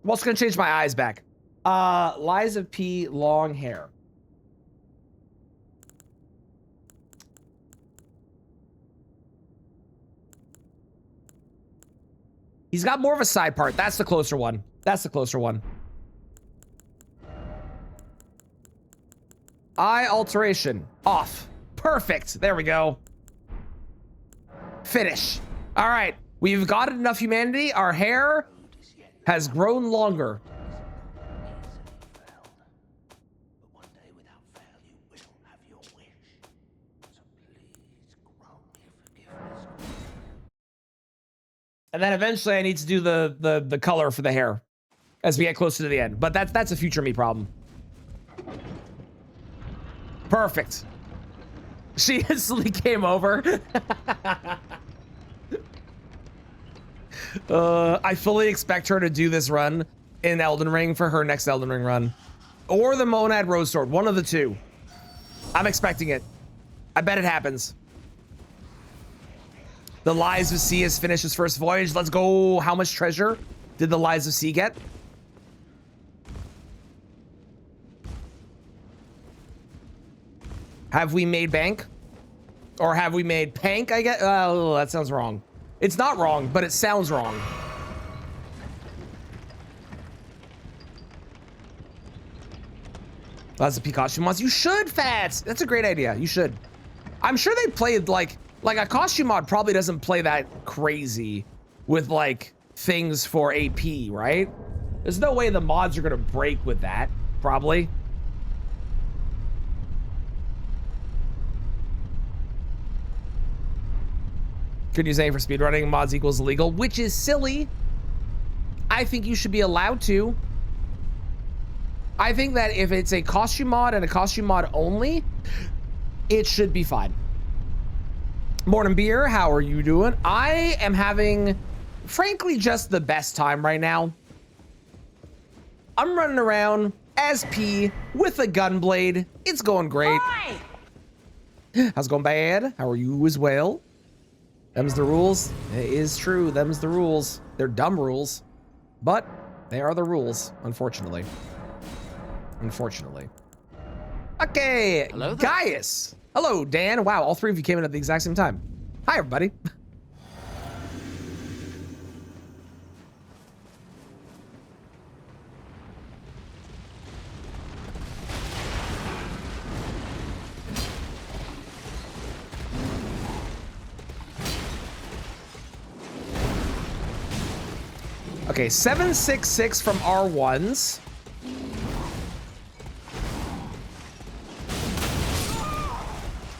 I'm also gonna change my eyes back. Lies of P, long hair. He's got more of a side part. That's the closer one. That's the closer one. Eye alteration. Off. Perfect. There we go. Finish. All right. We've got enough humanity. Our hair has grown longer. And then eventually I need to do the color for the hair as we get closer to the end. But that's a future me problem. Perfect. She instantly came over. I fully expect her to do this run in Elden Ring for her next Elden Ring run. Or the Monad Rose Sword. One of the two. I'm expecting it. I bet it happens. The Lies of C has finished his first voyage. Let's go. How much treasure did the Lies of C get? Have we made bank? Or have we made pank, I guess? Oh, that sounds wrong. It's not wrong, but it sounds wrong. That's a Pikachu mods. You should, Fats. That's a great idea. You should. I'm sure they played like a costume mod probably doesn't play that crazy with like things for AP, right? There's no way the mods are gonna break with that, probably. Could you say for speedrunning mods equals illegal, which is silly. I think you should be allowed to. I think that if it's a costume mod and a costume mod only, it should be fine. Morning Beer, how are you doing? I am having, frankly, just the best time right now. I'm running around as P with a Gunblade. It's going great. How's it going, bad? How are you as well? Them's the rules. It is true. Them's the rules. They're dumb rules, but they are the rules, unfortunately. Unfortunately. Okay, Hello there. Gaius. Hello, Dan. Wow, all three of you came in at the exact same time. Hi, everybody. Okay, 766 from R1s.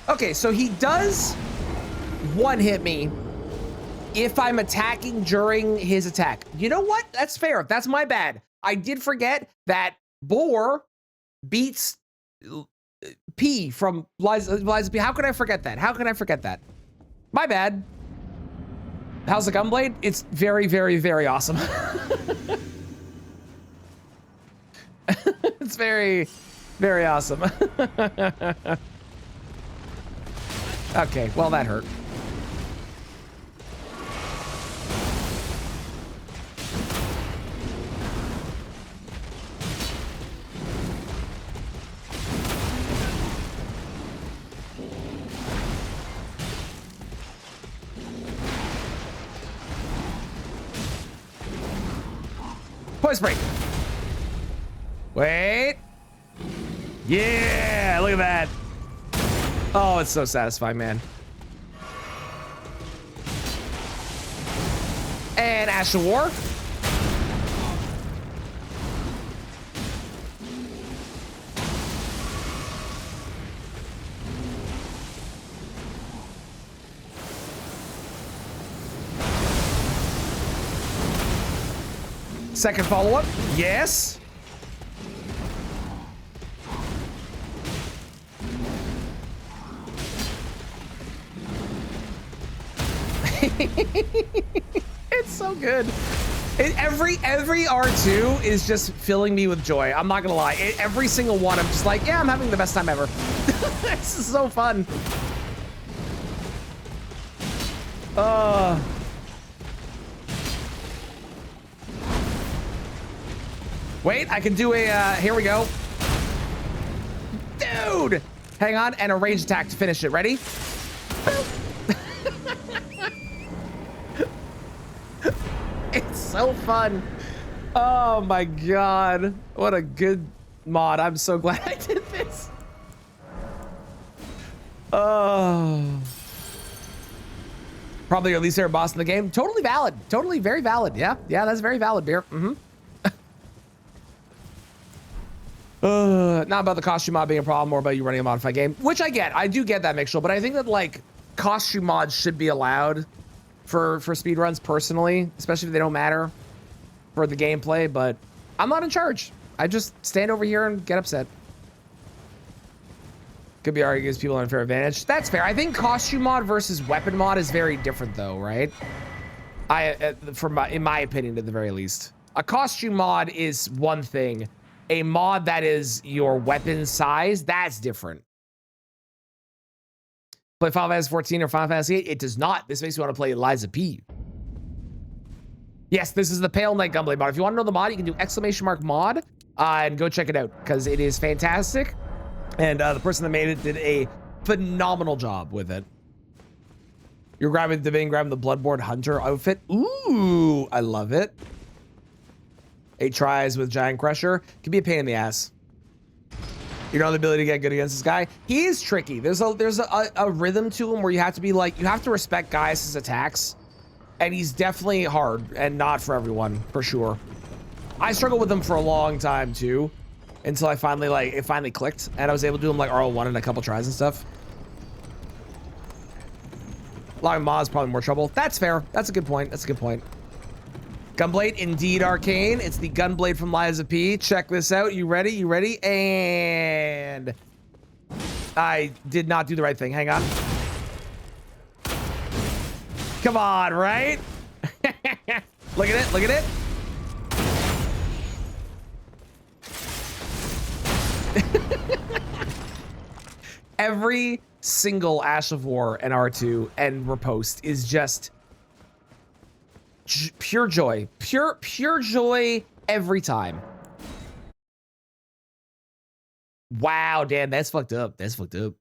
Okay, so he does one-hit me if I'm attacking during his attack. You know what? That's fair. That's my bad. I did forget that Boar beats P from Liza P. How could I forget that? How could I forget that? My bad. How's the Gunblade? It's very, very, very awesome. It's very, very awesome. Okay, well, that hurt. Poise break. Wait. Yeah, look at that. Oh, it's so satisfying, man. And Ash of War. Second follow-up. Yes. It's so good. Every R2 is just filling me with joy. I'm not gonna lie. Every single one, I'm just like, yeah, I'm having the best time ever. This is so fun. Wait, I can do a, here we go. Dude! Hang on, and a range attack to finish it. Ready? It's so fun. Oh my God. What a good mod. I'm so glad I did this. Oh. Probably your least favorite boss in the game. Totally valid. Totally very valid. Yeah, that's very valid, Beer. Mm-hmm. Not about the costume mod being a problem, more about you running a modified game, which I get. I do get that, Mixel, but I think that like costume mods should be allowed for speedruns personally, especially if they don't matter for the gameplay, but I'm not in charge. I just stand over here and get upset. Could be argued gives people an unfair advantage. That's fair. I think costume mod versus weapon mod is very different though, right? In my opinion, at the very least. A costume mod is one thing. A mod that is your weapon size, that's different. Play Final Fantasy 14 or Final Fantasy 8? It does not. This makes me want to play Liza P. Yes, this is the Pale Knight Gunblade mod. If you want to know the mod, you can do !mod and go check it out because it is fantastic. And the person that made it did a phenomenal job with it. You're grabbing the Bloodborne Hunter outfit. Ooh, I love it. 8 tries with Giant Crusher can be a pain in the ass. You know the ability to get good against this guy. He is tricky. There's a rhythm to him where you have to be like, you have to respect Gaius' attacks, and he's definitely hard and not for everyone, for sure. I struggled with him for a long time too, until I finally it finally clicked, and I was able to do him like RL1 in a couple tries and stuff. Allowing mods probably more trouble. That's fair. That's a good point. That's a good point. Gunblade, indeed arcane. It's the Gunblade from Lies of P. Check this out. You ready? You ready? And I did not do the right thing. Hang on. Come on, right? Look at it. Look at it. Every single Ash of War and R2 and Riposte is just pure joy. Pure joy every time. Wow, Dan, that's fucked up. That's fucked up.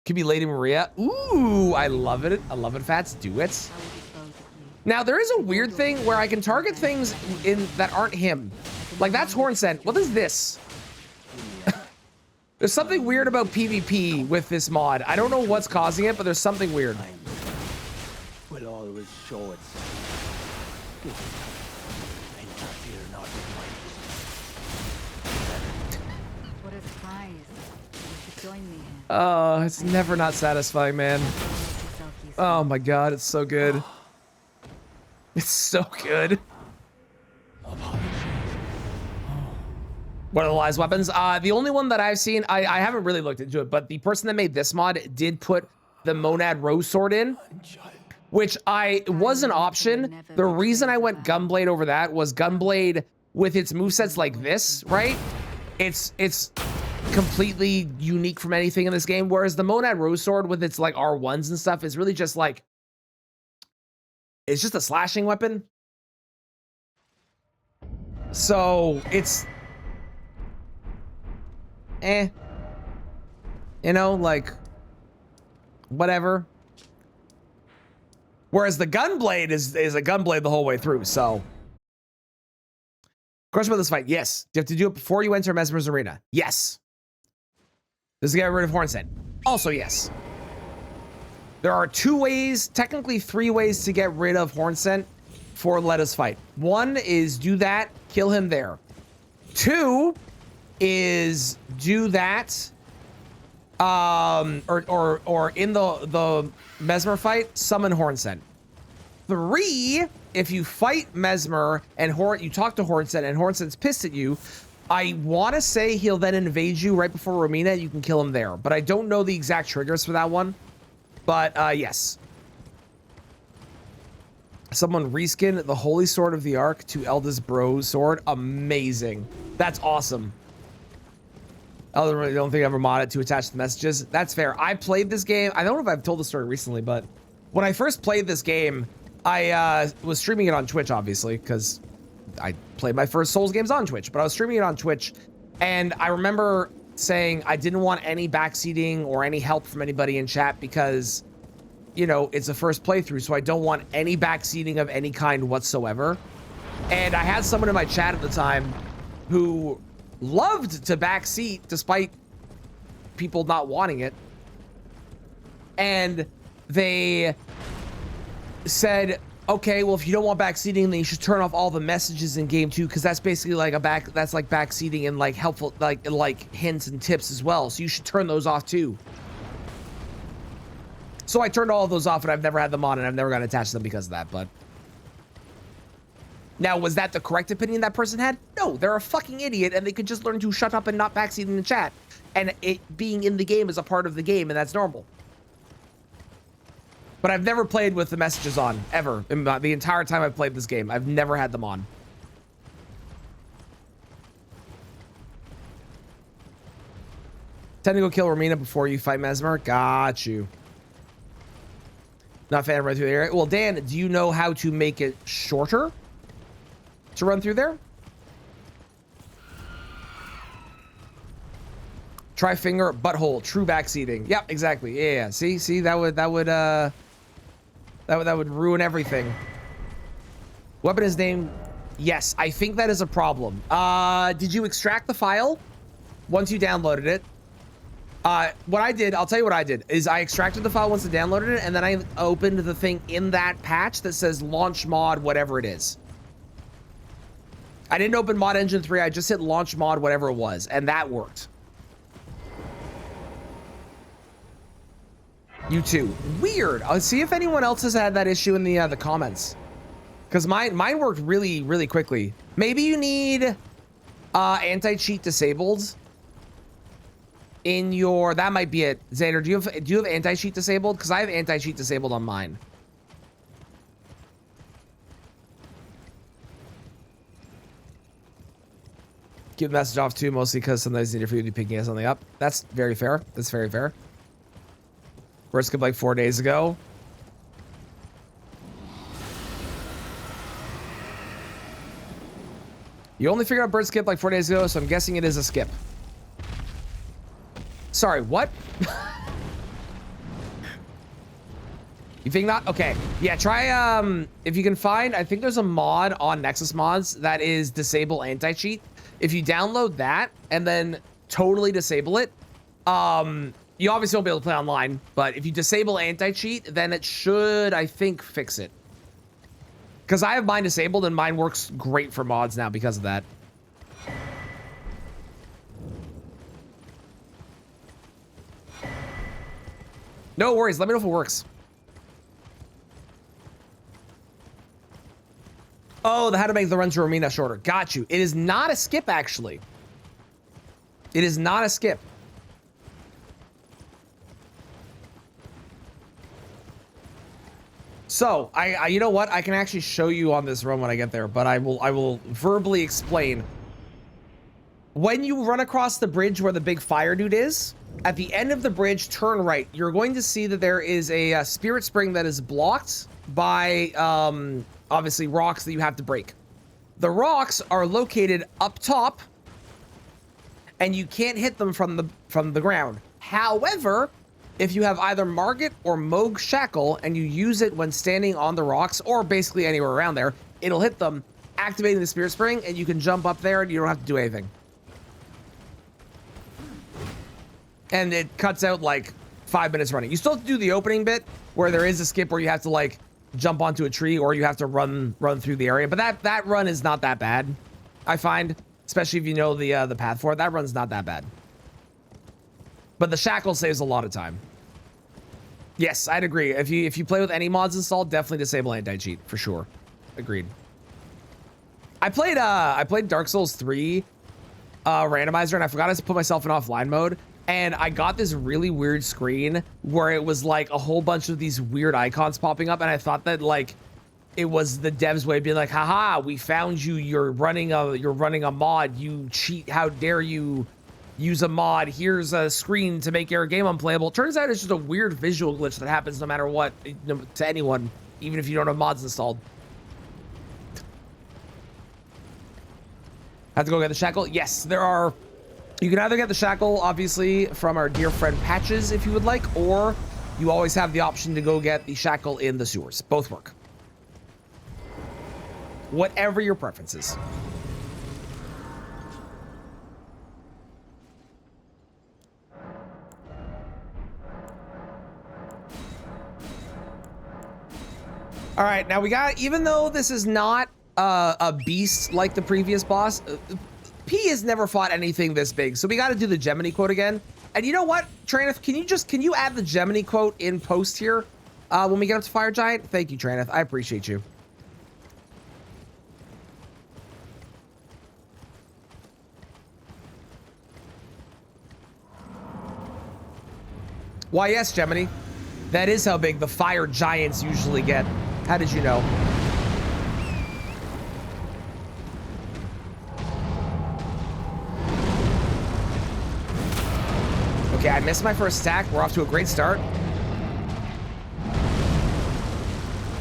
Could be Lady Maria. Ooh, I love it. I love it, Fats. Do it. Now, there is a weird thing where I can target things in that aren't him. Like, that's Horn Scent. What is this? There's something weird about PvP with this mod. I don't know what's causing it, but there's something weird. Will always show itself. Interfere not with What a surprise. You should join me here. Oh, it's never not satisfying, man. Oh my god, it's so good. It's so good. What are the lies weapons? The only one that I've seen, I haven't really looked into it, but the person that made this mod did put the Monad Rose Sword in, which was an option. The reason I went Gunblade over that was Gunblade with its movesets like this, right? It's completely unique from anything in this game, whereas the Monad Rose Sword with its like R1s and stuff is really just like, it's just a slashing weapon. So it's you know, like, whatever. Whereas the Gunblade is a Gunblade the whole way through, so. Question about this fight, yes. Do you have to do it before you enter Mesmer's Arena? Yes. Does it get rid of Horn Scent? Also yes. There are 2 ways, technically 3 ways to get rid of Horn Scent for Let Us Fight. 1 is do that, kill him there. 2 is do that, or in the Mesmer fight, summon Horn Scent. 3, if you fight Mesmer and you talk to Horn Scent and Horn Scent's pissed at you, I want to say he'll then invade you right before Romina. You can kill him there, but I don't know the exact triggers for that one. But yes. Someone reskin the Holy Sword of the Ark to Elda's Bros sword. Amazing. That's awesome. I don't think I ever modded to attach the messages. That's fair. I played this game. I don't know if I've told the story recently, but when I first played this game, I was streaming it on Twitch, obviously, because I played my first Souls games on Twitch, but I was streaming it on Twitch, and I remember saying I didn't want any backseating or any help from anybody in chat because, you know, it's a first playthrough, so I don't want any backseating of any kind whatsoever. And I had someone in my chat at the time who loved to backseat despite people not wanting it. And they said, okay, well, if you don't want backseating, then you should turn off all the messages in game 2, because that's basically like that's like backseating and like helpful, like hints and tips as well. So you should turn those off too. So I turned all of those off, and I've never had them on, and I've never gotten attached to them because of that. But now, was that the correct opinion that person had? No, they're a fucking idiot, and they could just learn to shut up and not backseat in the chat. And it being in the game is a part of the game, and that's normal. But I've never played with the messages on, ever. In the entire time I've played this game, I've never had them on. Tend to go kill Romina before you fight Mesmer. Got you. Not a fan of run through the area. Well, Dan, do you know how to make it shorter to run through there? Try finger, butthole, true backseating. Yep, exactly. Yeah. See, that would ruin everything. Weapon is named. Yes, I think that is a problem. Did you extract the file once you downloaded it? What I did, I'll tell you what I did, is I extracted the file once I downloaded it, and then I opened the thing in that patch that says launch mod, whatever it is. I didn't open mod engine 3, I just hit launch mod, whatever it was, and that worked. You too. Weird. I'll see if anyone else has had that issue in the comments. Because mine worked really, really quickly. Maybe you need anti-cheat disabled in your, that might be it. Xander, do you have anti-cheat disabled? Because I have anti-cheat disabled on mine. Keep the message off too, mostly because sometimes the interview would be picking something up. That's very fair. That's very fair. First skip like 4 days ago. You only figured out bird skip like 4 days ago, so I'm guessing it is a skip. Sorry, what? You think not? Okay. Yeah, try, if you can find, I think there's a mod on Nexus Mods that is disable anti-cheat. If you download that and then totally disable it, you obviously won't be able to play online, but if you disable anti-cheat, then it should, I think, fix it. Because I have mine disabled and mine works great for mods now because of that. No worries, let me know if it works. Oh, the how to make the run to Romina shorter. Got you. It is not a skip, actually. It is not a skip. So, you know what? I can actually show you on this run when I get there, but I will verbally explain. When you run across the bridge where the big fire dude is, at the end of the bridge, turn right. You're going to see that there is a spirit spring that is blocked by, obviously, rocks that you have to break. The rocks are located up top, and you can't hit them from the ground. However, if you have either Margit or Moog Shackle and you use it when standing on the rocks or basically anywhere around there, it'll hit them, activating the Spirit Spring, and you can jump up there and you don't have to do anything. And it cuts out like 5 minutes running. You still have to do the opening bit where there is a skip where you have to like jump onto a tree or you have to run through the area. But that run is not that bad, I find, especially if you know the path for it. That run's not that bad. But the shackle saves a lot of time. Yes, I'd agree. If you play with any mods installed, definitely disable anti-cheat for sure. Agreed. I played Dark Souls 3 randomizer and I forgot to put myself in offline mode. And I got this really weird screen where it was like a whole bunch of these weird icons popping up. And I thought that like it was the devs way of being like, haha, we found you. You're running a mod. You cheat. How dare you use a mod? Here's a screen to make your game unplayable. Turns out it's just a weird visual glitch that happens no matter what to anyone, even if you don't have mods installed. Have to go get the shackle? Yes, there are. You can either get the shackle, obviously, from our dear friend Patches, if you would like, or you always have the option to go get the shackle in the sewers. Both work. Whatever your preference is. All right, now we got, even though this is not a beast like the previous boss, P has never fought anything this big, so we got to do the Gemini quote again. And you know what, Traneth, can you add the Gemini quote in post here when we get up to Fire Giant? Thank you, Traneth. I appreciate you. Why, yes, Gemini. That is how big the Fire Giants usually get. How did you know? Okay, I missed my first attack. We're off to a great start.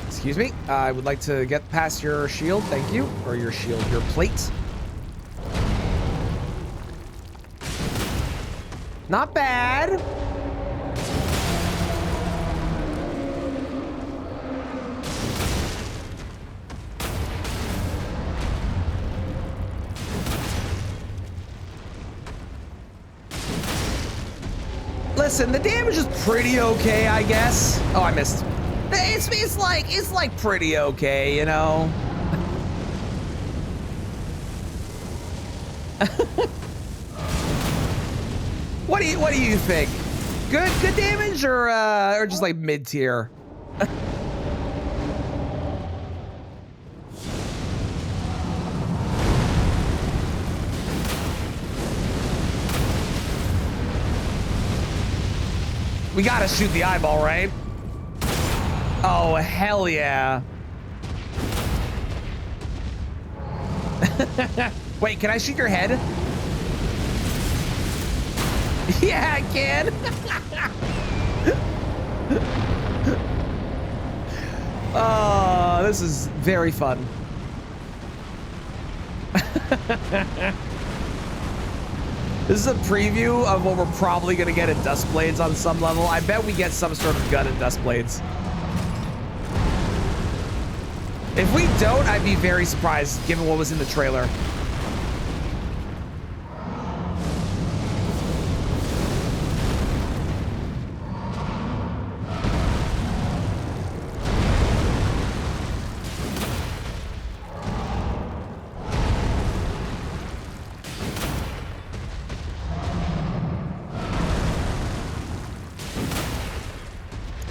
Excuse me. I would like to get past your shield. Thank you. Or your shield, your plate. Not bad. Listen, the damage is pretty okay, I guess. Oh, I missed. It's like pretty okay, you know. What do you think? Good damage or just like mid tier? We gotta shoot the eyeball, right? Oh, hell yeah. Wait, can I shoot your head? Yeah, I can. Oh, this is very fun. This is a preview of what we're probably gonna get in Dustblades on some level. I bet we get some sort of gun in Dustblades. If we don't, I'd be very surprised given what was in the trailer.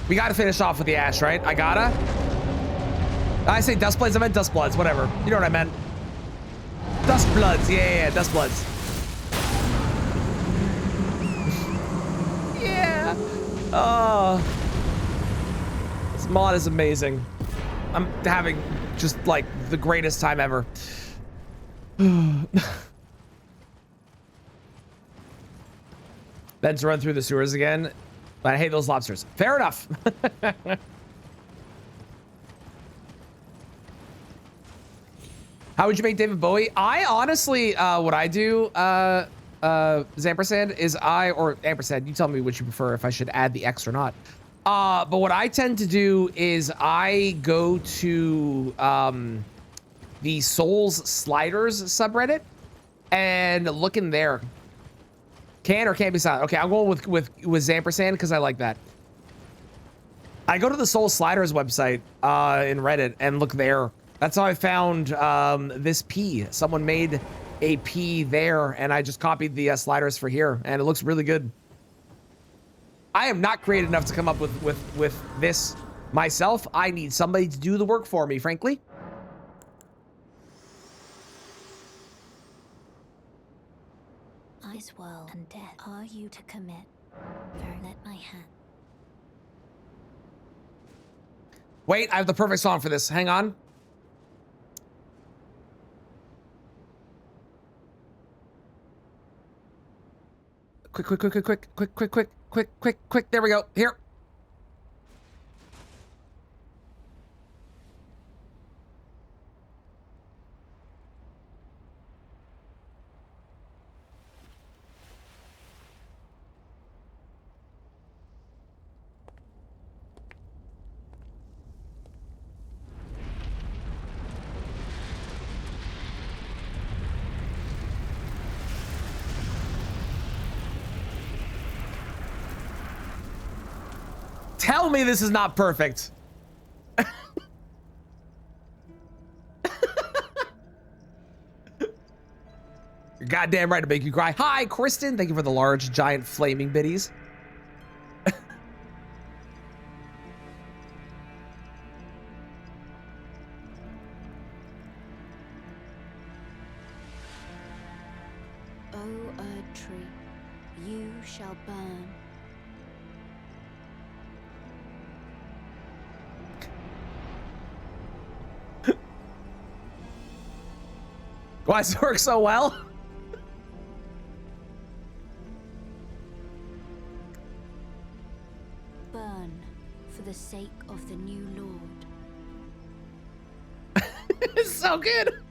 We gotta finish off with the Ash, right? I gotta. I say Dustblades, I meant Dustbloods, whatever. You know what I meant. Dustbloods, yeah, Dustbloods. Yeah. Oh. This mod is amazing. I'm having just like the greatest time ever. Then to run through the sewers again. But I hate those lobsters. Fair enough. How would you make David Bowie? I honestly, what I do, Zampersand, is or Ampersand, you tell me which you prefer, if I should add the X or not. But what I tend to do is I go to the Souls Sliders subreddit and look in there. Can or can't be silent. Okay, I'm going with Zampersand because I like that. I go to the Soul Sliders website in Reddit and look there. That's how I found this P. Someone made a P there, and I just copied the sliders for here, and it looks really good. I am not creative enough to come up with this myself. I need somebody to do the work for me, frankly. This world and death are you to commit? Very let my hand. Wait, I have the perfect song for this. Hang on. Quick. There we go. Here. Tell me this is not perfect. You're goddamn right to make you cry. Hi, Kristen. Thank you for the large, giant, flaming biddies. O Erd tree, you shall burn. Why does it work so well? Burn for the sake of the new Lord. It's so good.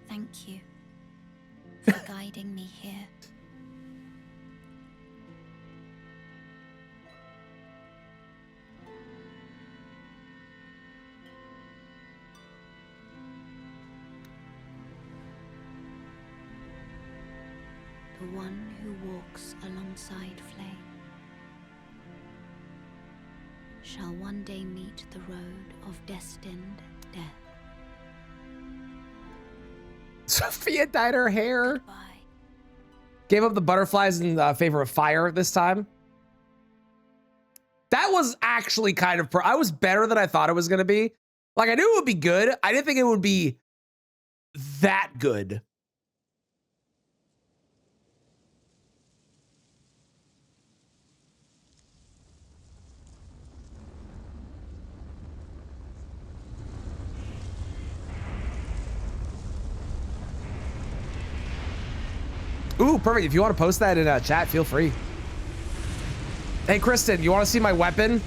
Thank you for guiding me here. The one who walks alongside flame shall one day meet the road of destined death. Sophia dyed her hair. Goodbye. Gave up the butterflies in favor of fire this time. That was actually kind of I was better than I thought it was going to be. Like, I knew it would be good. I didn't think it would be that good. Ooh, perfect. If you want to post that in chat, feel free. Hey, Kristen, you want to see my weapon?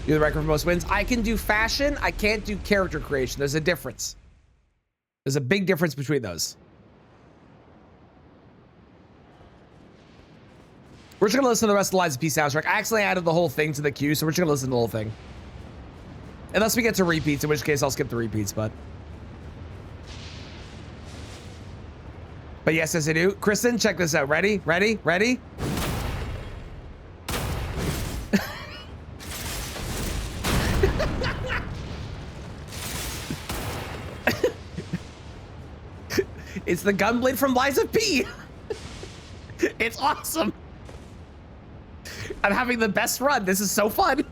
You're the record for most wins. I can do fashion. I can't do character creation. There's a difference. There's a big difference between those. We're just going to listen to the rest of the Lies of P soundtrack. I actually added the whole thing to the queue, so we're just going to listen to the whole thing. Unless we get to repeats, in which case I'll skip the repeats, but yes, I do. Kristen, check this out. Ready? Ready? Ready? It's the Gunblade from Lies of P. It's awesome. I'm having the best run. This is so fun.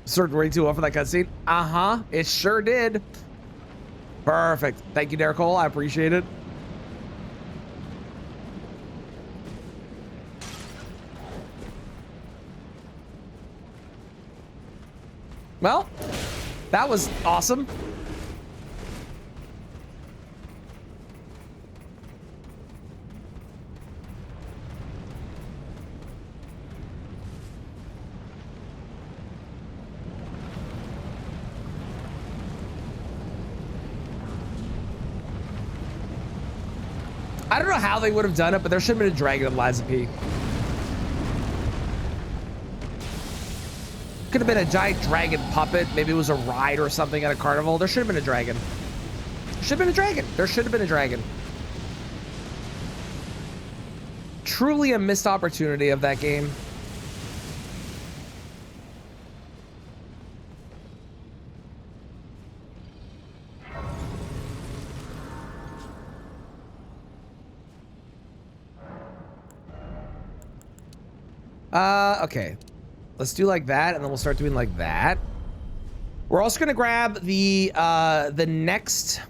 Certain way too well for that cutscene. It sure did. Perfect. Thank you, Derek Cole. I appreciate it. Well, that was awesome. I don't know how they would have done it, but there should have been a dragon in Lies of P. Could have been a giant dragon puppet. Maybe it was a ride or something at a carnival. There should have been a dragon. Should have been a dragon. There should have been a dragon. Truly a missed opportunity of that game. Okay. Let's do like that, and then we'll start doing like that. We're also gonna grab the next,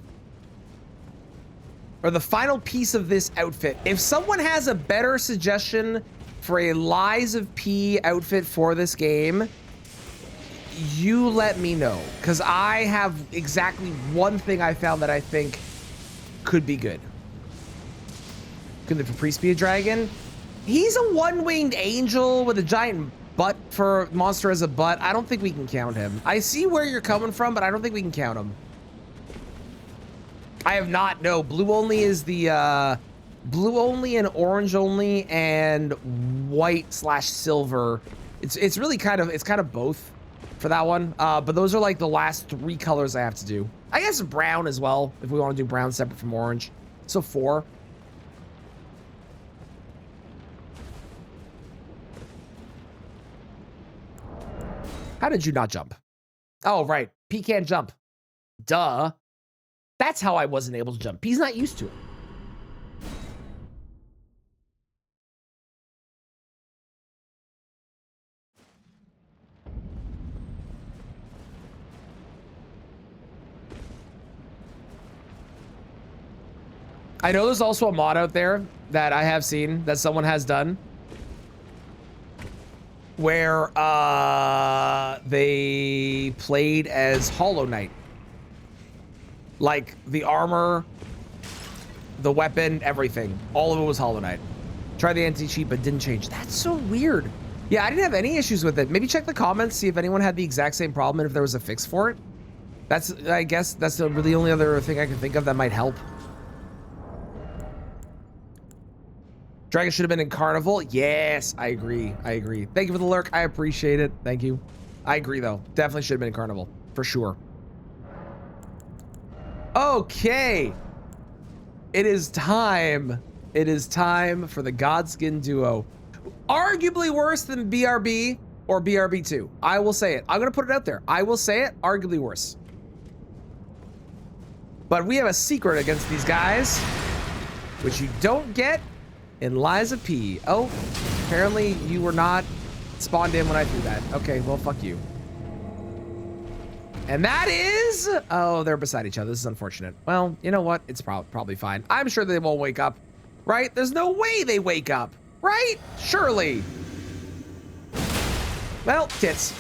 or the final piece of this outfit. If someone has a better suggestion for a Lies of P outfit for this game, you let me know, because I have exactly one thing I found that I think could be good. Could the priest be a dragon? He's a one-winged angel with a giant butt for monster as a butt. I don't think we can count him. I see where you're coming from, but I don't think we can count him. I have not. No, blue only is the blue only and orange only and white/silver. It's really kind of both for that one. But those are like the last 3 colors I have to do. I guess brown as well if we want to do brown separate from orange. So 4. How did you not jump? Oh, right. P can't jump. Duh. That's how I wasn't able to jump. P's not used to it. I know there's also a mod out there that I have seen that someone has done where they played as Hollow Knight. Like the armor, the weapon, everything. All of it was Hollow Knight. Try the anti-cheat, but didn't change. That's so weird. Yeah, I didn't have any issues with it. Maybe check the comments, see if anyone had the exact same problem and if there was a fix for it. I guess that's the really only other thing I can think of that might help. Dragon should have been in Carnival. Yes, I agree. I agree. Thank you for the lurk. I appreciate it. Thank you. I agree, though. Definitely should have been in Carnival. For sure. Okay. It is time. It is time for the Godskin duo. Arguably worse than BRB or BRB2. I will say it. I'm going to put it out there. I will say it. Arguably worse. But we have a secret against these guys. which you don't get in Liza P. Oh, apparently you were not spawned in when I threw that. Okay, well, fuck you. And that is, oh, they're beside each other. This is unfortunate. Well, you know what? It's probably fine. I'm sure they won't wake up, right? There's no way they wake up, right? Surely. Well, tits.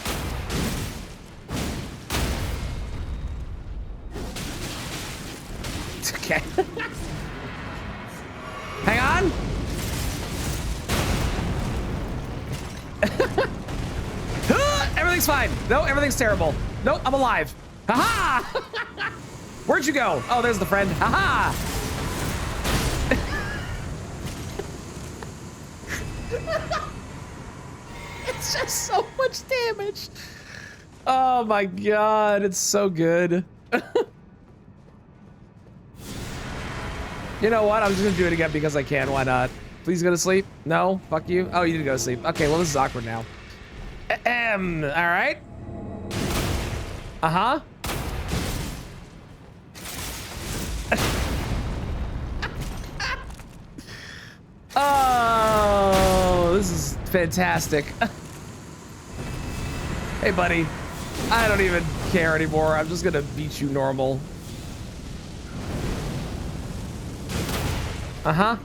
Okay. Hang on. Everything's fine. No, everything's terrible. Nope, I'm alive. Haha! Where'd you go? Oh, there's the friend. Haha! It's just so much damage. Oh my god, it's so good. You know what? I'm just gonna do it again because I can. Why not? Please go to sleep. No? Fuck you. Oh, you did go to sleep. Okay, well, this is awkward now. All right. Uh-huh. Oh, this is fantastic. Hey, buddy. I don't even care anymore. I'm just gonna beat you normal. Uh-huh.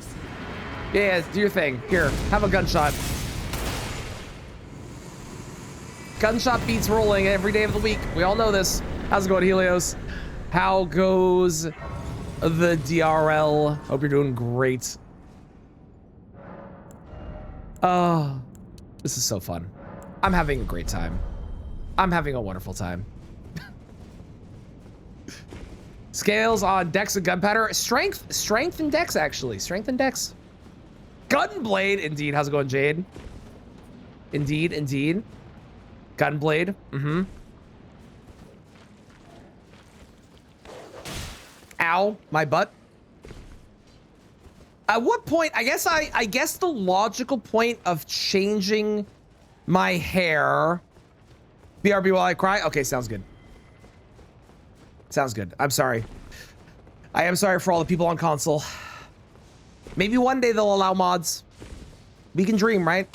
Yeah, do your thing. Here, have a gunshot. Gunshot beats rolling every day of the week. We all know this. How's it going, Helios? How goes the DRL? Hope you're doing great. Oh, this is so fun. I'm having a great time. I'm having a wonderful time. Scales on dex and gunpowder. Strength and dex, actually. Strength and dex. Gunblade, indeed. How's it going, Jade? Indeed, indeed. Gunblade. Mm-hmm. Ow, my butt. At what point, I guess the logical point of changing my hair. BRB while I cry? Okay, sounds good. Sounds good. I'm sorry. I am sorry for all the people on console. Maybe one day they'll allow mods. We can dream, right?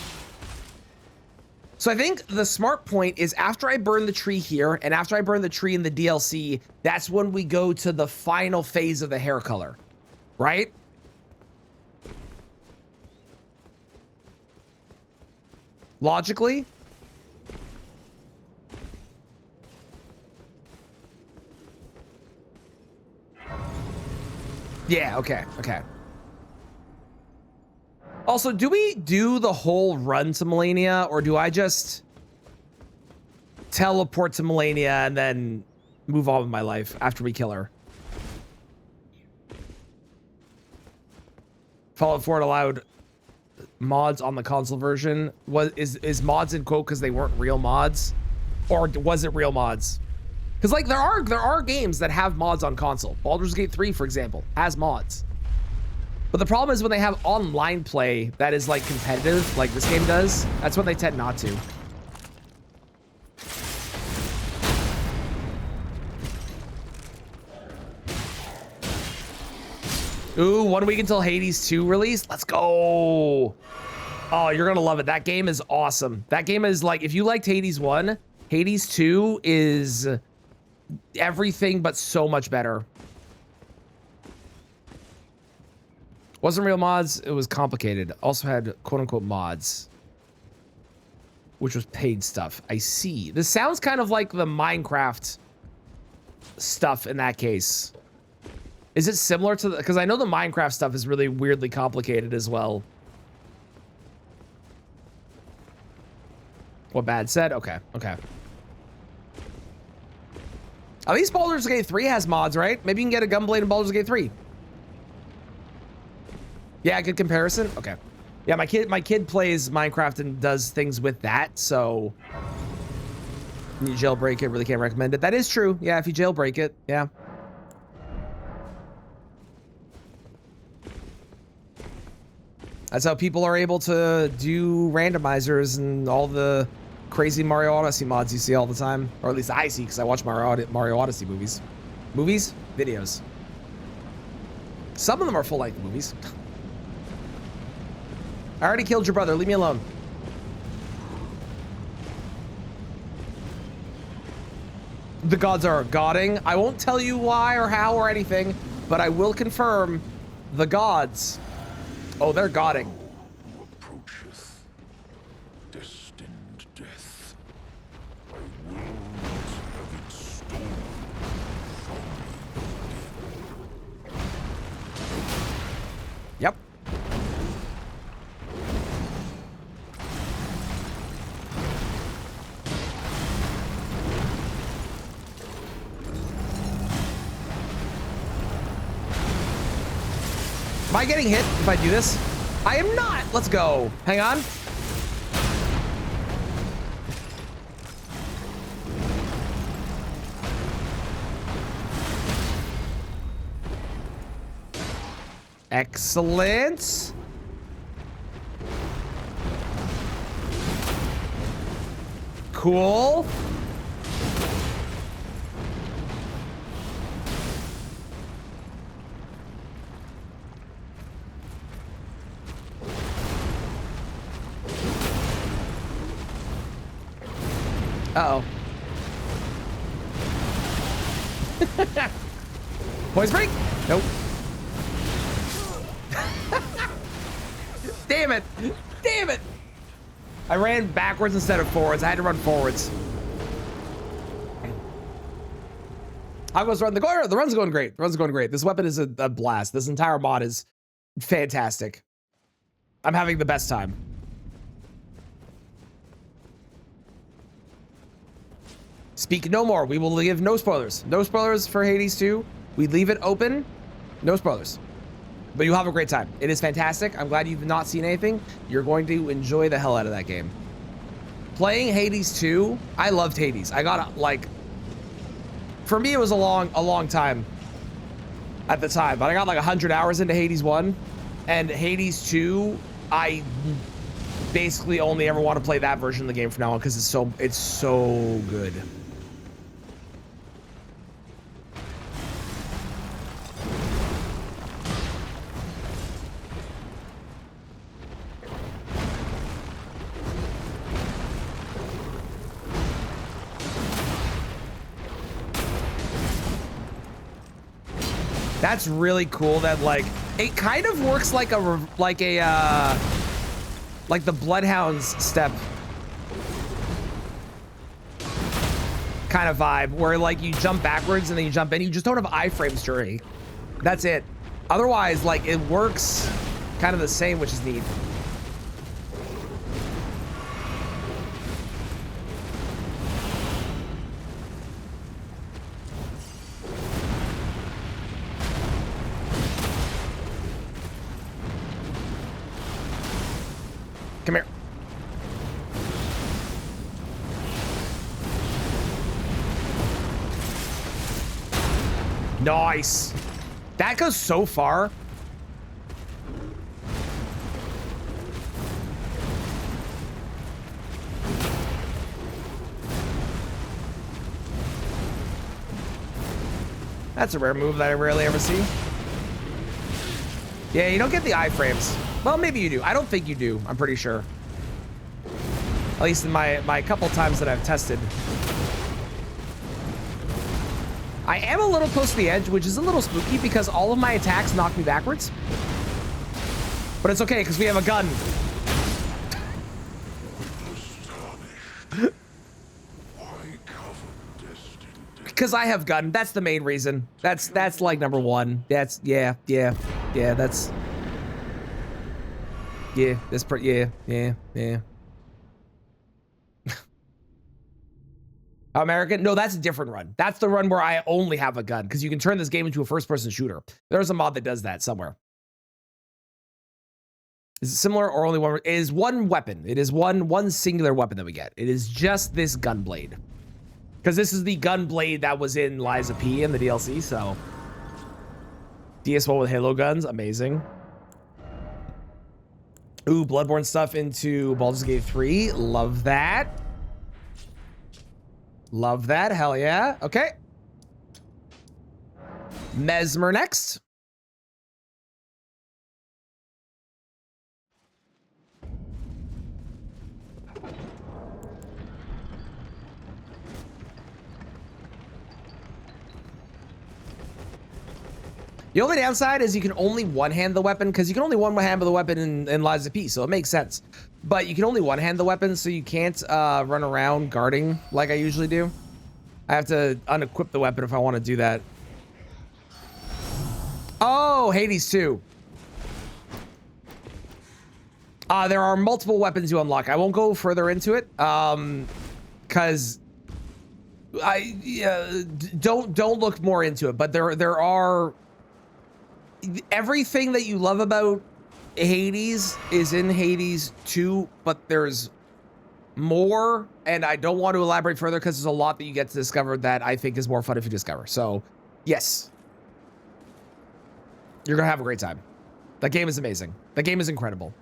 So I think the smart point is after I burn the tree here and after I burn the tree in the DLC, that's when we go to the final phase of the hair color, right? Logically. Yeah, okay, okay. Also, do we do the whole run to Melania, or do I just teleport to Melania and then move on with my life after we kill her? Fallout 4 allowed mods on the console version. Is mods in quote because they weren't real mods, or was it real mods? Because like there are games that have mods on console. Baldur's Gate 3, for example, has mods. But the problem is when they have online play that is like competitive, like this game does, that's when they tend not to. Ooh, 1 week until Hades 2 release. Let's go. Oh, you're gonna love it. That game is awesome. That game is like, if you liked Hades 1, Hades 2 is everything but so much better. Wasn't real mods, it was complicated. Also had quote unquote mods, which was paid stuff. I see. This sounds kind of like the Minecraft stuff in that case. Is it similar to the, because I know the Minecraft stuff is really weirdly complicated as well. What Bad said? Okay, okay. At least Baldur's Gate 3 has mods, right? Maybe you can get a Gunblade in Baldur's Gate 3. Yeah, good comparison. Okay. Yeah, my kid plays Minecraft and does things with that, so you jailbreak it, really can't recommend it. That is true. Yeah, if you jailbreak it, yeah. That's how people are able to do randomizers and all the crazy Mario Odyssey mods you see all the time. Or at least I see, because I watch Mario Odyssey movies. Movies? Videos. Some of them are full-length movies. I already killed your brother. Leave me alone. The gods are godding. I won't tell you why or how or anything, but I will confirm the gods. Oh, they're godding. Who approacheth destined death. I will not have it stolen from me. Yep. Am I getting hit if I do this? I am not. Let's go. Hang on. Excellent. Cool. Uh-oh. Poise break? Nope. Damn it. Damn it. I ran backwards instead of forwards. I had to run forwards. How goes run? The run's going great. The run's going great. This weapon is a blast. This entire mod is fantastic. I'm having the best time. Speak no more. We will give no spoilers. No spoilers for Hades 2. We leave it open. No spoilers. But you'll have a great time. It is fantastic. I'm glad you've not seen anything. You're going to enjoy the hell out of that game. Playing Hades 2, I loved Hades. I got like, for me it was a long time at the time, but I got like 100 hours into Hades 1, and Hades 2, I basically only ever want to play that version of the game from now on because it's so good. That's really cool that like it kind of works like like the Bloodhound's step kind of vibe where like you jump backwards and then you jump in. You just don't have iframes during. That's it. Otherwise, like it works kind of the same, which is neat. Come here. Nice. That goes so far. That's a rare move that I rarely ever see. Yeah, you don't get the iframes. Well, maybe you do. I don't think you do. I'm pretty sure. At least in my couple times that I've tested. I am a little close to the edge, which is a little spooky because all of my attacks knock me backwards. But it's okay because we have a gun. Because I have gun. That's the main reason. That's like number one. That's yeah. That's yeah. That's pretty yeah. American? No, that's a different run. That's the run where I only have a gun because you can turn this game into a first-person shooter. There's a mod that does that somewhere. Is it similar or only one? It is one weapon. It is one singular weapon that we get. It is just this Gunblade. Because this is the Gunblade that was in Liza P in the DLC, so. DS1 with Halo guns, amazing. Ooh, Bloodborne stuff into Baldur's Gate 3. Love that. Love that, hell yeah. Okay. Mesmer next. The only downside is you can only one-hand the weapon, because you can only one-hand the weapon in Lies of P, so it makes sense. But you can only one-hand the weapon, so you can't run around guarding like I usually do. I have to unequip the weapon if I want to do that. Oh, Hades 2. There are multiple weapons you unlock. I won't go further into it, because don't look more into it. But there are everything that you love about Hades is in Hades 2, but there's more, and I don't want to elaborate further because there's a lot that you get to discover that I think is more fun if you discover. So, yes, you're gonna have a great time. That game is amazing. That game is incredible.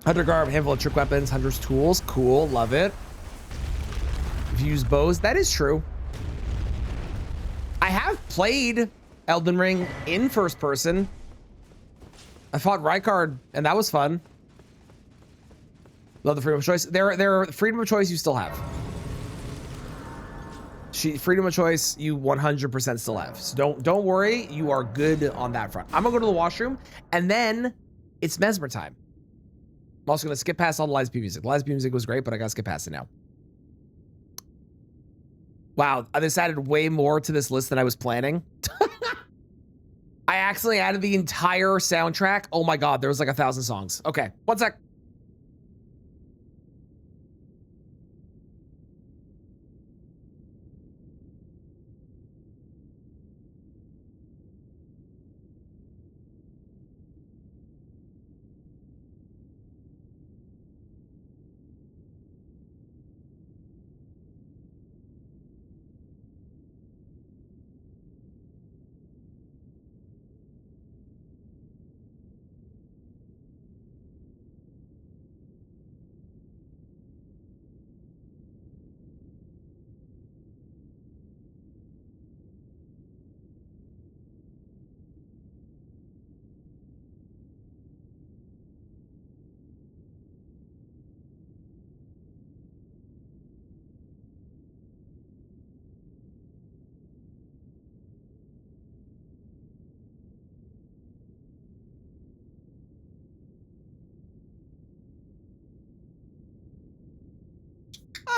Hunter garb, handful of trick weapons, hunter's tools, cool, love it. If you use bows, that is true. I have played Elden Ring in first person. I fought Rykard, and that was fun. Love the freedom of choice. There, freedom of choice you still have. Freedom of choice you 100% still have. So don't worry, you are good on that front. I'm gonna go to the washroom, and then it's Mesmer time. I'm also gonna skip past all the Lies of P music. Lies of P music was great, but I gotta skip past it now. Wow, this added way more to this list than I was planning. I accidentally added the entire soundtrack. Oh my god, there was like 1,000 songs. Okay, one sec.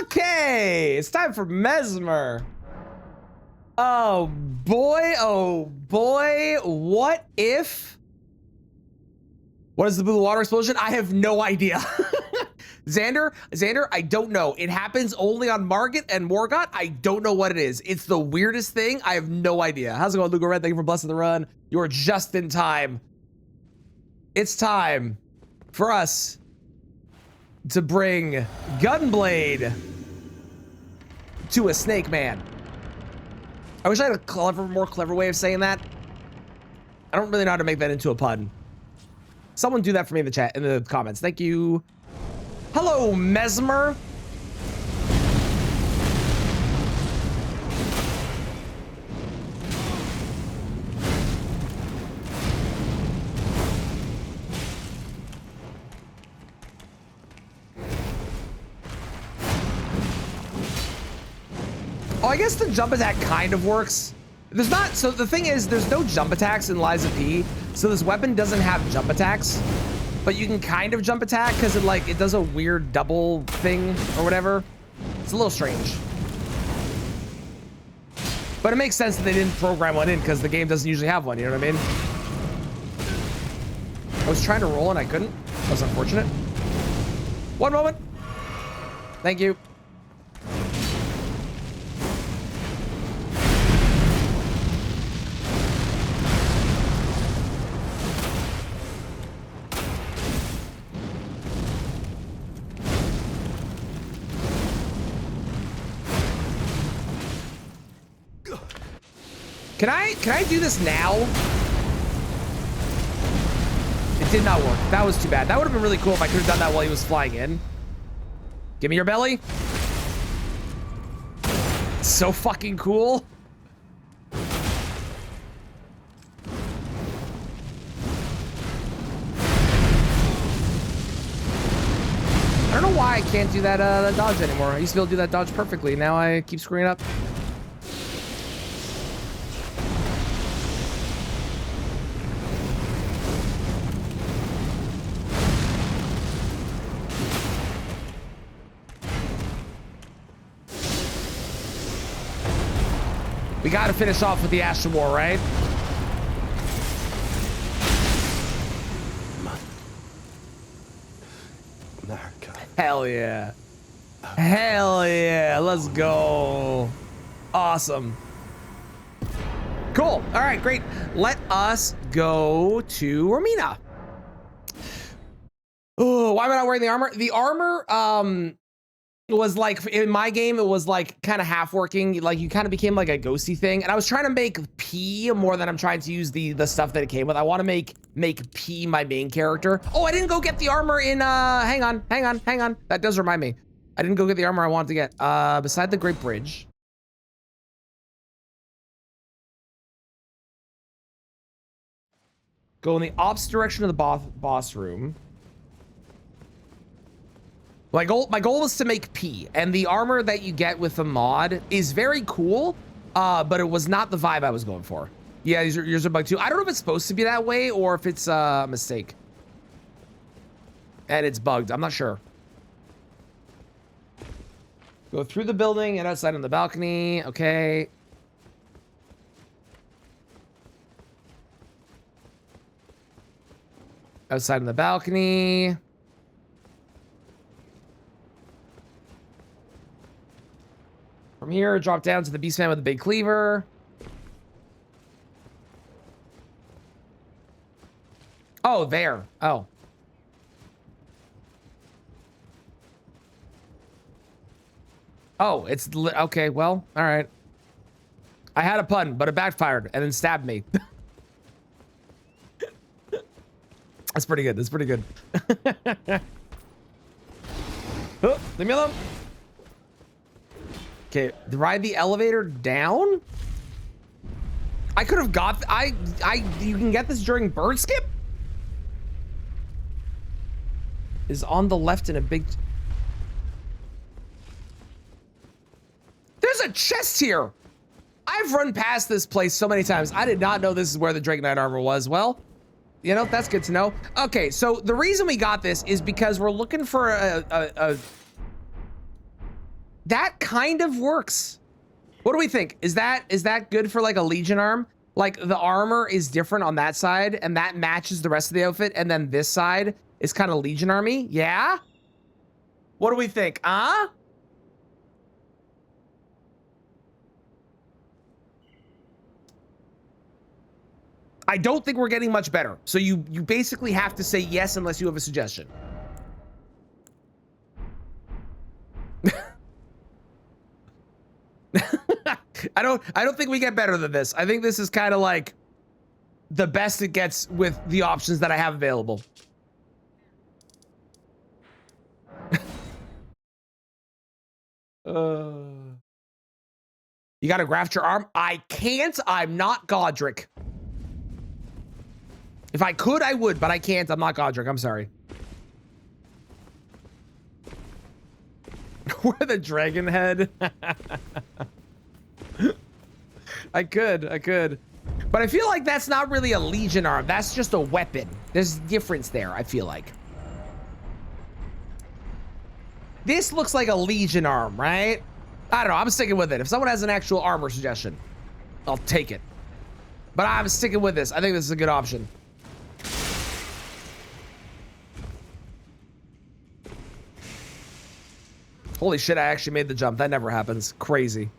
Okay, it's time for Mesmer. Oh boy, what if? What is the blue water explosion? I have no idea. Xander, I don't know. It happens only on Margit and Morgott. I don't know what it is. It's the weirdest thing. I have no idea. How's it going, Lugo Red? Thank you for blessing the run. You're just in time. It's time for us to bring Gunblade to a snake man. I wish I had a more clever way of saying that. I don't really know how to make that into a pun. Someone do that for me in the chat, in the comments. Thank you. Hello, Mesmer. Oh, I guess the jump attack kind of works. There's not, so the thing is, there's no jump attacks in Lies of P, so this weapon doesn't have jump attacks, but you can kind of jump attack because it does a weird double thing or whatever. It's a little strange. But it makes sense that they didn't program one in because the game doesn't usually have one, you know what I mean? I was trying to roll and I couldn't. That was unfortunate. One moment. Thank you. Can I do this now? It did not work. That was too bad. That would have been really cool if I could have done that while he was flying in. Give me your belly. So fucking cool. I don't know why I can't do that, that dodge anymore. I used to be able to do that dodge perfectly. Now I keep screwing up. We got to finish off with the Astral War, right? Narca. Hell yeah. Hell yeah. Let's go. Awesome. Cool. All right, great. Let us go to Romina. Oh, why am I not wearing the armor? The armor was like, in my game, it was like kind of half working. Like you kind of became like a ghosty thing. And I was trying to make P more than I'm trying to use the stuff that it came with. I want to make P my main character. Oh, I didn't go get the armor in, hang on. That does remind me. I didn't go get the armor I wanted to get. Beside the Great Bridge. Go in the opposite direction of the boss room. My goal is to make P, and the armor that you get with the mod is very cool, but it was not the vibe I was going for. Yeah, yours are bugged too. I don't know if it's supposed to be that way or if it's a mistake. And it's bugged. I'm not sure. Go through the building and outside on the balcony. Okay. Outside on the balcony. From here, drop down to the Beastman with the big cleaver. Oh, there. Oh. Oh, it's okay. Well, all right. I had a pun, but it backfired and then stabbed me. That's pretty good. That's pretty good. Oh, leave me alone. Okay, ride the elevator down. I could have got. You can get this during bird skip. Is on the left in a big. There's a chest here. I've run past this place so many times. I did not know this is where the Drake Knight armor was. Well, you know, that's good to know. Okay, so the reason we got this is because we're looking for a that kind of works. What do we think? Is that good for like a Legion arm? Like the armor is different on that side and that matches the rest of the outfit. And then this side is kind of Legion army. Yeah. What do we think? I don't think we're getting much better. So you basically have to say yes unless you have a suggestion. I don't think we get better than this. I think this is kind of like the best it gets with the options that I have available. You gotta graft your arm. I can't. I'm not Godric. If I could, I would, but I can't. I'm not Godric. I'm sorry. We're the dragon head. I could. But I feel like that's not really a Legion arm. That's just a weapon. There's a difference there, I feel like. This looks like a Legion arm, right? I don't know. I'm sticking with it. If someone has an actual armor suggestion, I'll take it. But I'm sticking with this. I think this is a good option. Holy shit, I actually made the jump. That never happens. Crazy.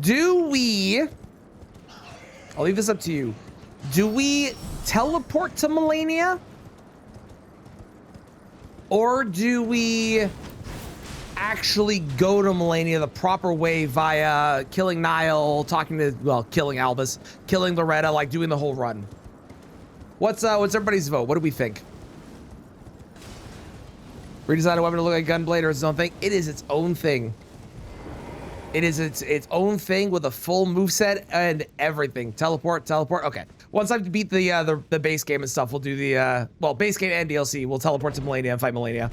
Do we... I'll leave this up to you. Do we teleport to Melania? Or do we actually go to Melania the proper way via killing Niall, talking to, well, killing Albus, killing Loretta, like doing the whole run? What's everybody's vote? What do we think? Redesign a weapon to look like Gunblade or its own thing. It is its own thing. It is its own thing with a full moveset and everything. Teleport. Okay. Once I beat the base game and stuff, we'll do the well, base game and DLC. We'll teleport to Melania and fight Melania.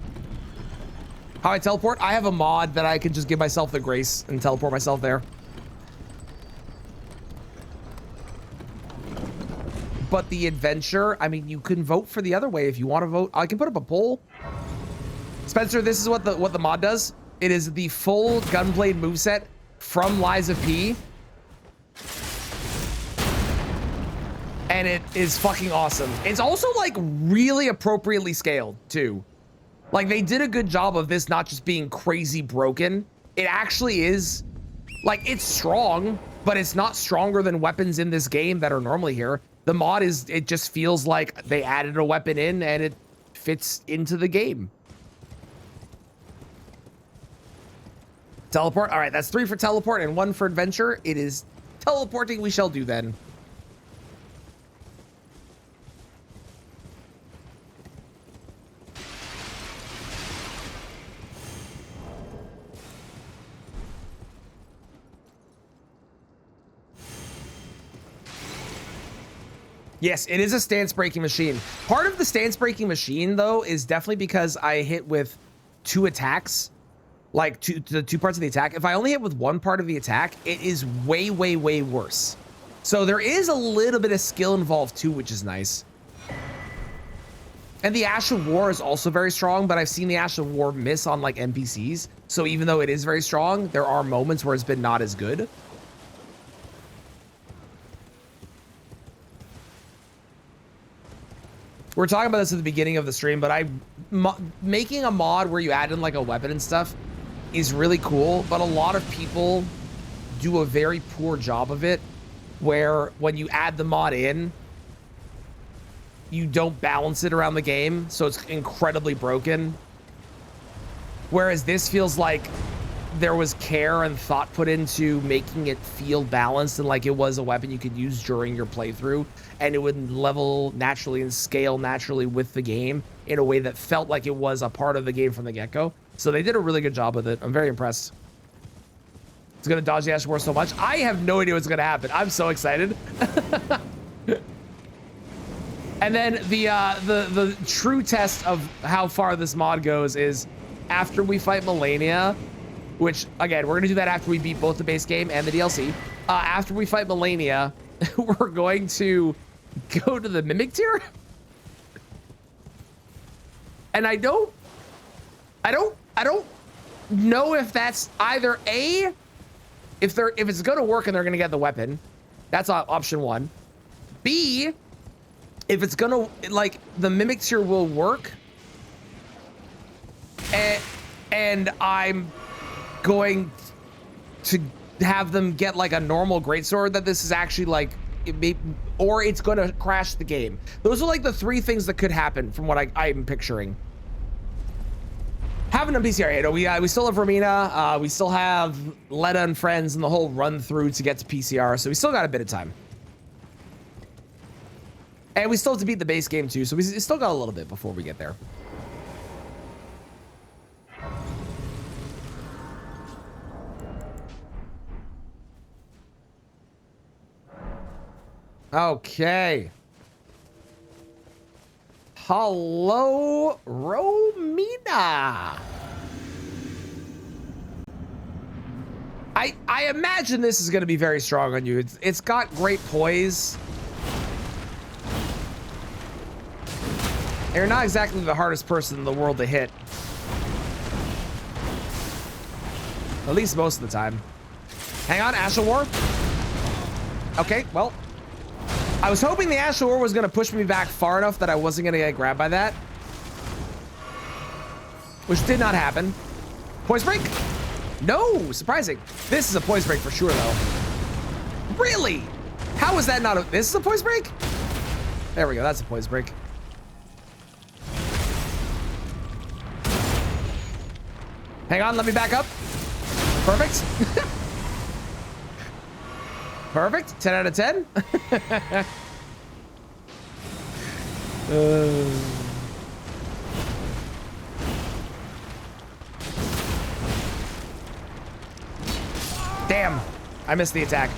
How I teleport? I have a mod that I can just give myself the grace and teleport myself there. But the adventure, I mean, you can vote for the other way if you want to vote. I can put up a poll. Spencer, this is what the mod does. It is the full Gunblade moveset from Lies of P. And it is fucking awesome. It's also like really appropriately scaled too. Like they did a good job of this not just being crazy broken. It actually is like it's strong, but it's not stronger than weapons in this game that are normally here. The mod is, it just feels like they added a weapon in and it fits into the game. Teleport. All right, that's 3 for teleport and 1 for adventure. It is teleporting we shall do then. Yes, it is a stance breaking machine. Part of the stance breaking machine, though, is definitely because I hit with 2 attacks, like the 2 parts of the attack. If I only hit with 1 part of the attack, it is way, way, way worse. So there is a little bit of skill involved too, which is nice. And the Ash of War is also very strong, but I've seen the Ash of War miss on like NPCs. So even though it is very strong, there are moments where it's been not as good. We're talking about this at the beginning of the stream, but making a mod where you add in like a weapon and stuff is really cool, but a lot of people do a very poor job of it, where when you add the mod in, you don't balance it around the game, so it's incredibly broken. Whereas this feels like there was care and thought put into making it feel balanced and like it was a weapon you could use during your playthrough, and it would level naturally and scale naturally with the game in a way that felt like it was a part of the game from the get-go. So they did a really good job with it. I'm very impressed. It's gonna dodge the Ash of War so much. I have no idea what's gonna happen. I'm so excited. And then the true test of how far this mod goes is after we fight Melania, which again, we're gonna do that after we beat both the base game and the DLC. After we fight Melania, we're going to go to the Mimic tier. And I don't know if that's either A, if it's gonna work and they're gonna get the weapon. That's option 1. B, if it's gonna, like, the Mimic tier will work. And I'm going to have them get like a normal greatsword that this is actually like, or it's gonna crash the game. Those are like the 3 things that could happen from what I'm picturing. Having a PCR, you know, we still have Romina, we still have Letta and friends and the whole run through to get to PCR, so we still got a bit of time. And we still have to beat the base game too, so we still got a little bit before we get there. Okay. Hello, Romina. I imagine this is going to be very strong on you. It's got great poise. You're not exactly the hardest person in the world to hit. At least most of the time. Hang on, Ash of War. Okay, well. I was hoping the Ash of War was going to push me back far enough that I wasn't going to get grabbed by that. Which did not happen. Poise break? No, surprising. This is a poise break for sure, though. Really? How is that not a... This is a poise break? There we go, that's a poise break. Hang on, let me back up. Perfect. Perfect. 10 out of 10. Damn, I missed the attack.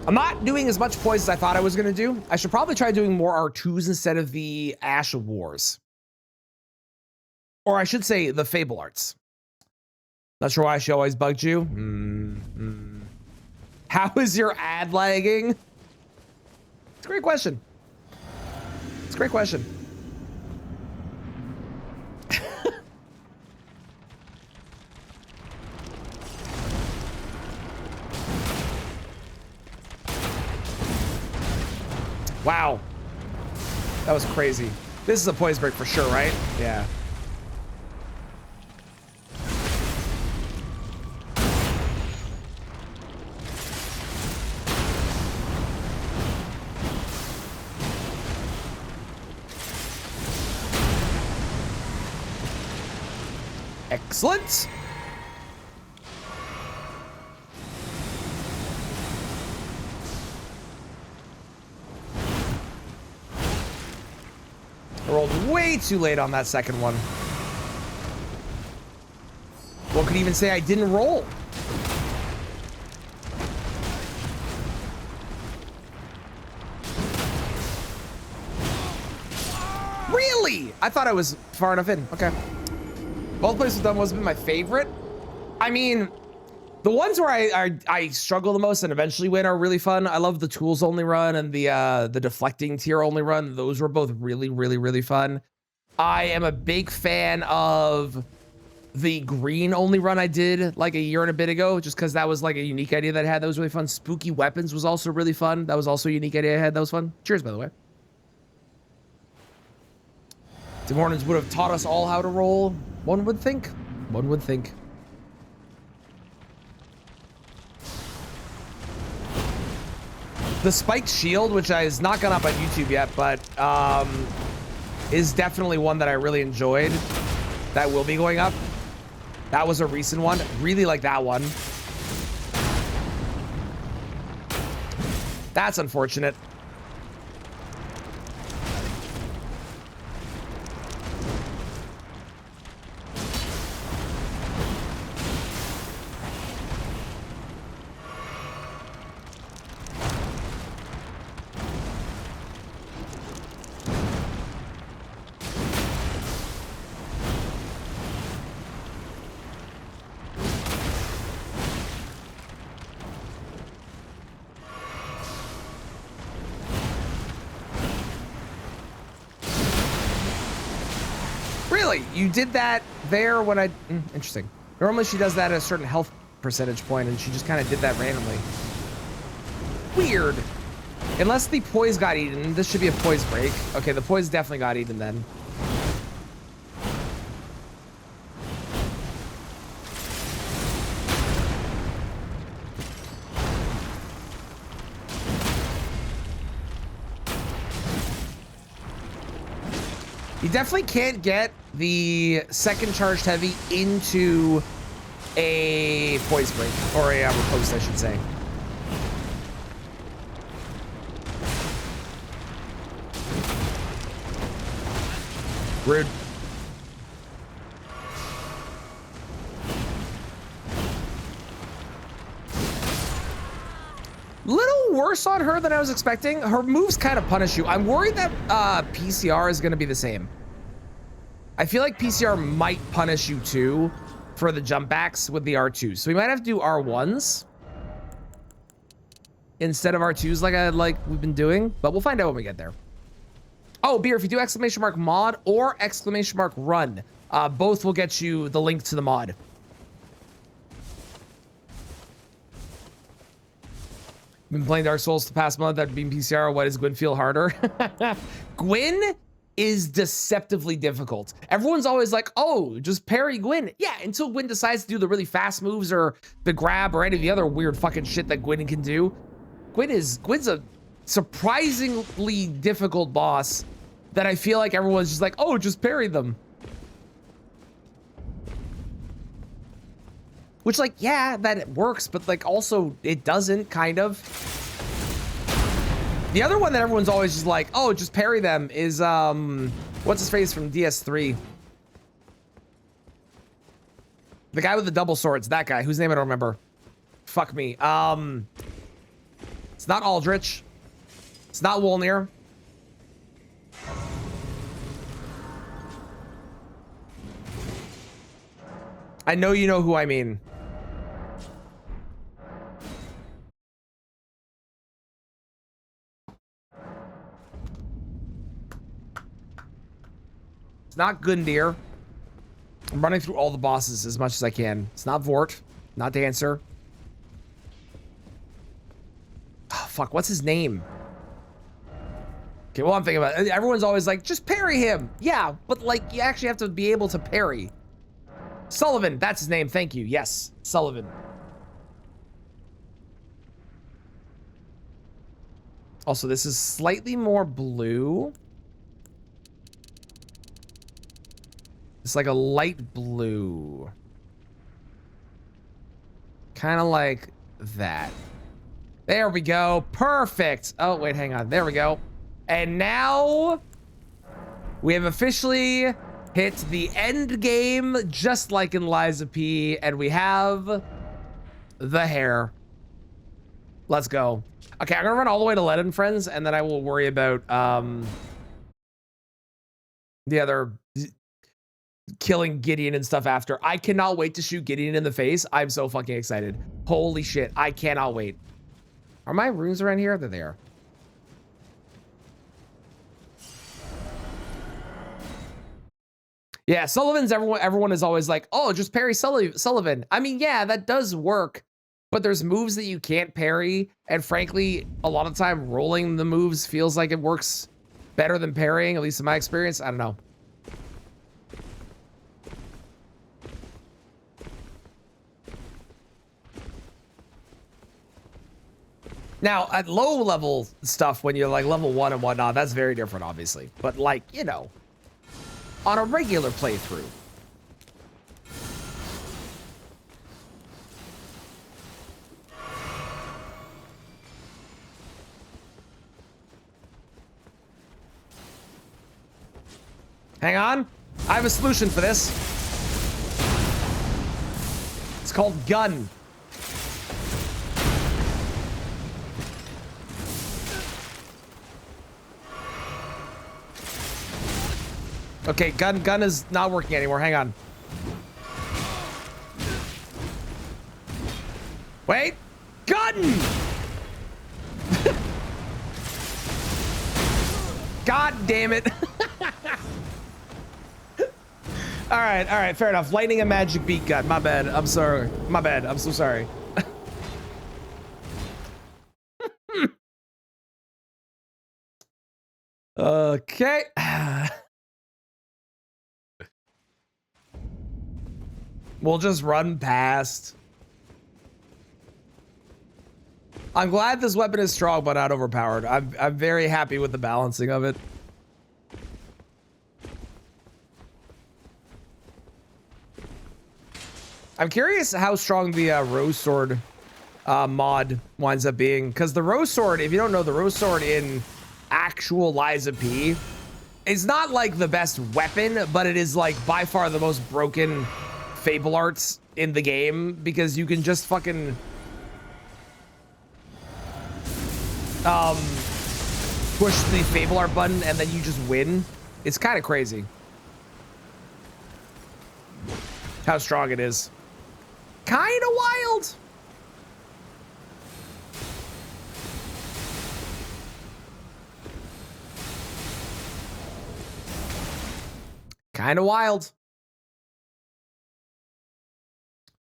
I'm not doing as much poise as I thought I was gonna do. I should probably try doing more R2s instead of the Ash of Wars. Or I should say the Fable Arts. Not sure why she always bugged you. How is your ad lagging? It's a great question. It's a great question. Wow. That was crazy. This is a poise break for sure, right? Yeah. Excellent. I rolled way too late on that second one. One could even say I didn't roll. Really? I thought I was far enough in. Okay. Both places we've done was been my favorite. I mean, the ones where I struggle the most and eventually win are really fun. I love the tools only run and the deflecting tier only run. Those were both really, really, really fun. I am a big fan of the green only run I did like a year and a bit ago, just because that was like a unique idea that I had. That was really fun. Spooky weapons was also really fun. That was also a unique idea I had. That was fun. Cheers, by the way. Tim Hortons would have taught us all how to roll. One would think. One would think. The spiked shield, which is not gone up on YouTube yet, but is definitely one that I really enjoyed. That will be going up. That was a recent one. Really like that one. That's unfortunate. You did that there when I... interesting. Normally she does that at a certain health percentage point, and she just kind of did that randomly. Weird. Unless the poise got eaten, this should be a poise break. Okay, the poise definitely got eaten then. You definitely can't get the second charged heavy into a poise break, or a riposte, I should say. Rude. Little worse on her than I was expecting. Her moves kind of punish you. I'm worried that PCR is going to be the same. I feel like PCR might punish you too for the jump backs with the R2s. So we might have to do R1s instead of R2s like we've been doing, but we'll find out when we get there. Oh, Beer, if you do exclamation mark mod or exclamation mark run, both will get you the link to the mod. Been playing Dark Souls the past month after being PCR. Why does Gwyn feel harder? Gwyn is deceptively difficult. Everyone's always like, oh, just parry Gwyn. Yeah, until Gwyn decides to do the really fast moves or the grab or any of the other weird fucking shit that Gwyn can do. Gwyn's a surprisingly difficult boss that I feel like everyone's just like, oh, just parry them. Which, like, yeah, that it works, but like also it doesn't, kind of. The other one that everyone's always just like, oh, just parry them is, what's his face from DS3? The guy with the double swords, that guy, whose name I don't remember. Fuck me. It's not Aldrich. It's not Wolnir. I know you know who I mean. It's not Gundir. I'm running through all the bosses as much as I can. It's not Vort, not Dancer. Oh, fuck, what's his name? Okay, well, I'm thinking about it. Everyone's always like, just parry him. Yeah, but like, you actually have to be able to parry. Sullivan, that's his name. Thank you. Yes, Sullivan. Also, this is slightly more blue. It's like a light blue. Kind of like that. There we go. Perfect. Oh, wait, hang on. There we go. And now we have officially hit the end game, just like in Lies of P, and we have the hair. Let's go. Okay, I'm gonna run all the way to Lead and Friends, and then I will worry about the other killing Gideon and stuff after. I cannot wait to shoot Gideon in the face. I'm so fucking excited. Holy shit, I cannot wait. Are my runes around here? They're there. Yeah, Sullivan's everyone is always like, oh, just parry Sullivan. I mean, yeah, that does work, but there's moves that you can't parry, and frankly, a lot of time rolling the moves feels like it works better than parrying, at least in my experience. I don't know. Now, at low level stuff, when you're like level 1 and whatnot, that's very different, obviously. But like, you know, on a regular playthrough. Hang on. I have a solution for this. It's called gun. Okay, gun is not working anymore. Hang on. Wait. Gun! God damn it. All right, fair enough. Lightning and magic beat gun. My bad. I'm sorry. My bad. I'm so sorry. Okay. We'll just run past. I'm glad this weapon is strong but not overpowered. I'm very happy with the balancing of it. I'm curious how strong the Rose Sword mod winds up being, because the Rose Sword, if you don't know, the Rose Sword in actual Lies of P is not like the best weapon, but it is like by far the most broken Fable Arts in the game, because you can just fucking push the Fable Art button and then you just win. It's kind of crazy how strong it is. Kind of wild. Kind of wild.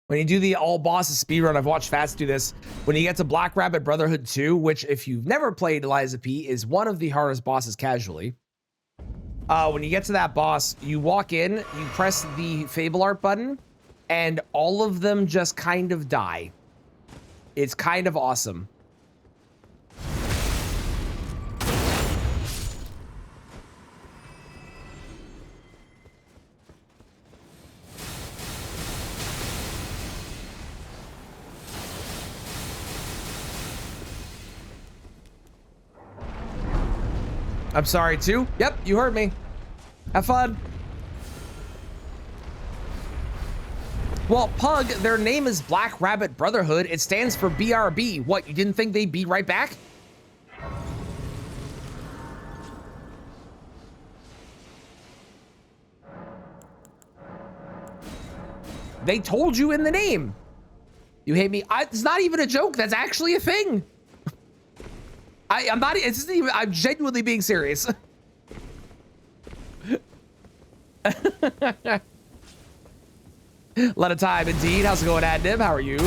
When you do the all bosses speedrun, I've watched Fats do this. When you get to Black Rabbit Brotherhood 2, which if you've never played Lies of P, is one of the hardest bosses casually. When you get to that boss, you walk in, you press the Fable Art button, and all of them just kind of die. It's kind of awesome. I'm sorry too. Yep, you heard me. Have fun. Well, Pug, their name is Black Rabbit Brotherhood. It stands for BRB. What, you didn't think they'd be right back? They told you in the name. You hate me. It's not even a joke. That's actually a thing. I'm not, it's just even, I'm genuinely being serious. Lot of time indeed. How's it going, Adnib? How are you?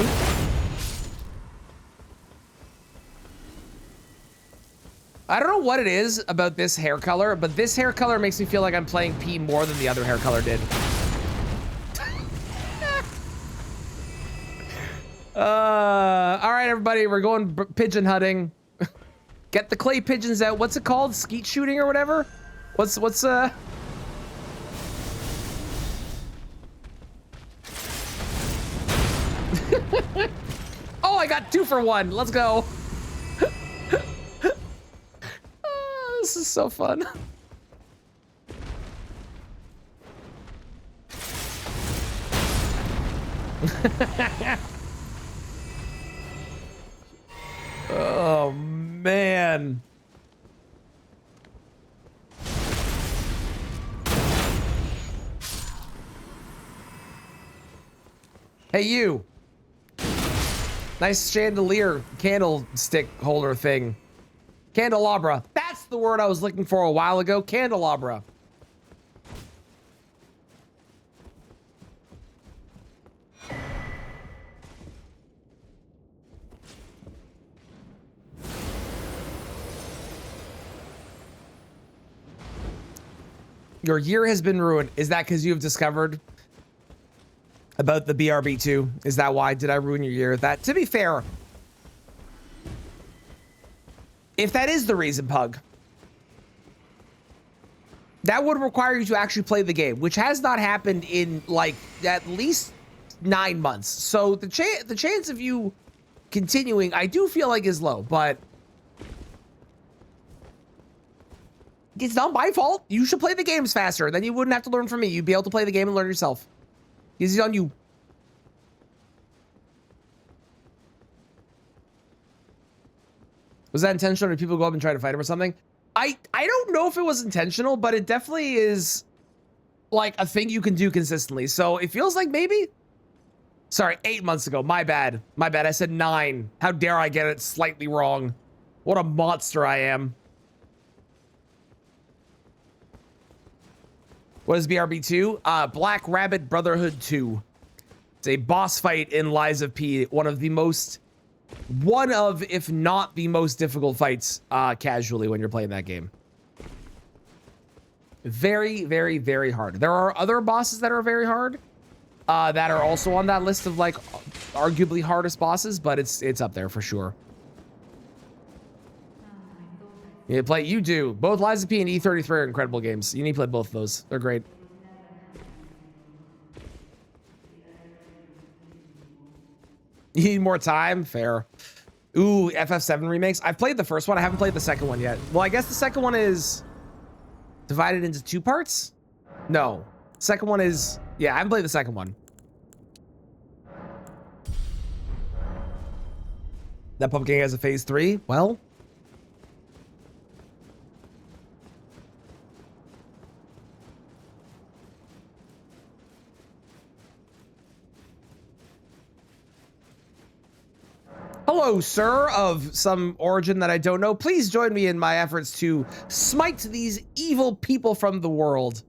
I don't know what it is about this hair color, but this hair color makes me feel like I'm playing P more than the other hair color did. All right, everybody, we're going pigeon hunting. Get the clay pigeons out. What's it called? Skeet shooting or whatever? What's Oh, I got 2 for 1. Let's go. Oh, this is so fun. Oh, man. Hey, you. Nice chandelier candlestick holder thing. Candelabra. That's the word I was looking for a while ago. Candelabra. Your year has been ruined. Is that because you've discovered about the BRB2? Is that why? Did I ruin your year? That, to be fair, if that is the reason, Pug, that would require you to actually play the game, which has not happened in like at least 9 months. So the chance of you continuing, I do feel like is low, but it's not my fault. You should play the games faster. Then you wouldn't have to learn from me. You'd be able to play the game and learn yourself. Easy on you. Was that intentional? Did people go up and try to fight him or something? I don't know if it was intentional, but it definitely is like a thing you can do consistently. So it feels like maybe. Sorry, 8 months ago. My bad. My bad. I said 9. How dare I get it slightly wrong? What a monster I am. What is BRB 2? Black Rabbit Brotherhood 2. It's a boss fight in Lies of P. One of, if not the most difficult fights casually when you're playing that game. Very, very, very hard. There are other bosses that are very hard that are also on that list of like arguably hardest bosses, but it's up there for sure. You need to play. You do. Both Lies of P and E33 are incredible games. You need to play both of those. They're great. You need more time? Fair. Ooh, FF7 remakes. I've played the first one. I haven't played the second one yet. Well, I guess the second one is divided into 2 parts? No. Second one is... Yeah, I haven't played the second one. That Pumpkin has a phase 3? Well... Hello, sir, of some origin that I don't know. Please join me in my efforts to smite these evil people from the world.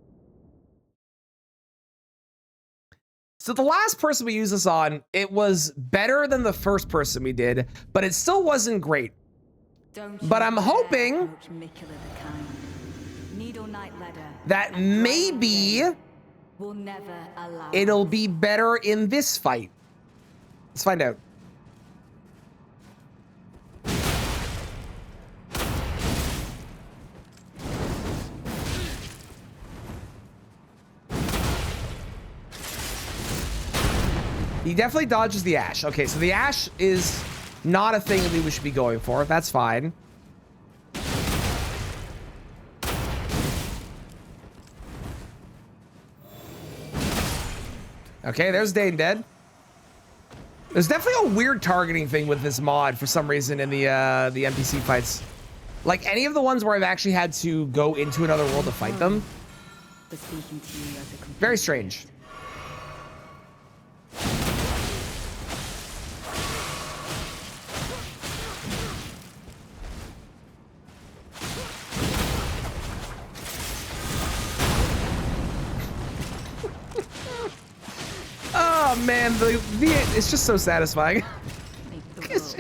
So the last person we used this on, it was better than the first person we did, but it still wasn't great. But I'm hoping that maybe it'll be better in this fight. Let's find out. He definitely dodges the Ash. Okay, so the Ash is not a thing that we should be going for. That's fine. Okay, there's Dane dead. There's definitely a weird targeting thing with this mod for some reason in the NPC fights. Like any of the ones where I've actually had to go into another world to fight them. For speaking to you as a complete Very strange. Oh man, it's just so satisfying. It's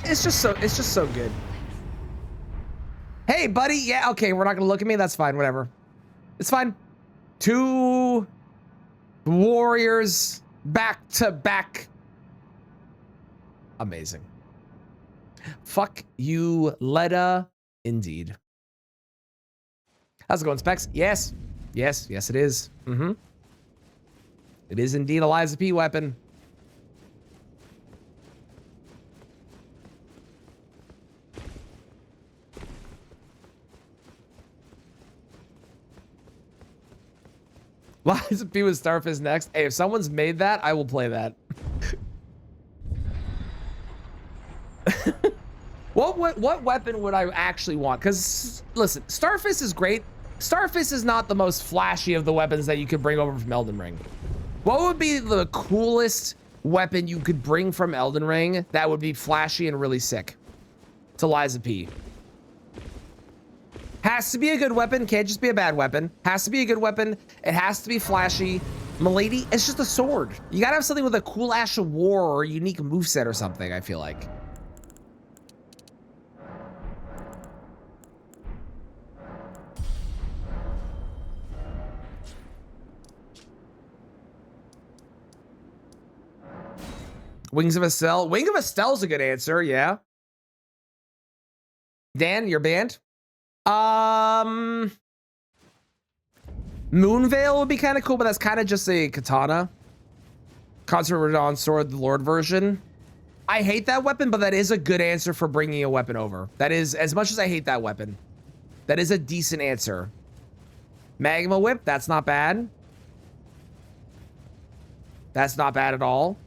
just so good. Hey buddy, yeah, okay, we're not gonna look at me, that's fine, whatever. It's fine. 2 warriors back to back. Amazing. Fuck you, Letta, indeed. How's it going, Specs? Yes, yes, yes it is. Mm-hmm. It is indeed a Liza P weapon. Liza P with Starfish next. Hey, if someone's made that, I will play that. What weapon would I actually want? Because, listen, Starfish is great. Starfish is not the most flashy of the weapons that you could bring over from Elden Ring. What would be the coolest weapon you could bring from Elden Ring that would be flashy and really sick? To Liza P. Has to be a good weapon, can't just be a bad weapon. Has to be a good weapon, it has to be flashy. Milady, it's just a sword. You gotta have something with a cool Ash of War or a unique moveset or something, I feel like. Wings of Estelle. Wing of Estelle's a good answer, yeah. Dan, you're banned. Moonveil would be kind of cool, but that's kind of just a katana. Concert Radon Sword, the Lord version. I hate that weapon, but that is a good answer for bringing a weapon over. That is, as much as I hate that weapon, that is a decent answer. Magma Whip, that's not bad. That's not bad at all.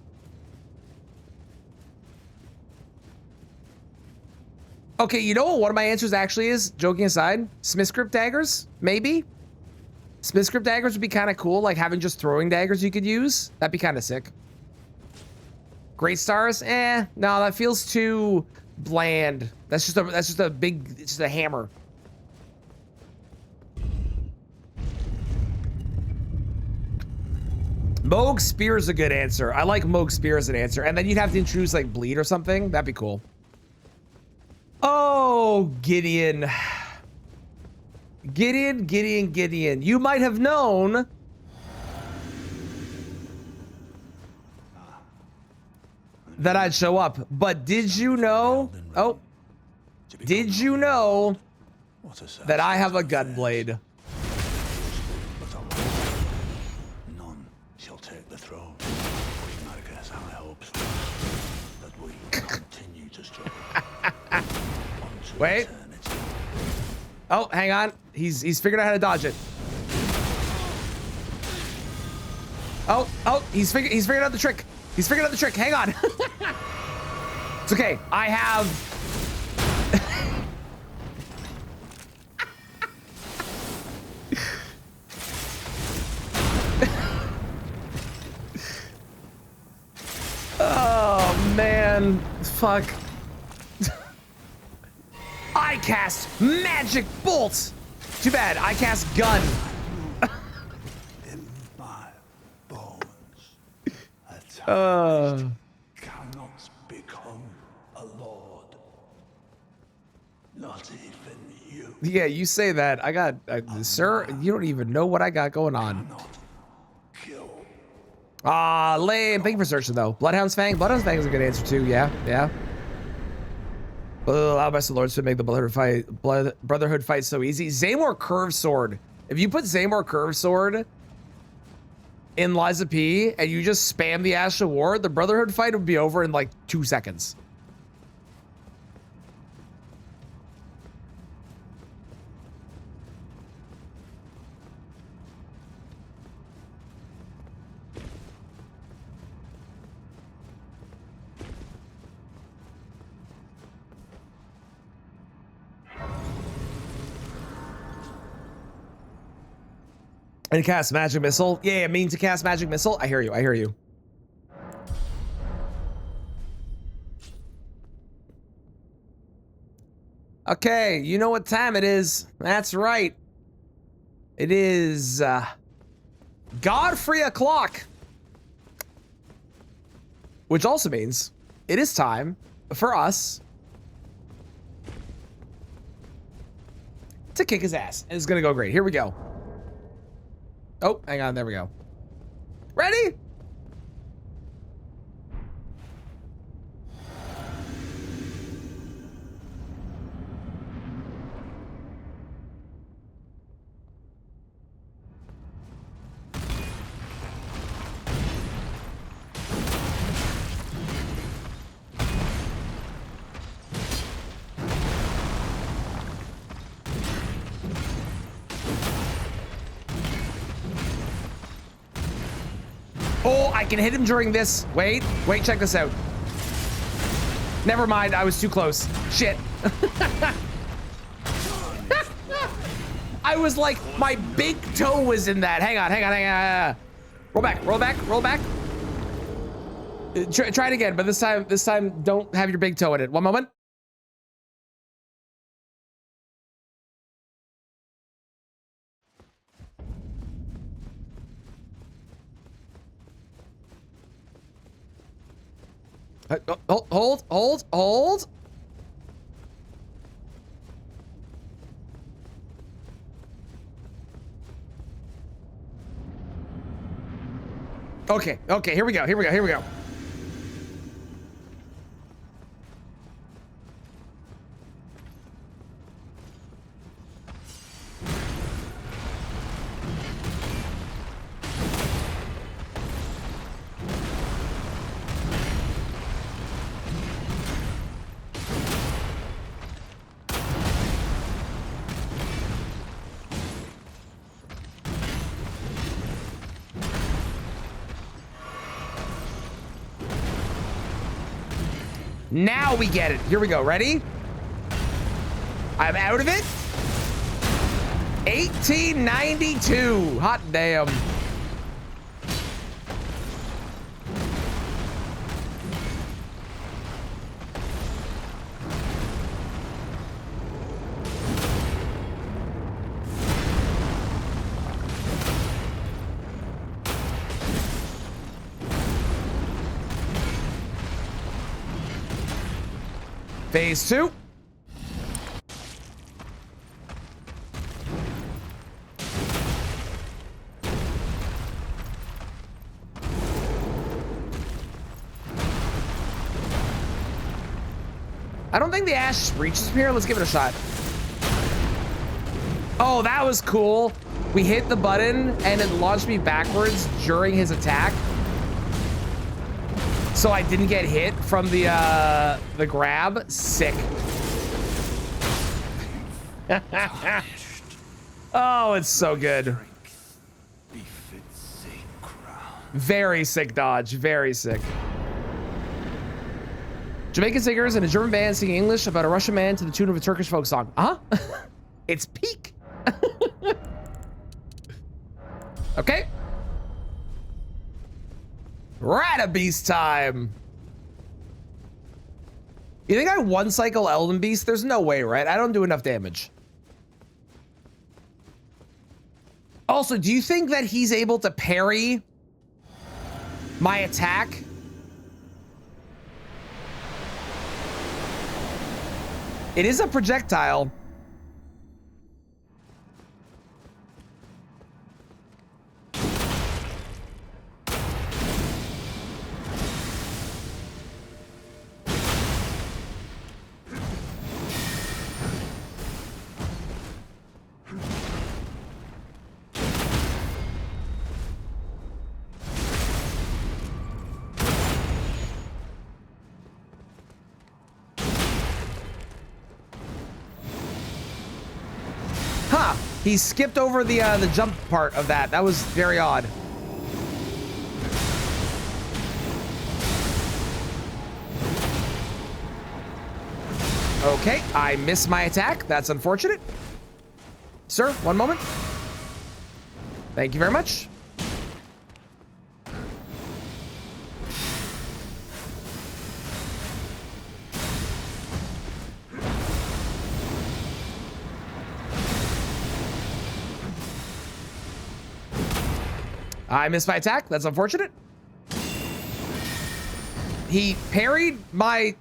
Okay, you know what one of my answers actually is? Joking aside, Smith's Grip daggers, maybe? Smith's Grip daggers would be kind of cool, like having just throwing daggers you could use. That'd be kind of sick. Great Stars? Eh, no, that feels too bland. That's just a big, it's just a hammer. Moog Spear is a good answer. I like Moog Spear as an answer. And then you'd have to introduce like Bleed or something. That'd be cool. Oh, Gideon. Gideon. You might have known that I'd show up, but did you know? Oh, did you know that I have a Gunblade? None shall take the throne. I guess I hope that we continue to struggle. Wait. Oh, hang on. He's figured out how to dodge it. Oh, he's figured out the trick. He's figured out the trick. Hang on. It's okay. I have oh man. Fuck. I cast magic bolt. Too bad. I cast gun. In my bones, a tyrant cannot become a lord. Not even you. Yeah, you say that. I got, sir. You don't even know what I got going on. Kill. Ah, lame. Thank you for searching though. Bloodhound's Fang. Bloodhound's Fang is a good answer too. Yeah. Allow best of lords to make the Brotherhood fight so easy. Zaymor Curve Sword. If you put Zaymor Curve Sword in Liza P and you just spam the Ash of War, the Brotherhood fight would be over in like 2 seconds. And cast magic missile. Yeah, mean to cast magic missile. I hear you. I hear you. Okay, you know what time it is. That's right. It is Godfrey o'clock. Which also means it is time for us to kick his ass. And it's gonna go great. Here we go. Oh, hang on, there we go. Ready? Oh, I can hit him during this. Wait, check this out. Never mind, I was too close. Shit. I was like, my big toe was in that. Hang on. Roll back. Try it again, but this time don't have your big toe in it. One moment. Hold. Okay, here we go. Now we get it. Here we go. Ready? I'm out of it. 1892. Hot damn. Phase 2. I don't think the ash reaches from here. Let's give it a shot. Oh, that was cool. We hit the button and it launched me backwards during his attack. So I didn't get hit from the grab. Sick. Oh, it's so good. Very sick dodge. Very sick. Jamaican singers and a German band singing English about a Russian man to the tune of a Turkish folk song. It's peak. Okay. Ratabeast time. You think I one cycle Elden Beast? There's no way, right? I don't do enough damage. Also, do you think that he's able to parry my attack? It is a projectile. He skipped over the jump part of that. That was very odd. Okay, I missed my attack. That's unfortunate. Sir, one moment. Thank you very much. I missed my attack. That's unfortunate. He parried my...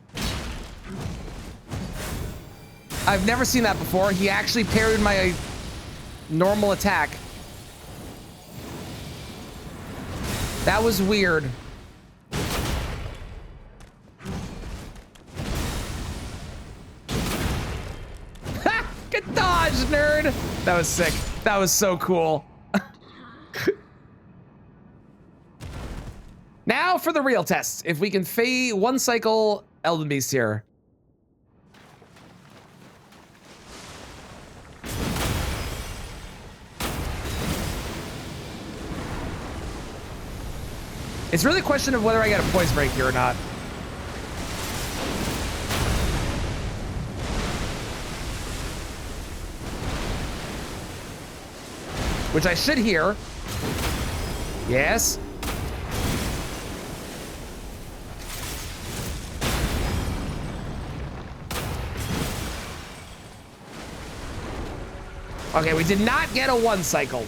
I've never seen that before. He actually parried my normal attack. That was weird. Ha! Good dodge, nerd. That was sick. That was so cool. Now for the real test. If we can fey one cycle Elden Beast here. It's really a question of whether I get a poise break here or not. Which I should hear. Yes. Okay, we did not get a one cycle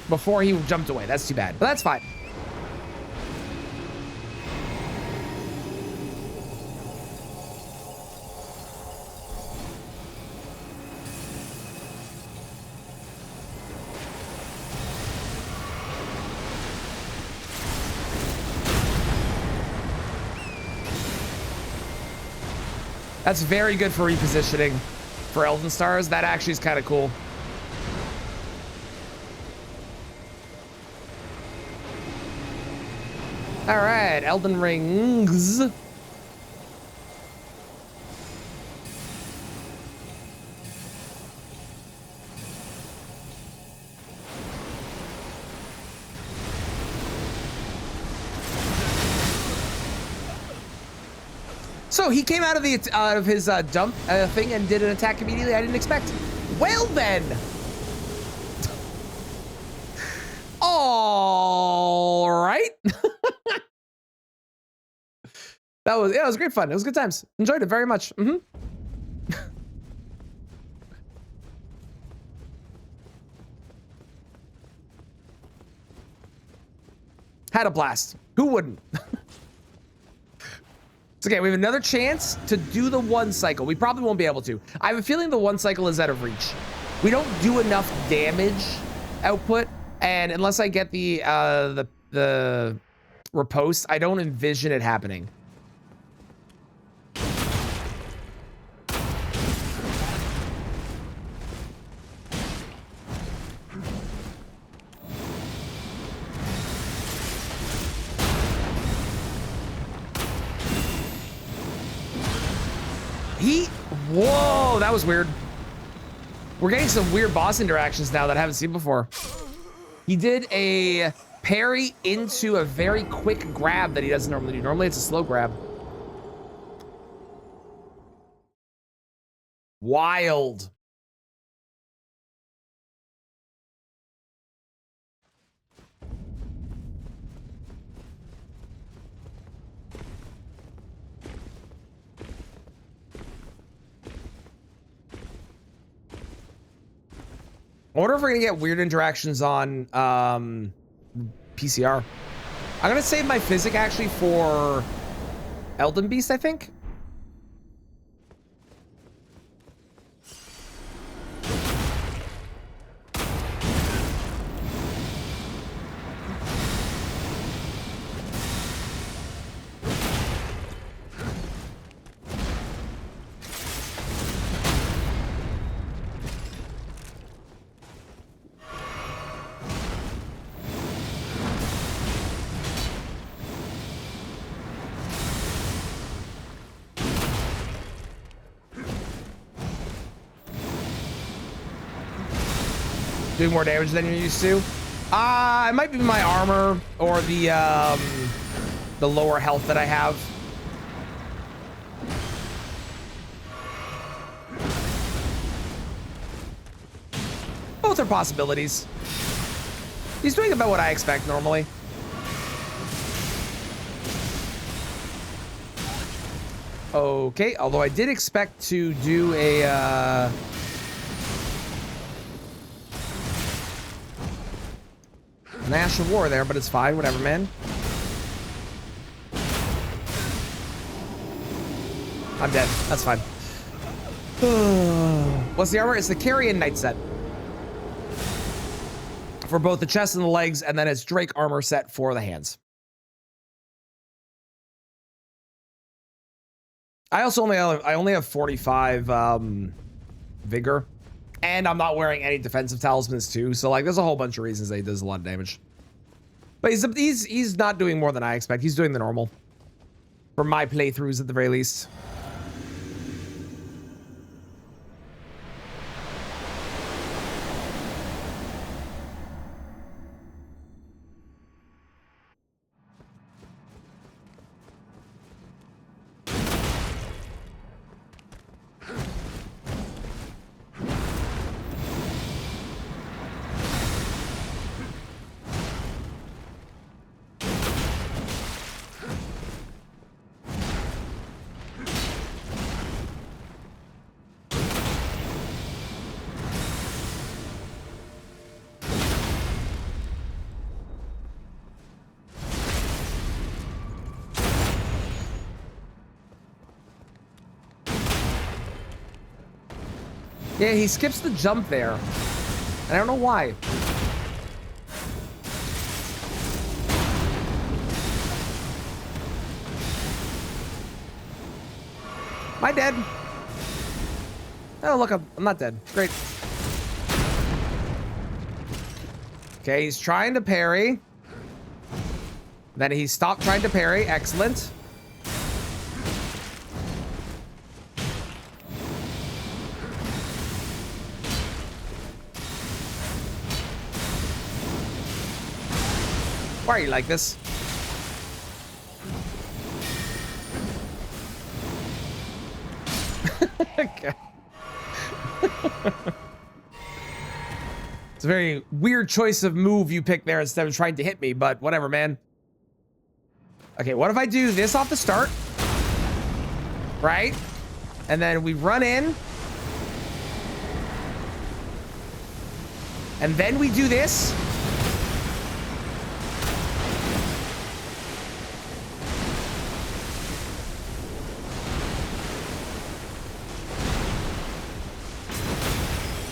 before he jumped away. That's too bad, but that's fine. That's very good for repositioning for Elden Stars. That actually is kind of cool. All right, Elden Rings. So he came out of his dump thing and did an attack immediately. I didn't expect. Well then. All right. That was, yeah, it was great fun. It was good times. Enjoyed it very much. Had a blast. Who wouldn't? It's okay. We have another chance to do the one cycle. We probably won't be able to. I have a feeling the one cycle is out of reach. We don't do enough damage output, and unless I get the riposte, I don't envision it happening. Whoa, that was weird. We're getting some weird boss interactions now that I haven't seen before. He did a parry into a very quick grab that he doesn't normally do. Normally it's a slow grab. Wild. I wonder if we're gonna get weird interactions on PCR. I'm gonna save my physic actually for Elden Beast, I think. Doing more damage than you're used to. It might be my armor or the lower health that I have. Both are possibilities. He's doing about what I expect normally. Okay, although I did expect to do a national war there, but it's fine, whatever, man. I'm dead. That's fine. What's the armor? It's the Carrion Knight set. For both the chest and the legs, and then it's Drake armor set for the hands. I also only have 45 vigor, and I'm not wearing any defensive talismans too. So like, there's a whole bunch of reasons that he does a lot of damage. But he's not doing more than I expect. He's doing the normal for my playthroughs at the very least. Yeah, he skips the jump there. And I don't know why. Am I dead? Oh, look, I'm not dead. Great. Okay, he's trying to parry. Then he stopped trying to parry. Excellent. Why are you like this? Okay. It's a very weird choice of move you picked there instead of trying to hit me, but whatever, man. Okay, what if I do this off the start? Right? And then we run in. And then we do this.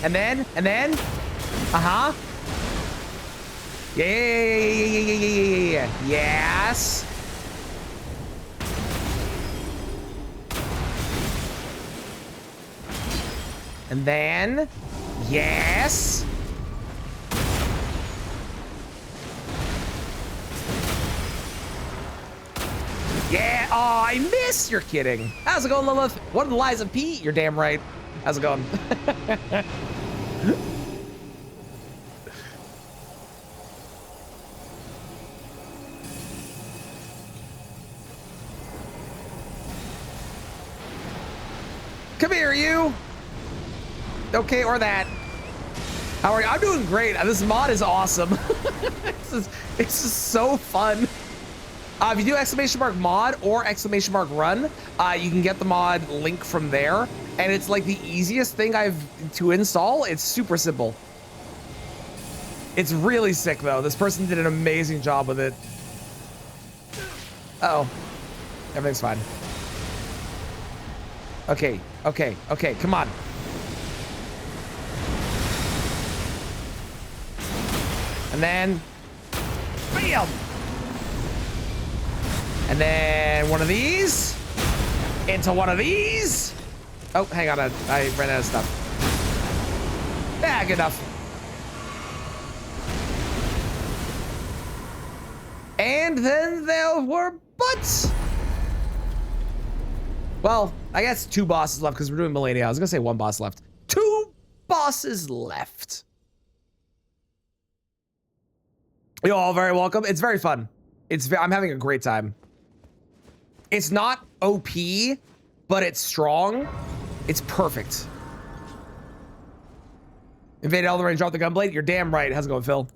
And then, uh-huh. Yeah. Yes. And then, yes. Yeah, oh, I missed. You're kidding. How's it going, Lilith? What did Liza P? You're damn right. How's it going? Come here, you. Okay, or that. How are you? I'm doing great. This mod is awesome. It's just so fun. If you do !mod or !run, you can get the mod link from there. And it's like the easiest thing to install. It's super simple. It's really sick though. This person did an amazing job with it. Uh-oh. Everything's fine. Okay, come on. And then, bam! And then one of these, into one of these. Oh, hang on, I ran out of stuff. Yeah, good enough. And then there were butts. Well, I guess 2 bosses left because we're doing Millennia. I was gonna say 1 boss left. 2 bosses left. You're all very welcome. It's very fun. I'm having a great time. It's not OP, but it's strong. It's perfect. Invade Elden Ring, drop the Gunblade. You're damn right. How's it going, Phil?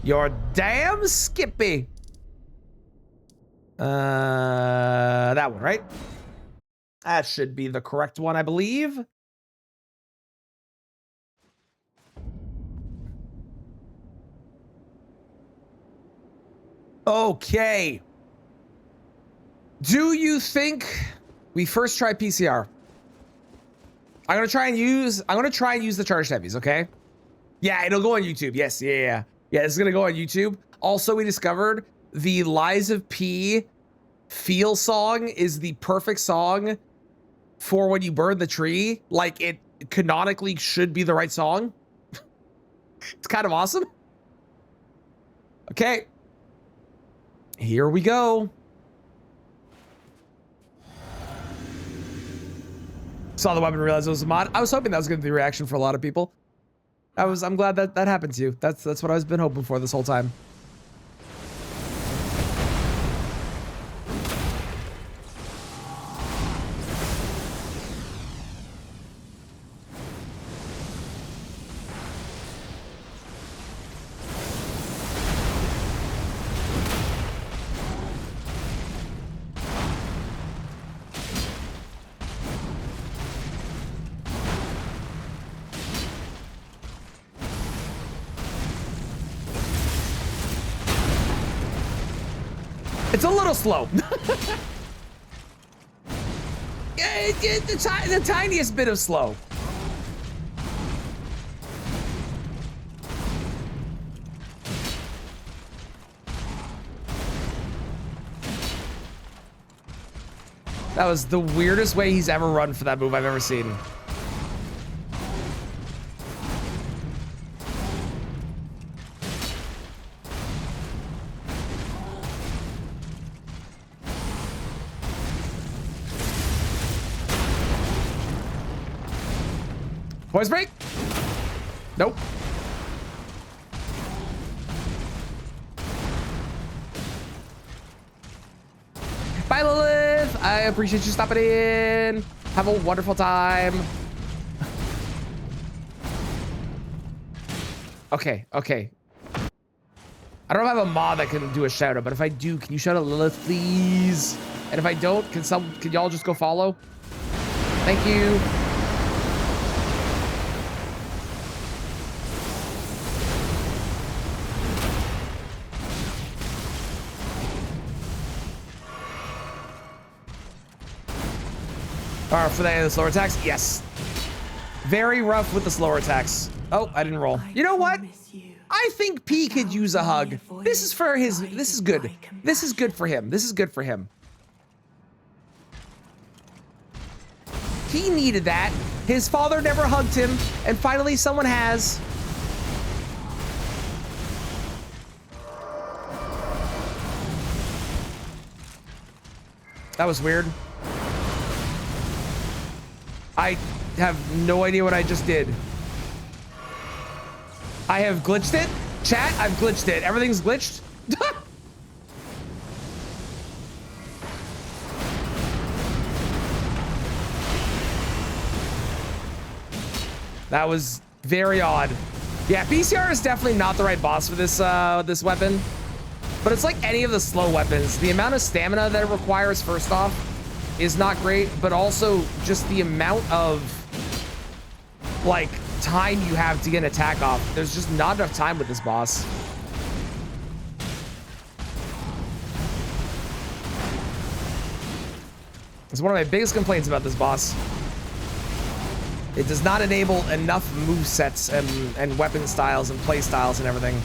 You're damn skippy. That one, right? That should be the correct one, I believe. Okay. Do you think we first try PCR? I'm gonna try and use the charged heavies, okay? Yeah, it'll go on YouTube. Yes, yeah. It's gonna go on YouTube. Also, we discovered the Lies of P feel song is the perfect song for when you burn the tree. Like, it canonically should be the right song. It's kind of awesome. Okay. Here we go. Saw the weapon, realized it was a mod. I was hoping that was gonna be the reaction for a lot of people. I'm glad that that happened to you. That's what I've been hoping for this whole time. It's a little slow. Yeah, the tiniest bit of slow. That was the weirdest way he's ever run for that move I've ever seen. Poise break? Nope. Bye, Lilith. I appreciate you stopping in. Have a wonderful time. Okay. I don't have a mod that can do a shout out, but if I do, can you shout out Lilith, please? And if I don't, can y'all just go follow? Thank you. For the slower attacks, yes. Very rough with the slower attacks. Oh, I didn't roll. You know what? I think P could use a hug. This is for his. This is good. This is good for him. This is good for him. He needed that. His father never hugged him, and finally someone has. That was weird. I have no idea what I just did. I have glitched it. Chat, I've glitched it. Everything's glitched. That was very odd. Yeah, PCR is definitely not the right boss for this this weapon. But it's like any of the slow weapons. The amount of stamina that it requires, first off, is not great, but also just the amount of like time you have to get an attack off. There's just not enough time with this boss. It's one of my biggest complaints about this boss. It does not enable enough movesets and weapon styles and play styles and everything.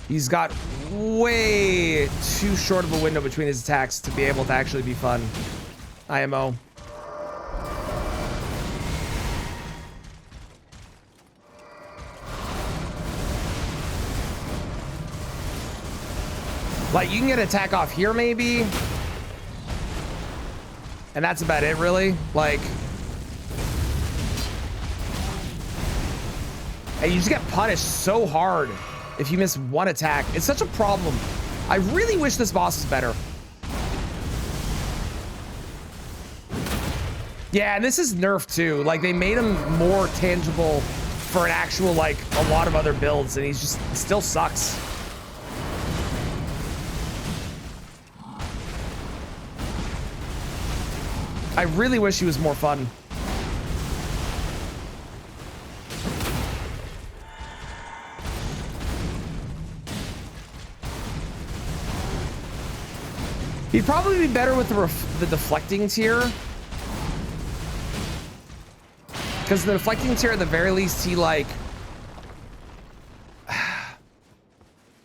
He's got way too short of a window between his attacks to be able to actually be fun. IMO. Like, you can get an attack off here, maybe. And that's about it, really. Like... And you just get punished so hard if you miss one attack. It's such a problem. I really wish this boss was better. Yeah, and this is nerfed too. Like they made him more tangible for an actual, like, a lot of other builds, and he's just still sucks. I really wish he was more fun. He'd probably be better with the deflecting tier. Because the deflecting tier, at the very least, he, like...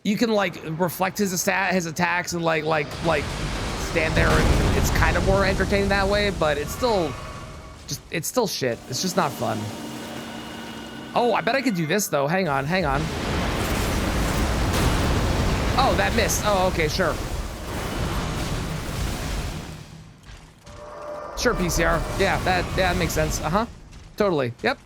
You can, like, reflect his attacks and, like, stand there, and it's kind of more entertaining that way, but it's still... it's still shit. It's just not fun. Oh, I bet I could do this, though. Hang on, hang on. Oh, that missed. Oh, okay, sure. Sure, PCR. Yeah, that makes sense. Uh-huh. Totally. Yep.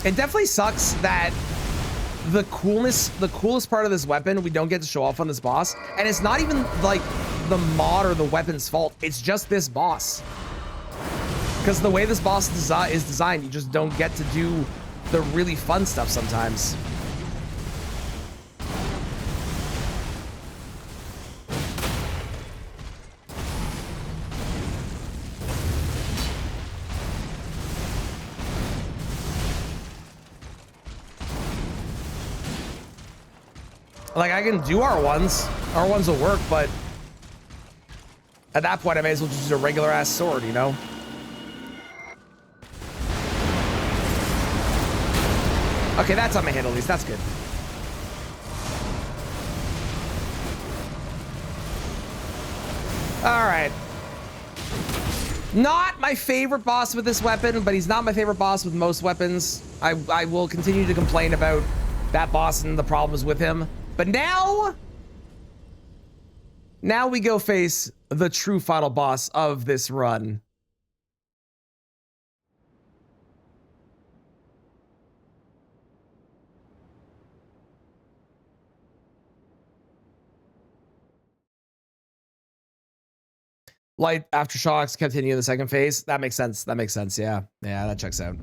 It definitely sucks that the coolest part of this weapon we don't get to show off on this boss, and it's not even like the mod or the weapon's fault. It's just this boss, because the way this boss is designed, you just don't get to do the really fun stuff sometimes. Like, I can do R1s. R1s will work, but at that point, I may as well just use a regular-ass sword, you know? Okay, that's on my hit, at least. That's good. All right. Not my favorite boss with this weapon, but he's not my favorite boss with most weapons. I will continue to complain about that boss and the problems with him. But now we go face the true final boss of this run. Light aftershocks continue the second phase. That makes sense. That makes sense. Yeah. Yeah, that checks out.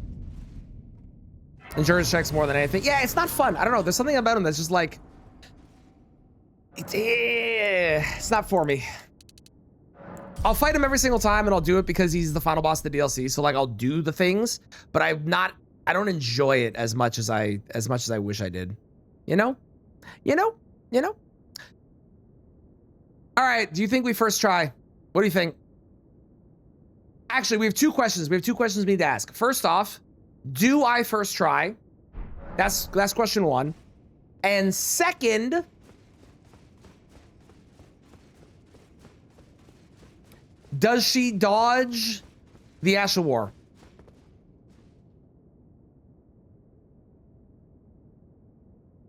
Endurance checks more than anything. Yeah, it's not fun. I don't know. There's something about him that's just like... It's not for me. I'll fight him every single time, and I'll do it because he's the final boss of the DLC. So like, I'll do the things, but I don't enjoy it as much as I wish I did. You know? All right. Do you think we first try? What do you think? Actually, we have two questions. We need to ask. First off, do I first try? That's question one. And second, does she dodge the Ash of War?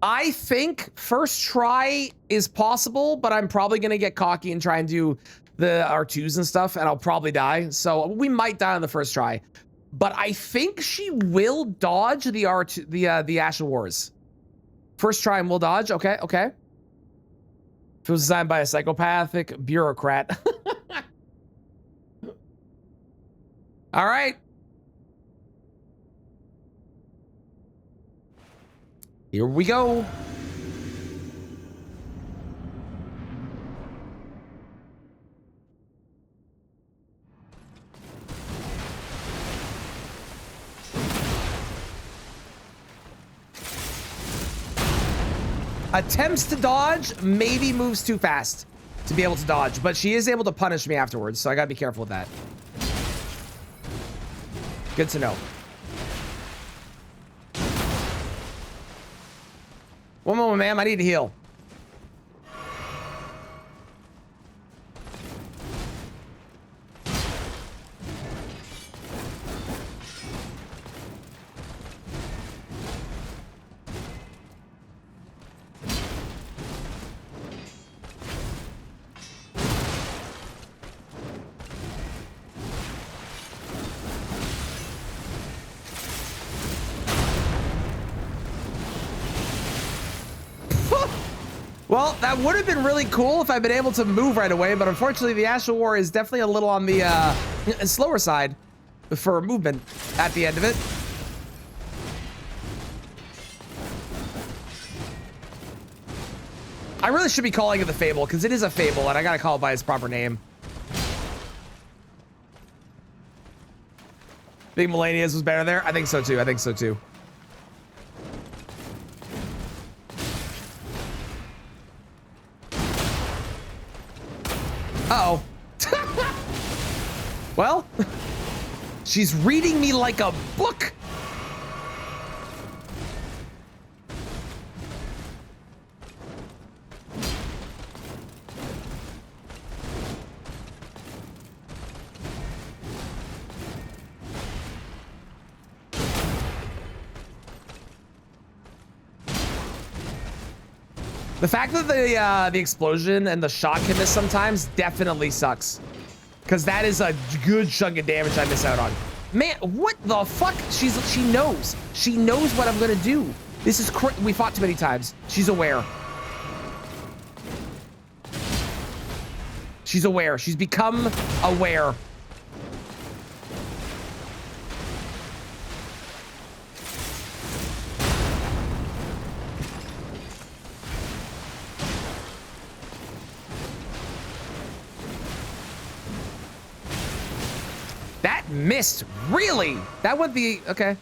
I think first try is possible, but I'm probably going to get cocky and try and do the R2s and stuff, and I'll probably die. So we might die on the first try. But I think she will dodge the R2, the Ash of Wars. First try and we'll dodge. Okay, okay. If it was designed by a psychopathic bureaucrat. All right. Here we go. Attempts to dodge, maybe moves too fast to be able to dodge, but she is able to punish me afterwards, so I gotta be careful with that. Good to know. One moment, ma'am. I need to heal. Well, that would have been really cool if I'd been able to move right away, but unfortunately the Astral War is definitely a little on the slower side for movement at the end of it. I really should be calling it the Fable, because it is a Fable, and I gotta call it by its proper name. Big Melania's was better there? I think so too, I think so too. Uh-oh. Well, she's reading me like a book. The fact that the explosion and the shock can miss sometimes definitely sucks. Because that is a good chunk of damage I miss out on. Man, what the fuck? She knows. She knows what I'm gonna do. This is we fought too many times. She's aware. She's aware. She's become aware. That missed, really? That would be, okay.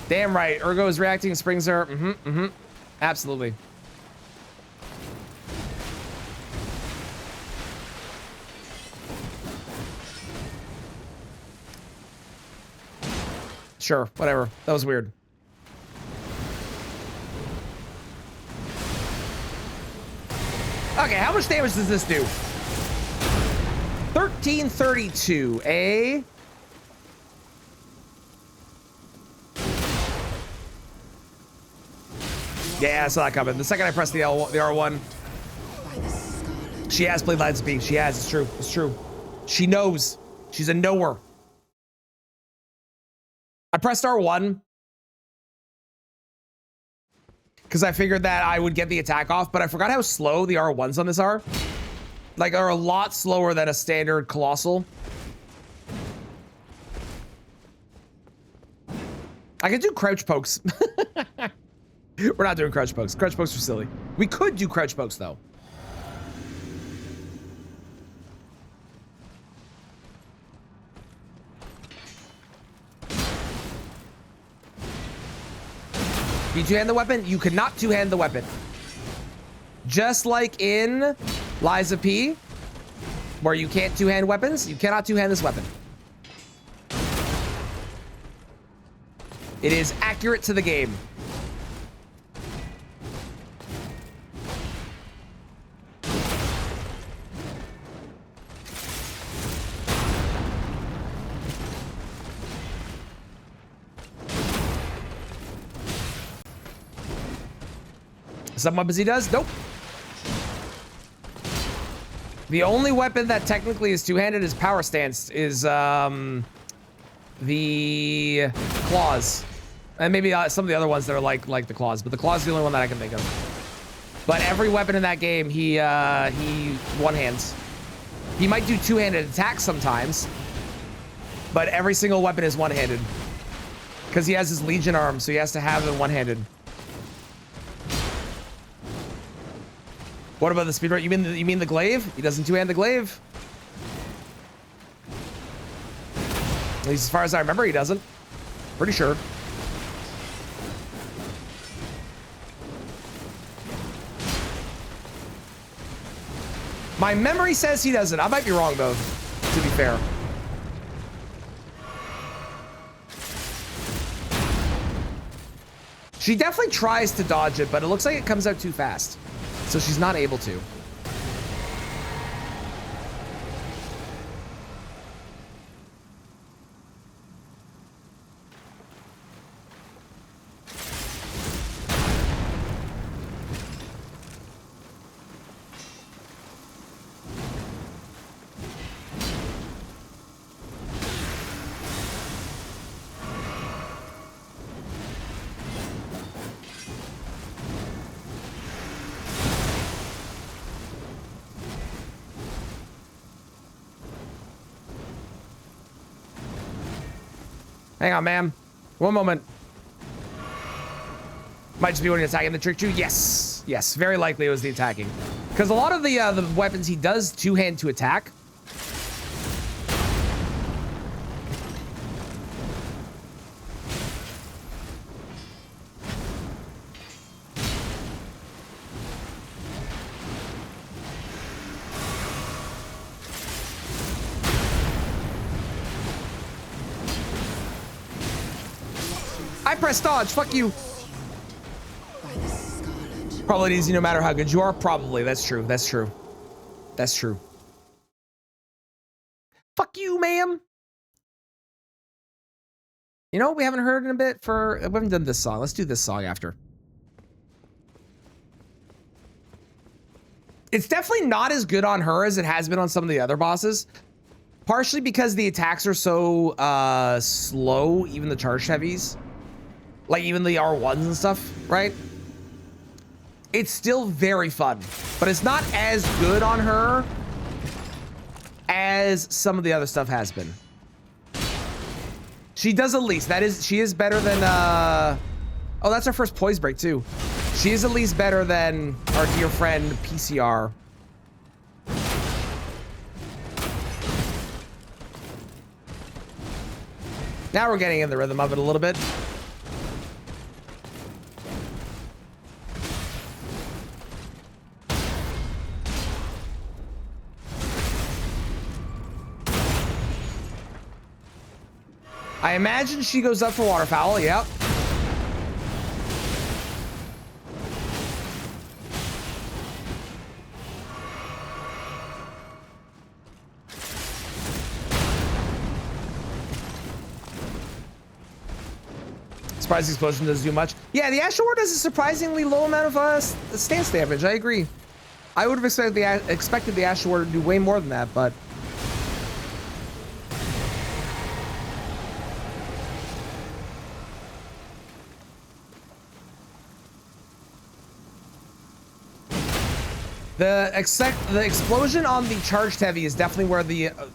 Damn right, Ergo is reacting, springs are, absolutely. Sure, whatever, that was weird. Okay, how much damage does this do? 1332, eh? Yeah, I saw that coming. The second I pressed the R1. She has played Lights of P. She has, it's true, it's true. She knows. She's a knower. I pressed R1 because I figured that I would get the attack off, but I forgot how slow the R1s on this are. Like, are a lot slower than a standard Colossal. I could do crouch pokes. We're not doing crouch pokes. Crouch pokes are silly. We could do crouch pokes, though. You two-hand the weapon? You cannot two-hand the weapon. Just like in Lies of P, where you can't two-hand weapons, you cannot two-hand this weapon. It is accurate to the game. Some weapons he does? Nope. The only weapon that technically is two-handed is power stance, is the claws. And maybe some of the other ones that are like the claws, but the claws is the only one that I can think of. But every weapon in that game, he one-hands. He might do two-handed attacks sometimes, but every single weapon is one-handed. Because he has his Legion arm, so he has to have them one-handed. What about the speedrun? You mean the glaive? He doesn't two-hand the glaive. At least as far as I remember, he doesn't. Pretty sure. My memory says he doesn't. I might be wrong, though, to be fair. She definitely tries to dodge it, but it looks like it comes out too fast. So she's not able to. Hang on, ma'am. One moment. Might just be when you're attacking the trick you. Yes. Yes. Very likely it was the attacking. Because a lot of the weapons he does two-hand to attack. I pressed dodge. Fuck you. Probably easy no matter how good you are. Probably. That's true. That's true. That's true. Fuck you, ma'am. You know, we haven't heard in a bit we haven't done this song. Let's do this song after. It's definitely not as good on her as it has been on some of the other bosses. Partially because the attacks are so slow, even the charged heavies. Like even the R1s and stuff, right? It's still very fun, but it's not as good on her as some of the other stuff has been. She does at least. She is better than, oh, that's our first poise break too. She is at least better than our dear friend PCR. Now we're getting in the rhythm of it a little bit. I imagine she goes up for waterfowl. Yep. Surprise explosion doesn't do much. Yeah, the Astral Ward does a surprisingly low amount of stance damage. I agree. I would have expected the Astral Ward to do way more than that, but the explosion on the charged heavy is definitely where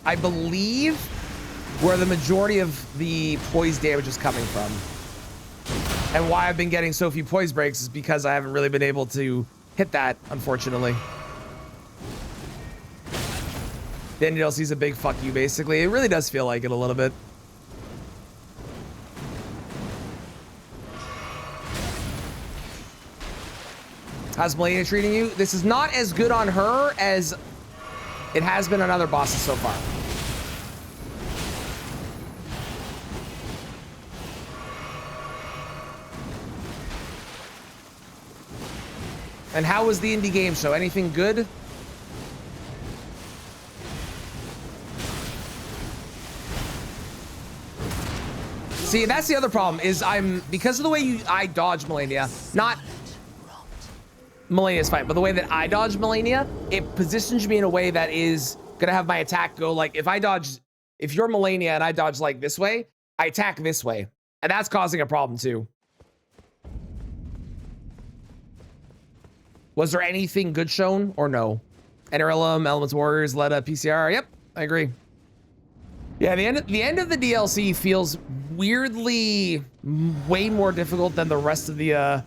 I believe where the majority of the poise damage is coming from. And why I've been getting so few poise breaks is because I haven't really been able to hit that, unfortunately. The DLC is a big fuck you, basically. It really does feel like it a little bit. How's Melania treating you? This is not as good on her as it has been on other bosses so far. And how was the indie game show? Anything good? See, that's the other problem is because of the way I dodge Melania, not Melania's fine, but the way that I dodge Melania, it positions me in a way that is gonna have my attack go like, if you're Melania and I dodge like this way, I attack this way. And that's causing a problem too. Was there anything good shown or no? Enterillum, Elements Warriors, Leda, PCR. Yep, I agree. Yeah, the end of the DLC feels weirdly way more difficult than the rest of the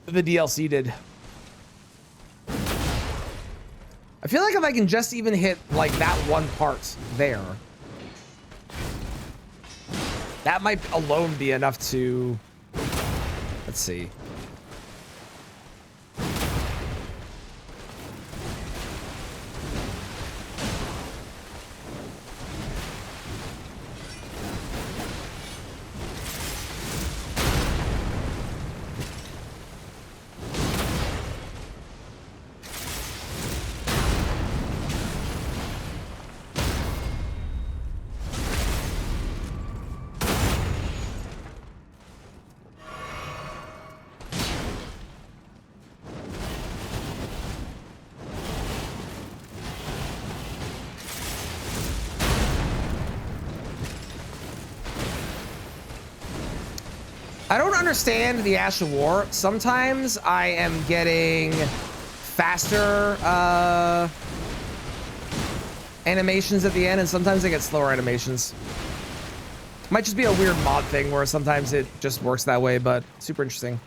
DLC did. I feel like if I can just even hit like that one part there, that might alone be enough to, let's see. I don't understand the Astral War. Sometimes I am getting faster animations at the end, and sometimes I get slower animations. Might just be a weird mod thing where sometimes it just works that way, but super interesting.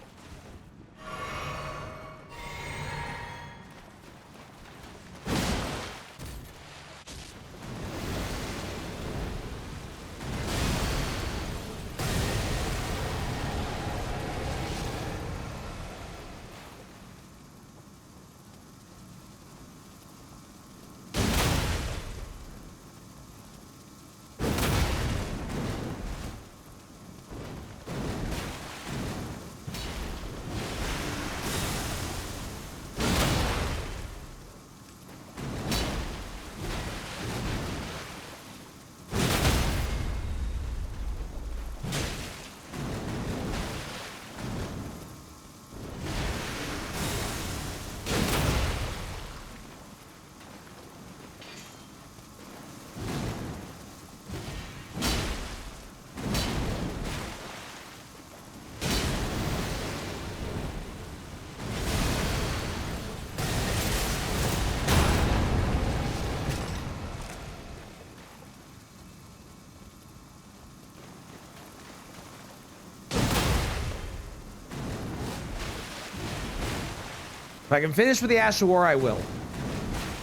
If I can finish with the Ash of War, I will.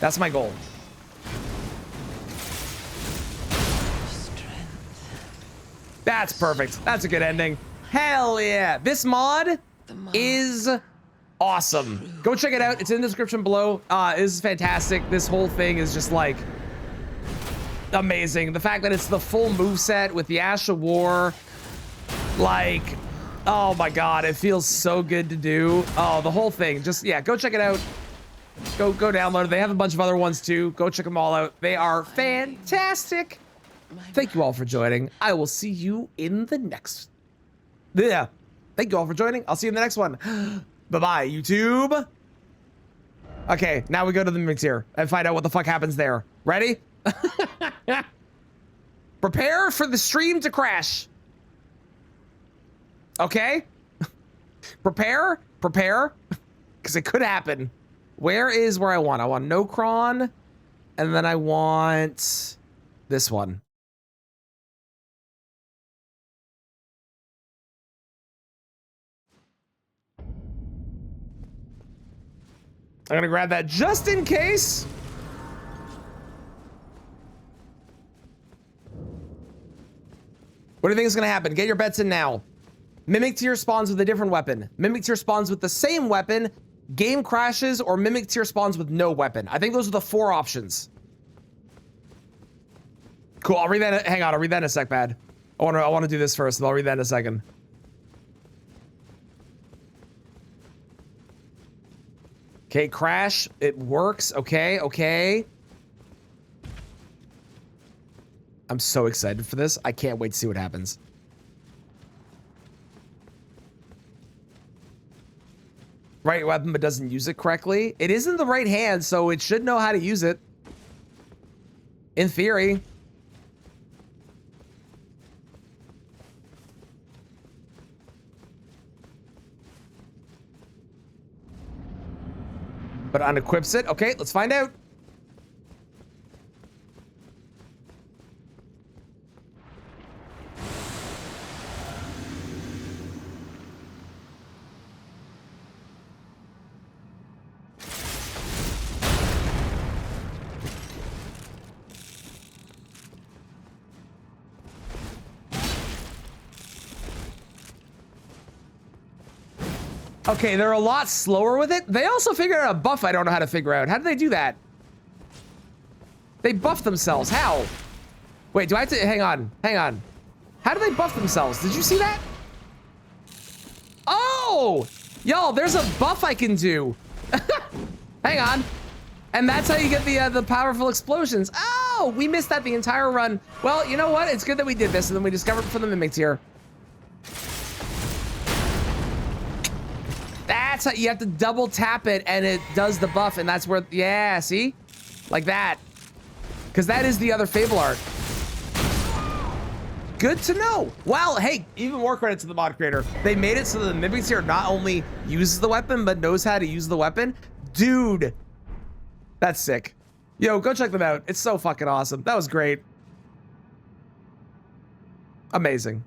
That's my goal. That's perfect. That's a good ending. Hell yeah. This mod is awesome. Go check it out. It's in the description below. This is fantastic. This whole thing is just like amazing. The fact that it's the full moveset with the Ash of War, like, oh my God, it feels so good to do. Oh, the whole thing. Just, yeah, go check it out. Go download it. They have a bunch of other ones too. Go check them all out. They are fantastic. Thank you all for joining. I will see you in the next. Yeah. Thank you all for joining. I'll see you in the next one. Bye-bye, YouTube. Okay, now we go to the mix here and find out what the fuck happens there. Ready? Prepare for the stream to crash. Okay? Prepare, because it could happen. Where is where I want? I want Nocron, and then I want this one. I'm gonna grab that just in case. What do you think is gonna happen? Get your bets in now. Mimic tier spawns with a different weapon. Mimic tier spawns with the same weapon. Game crashes, or Mimic tier spawns with no weapon. I think those are the 4 options. Cool, I'll read that. Hang on, I'll read that in a sec, Bad. I want to do this first, and I'll read that in a second. Okay, crash. It works. Okay. I'm so excited for this. I can't wait to see what happens. Right weapon, but doesn't use it correctly. It is in the right hand, so it should know how to use it. In theory. But unequips it. Okay, let's find out. Okay, they're a lot slower with it. They also figured out a buff I don't know how to figure out. How did they do that? They buffed themselves. How? Wait, do I have to... Hang on. How do they buff themselves? Did you see that? Oh! Y'all, there's a buff I can do. Hang on. And that's how you get the powerful explosions. Oh, we missed that the entire run. Well, you know what? It's good that we did this, and then we discovered for the mimics here. That's how you have to double tap it, and it does the buff, and that's where, yeah, see? Like that. Because that is the other Fable art. Good to know. Well, hey, even more credit to the mod creator. They made it so that the mimics here not only uses the weapon, but knows how to use the weapon. Dude, that's sick. Yo, go check them out. It's so fucking awesome. That was great. Amazing.